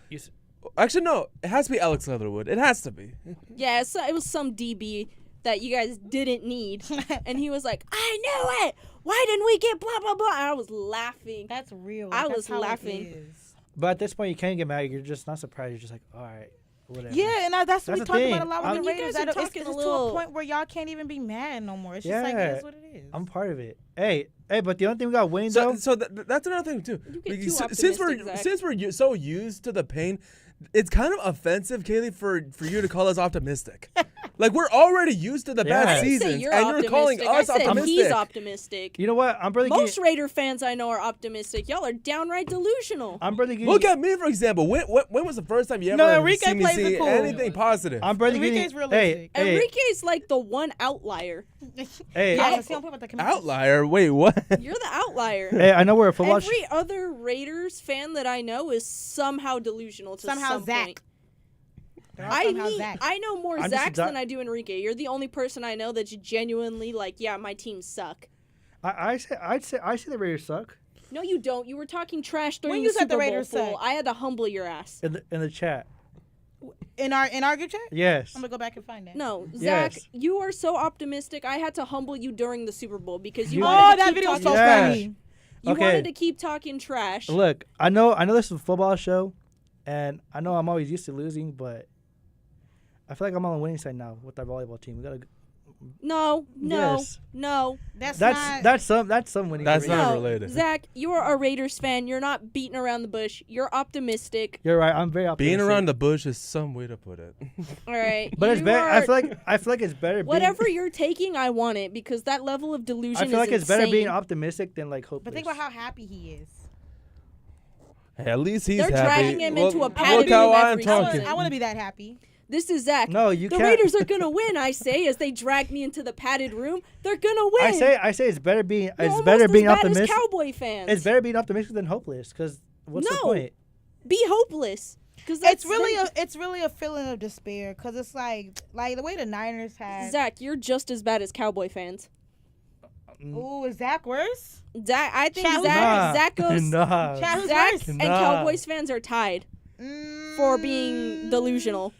Actually, no. It has to be Alex Leatherwood. It has to be. Yeah, it was some DB that you guys didn't need. And he was like, I knew it! Why didn't we get blah, blah, blah? And I was laughing. That's real. I That's was how it laughing. is. But at this point, you can't get mad. You're just not surprised. You're just like, all right, whatever. Yeah, and that's what we the talked thing. about a lot with I'm- the You Raiders. guys are That it's talking a to little- a point where y'all can't even be mad no more. It's just Yeah. like, it is what it is. I'm part of it. Hey, but the only thing we got winning So, though. that's another thing too. You get too Because since optimistic, Zach. we're so used to the pain, it's kind of offensive, Kaylee, for you to call us optimistic. Like we're already used to the Yeah. bad I I didn't seasons, say you're and optimistic. you're calling I us said optimistic. he's optimistic. You know what? I'm barely Most getting. Raider fans I know are optimistic. Y'all are downright delusional. I'm barely getting. Look at me, for example. When was the first time you No, ever Enrique seen me plays it see cool. anything positive? I'm barely Enrique's getting. realistic. Hey, Enrique's like the one outlier. hey, Yeah, I, see, I'm talking about the commitment. Outlier? Wait, what? You're the outlier. hey, I know we're a football. Every other Raiders fan that I know is somehow delusional to Somehow some Zach. point. They're all I somehow mean, Zach. I know more I'm just a Zachs di- than I do Enrique. You're the only person I know that's genuinely like, yeah, my team suck. I say the Raiders suck No, you don't. You were talking trash during When the you said Super the Bowl. Raiders fool. suck? I had to humble your ass. in the chat. In our group chat? Yes. I'm gonna go back and find that. No, Zach, Yes. you are so optimistic. I had to humble you during the Super Bowl because you You- wanted Oh, to that keep video was talking so Yes. funny. You Okay. wanted to keep talking trash. Look, I know this is a football show, and I know I'm always used to losing, but I feel like I'm on the winning side now with our volleyball team. We gotta. No. Yes. That's some winning. That's for not Raiders. No, related. Zach, you are a Raiders fan. You're not beating around the bush. You're optimistic. You're right. I'm very optimistic. Being around the bush is some way to put it. All right. But it's You better. I are- feel like it's better. whatever you're taking, I want it because that level of delusion I feel like is it's better being insane. optimistic than like hopeless. But think about how happy he is. Hey, at least he's They're happy. dragging him into a Look padded how room I'm every talking. season. I want to be that happy. This is Zach. No, you the can't. Raiders are gonna win. I say as they drag me into the padded room, they're gonna win. I say it's better being. You're It's almost better as being bad optimistic. As Cowboy fans. It's better being optimistic than hopeless. Because what's the No. point? Be hopeless. Because It's really a feeling of despair because it's like the way the Niners had. Zach, you're just as bad as Cowboy fans. Ooh, is Zach worse? Zach, I think Chad, Zach goes. Nah. Chad, who's Zach worse? and Nah. Cowboys fans are tied for being delusional.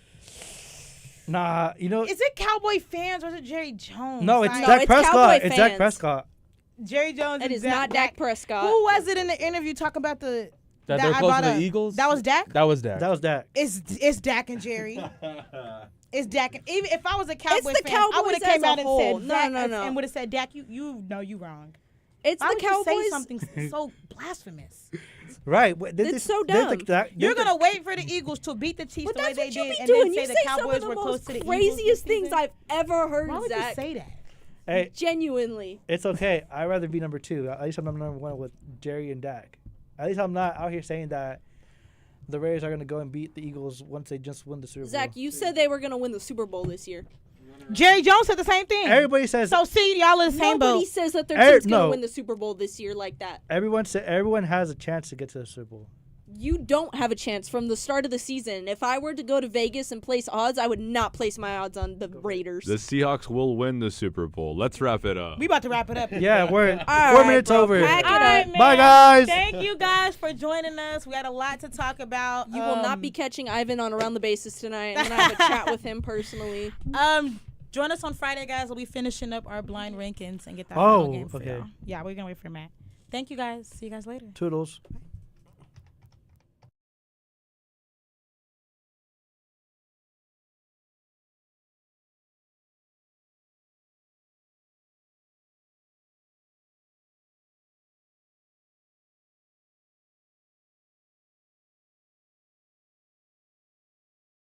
Nah, you know. Is it Cowboy fans or is it Jerry Jones? No, it's Like, Dak it's Prescott. Cowboy It's Dak fans. Prescott. Jerry Jones. It and is not Dak Prescott. Who was it in the interview talking about the That they're I close bought to the a- Eagles. That was Dak. That was Dak. That was Dak. It's Dak and Jerry. It's Dak. And even if I was a Cowboy the fan, I would Cowboys have came as a out and whole. said No, Dak no, no. and would have said Dak. You know you wrong. It's Why the would you say Cowboys. something so blasphemous? Right. It's so dumb. You're gonna wait for the Eagles to beat the Chiefs But the way that's they what you did, be and doing. then You say say the some Cowboys of the were close most to the craziest Eagles this things season? I've ever heard, Why would Zach. you say that? Hey, Genuinely. it's okay. I'd rather be number 2. At least I'm number 1 with Jerry and Dak. At least I'm not out here saying that the Raiders are going to go and beat the Eagles once they just win the Super Bowl. Zach, you said they were going to win the Super Bowl this year. Jerry Jones said the same thing. Everybody says. So see, y'all in the same Nobody boat. says that their team's going to no. win the Super Bowl this year like that. Everyone has a chance to get to the Super Bowl. You don't have a chance from the start of the season. If I were to go to Vegas and place odds, I would not place my odds on the Raiders. The Seahawks will win the Super Bowl. Let's wrap it up. We about to wrap it up. Yeah, we're All 4 right, minutes bro, over. pack it All up. right, man. Bye, guys. Thank you guys for joining us. We had a lot to talk about. You will not be catching Ivan on Around the Bases tonight. I'm going to have a chat with him personally. Join us on Friday, guys. We'll be finishing up our blind rankings and get that Oh, final game for okay. y'all. Yeah, we're gonna wait for Matt. Thank you guys. See you guys later. Toodles. Bye.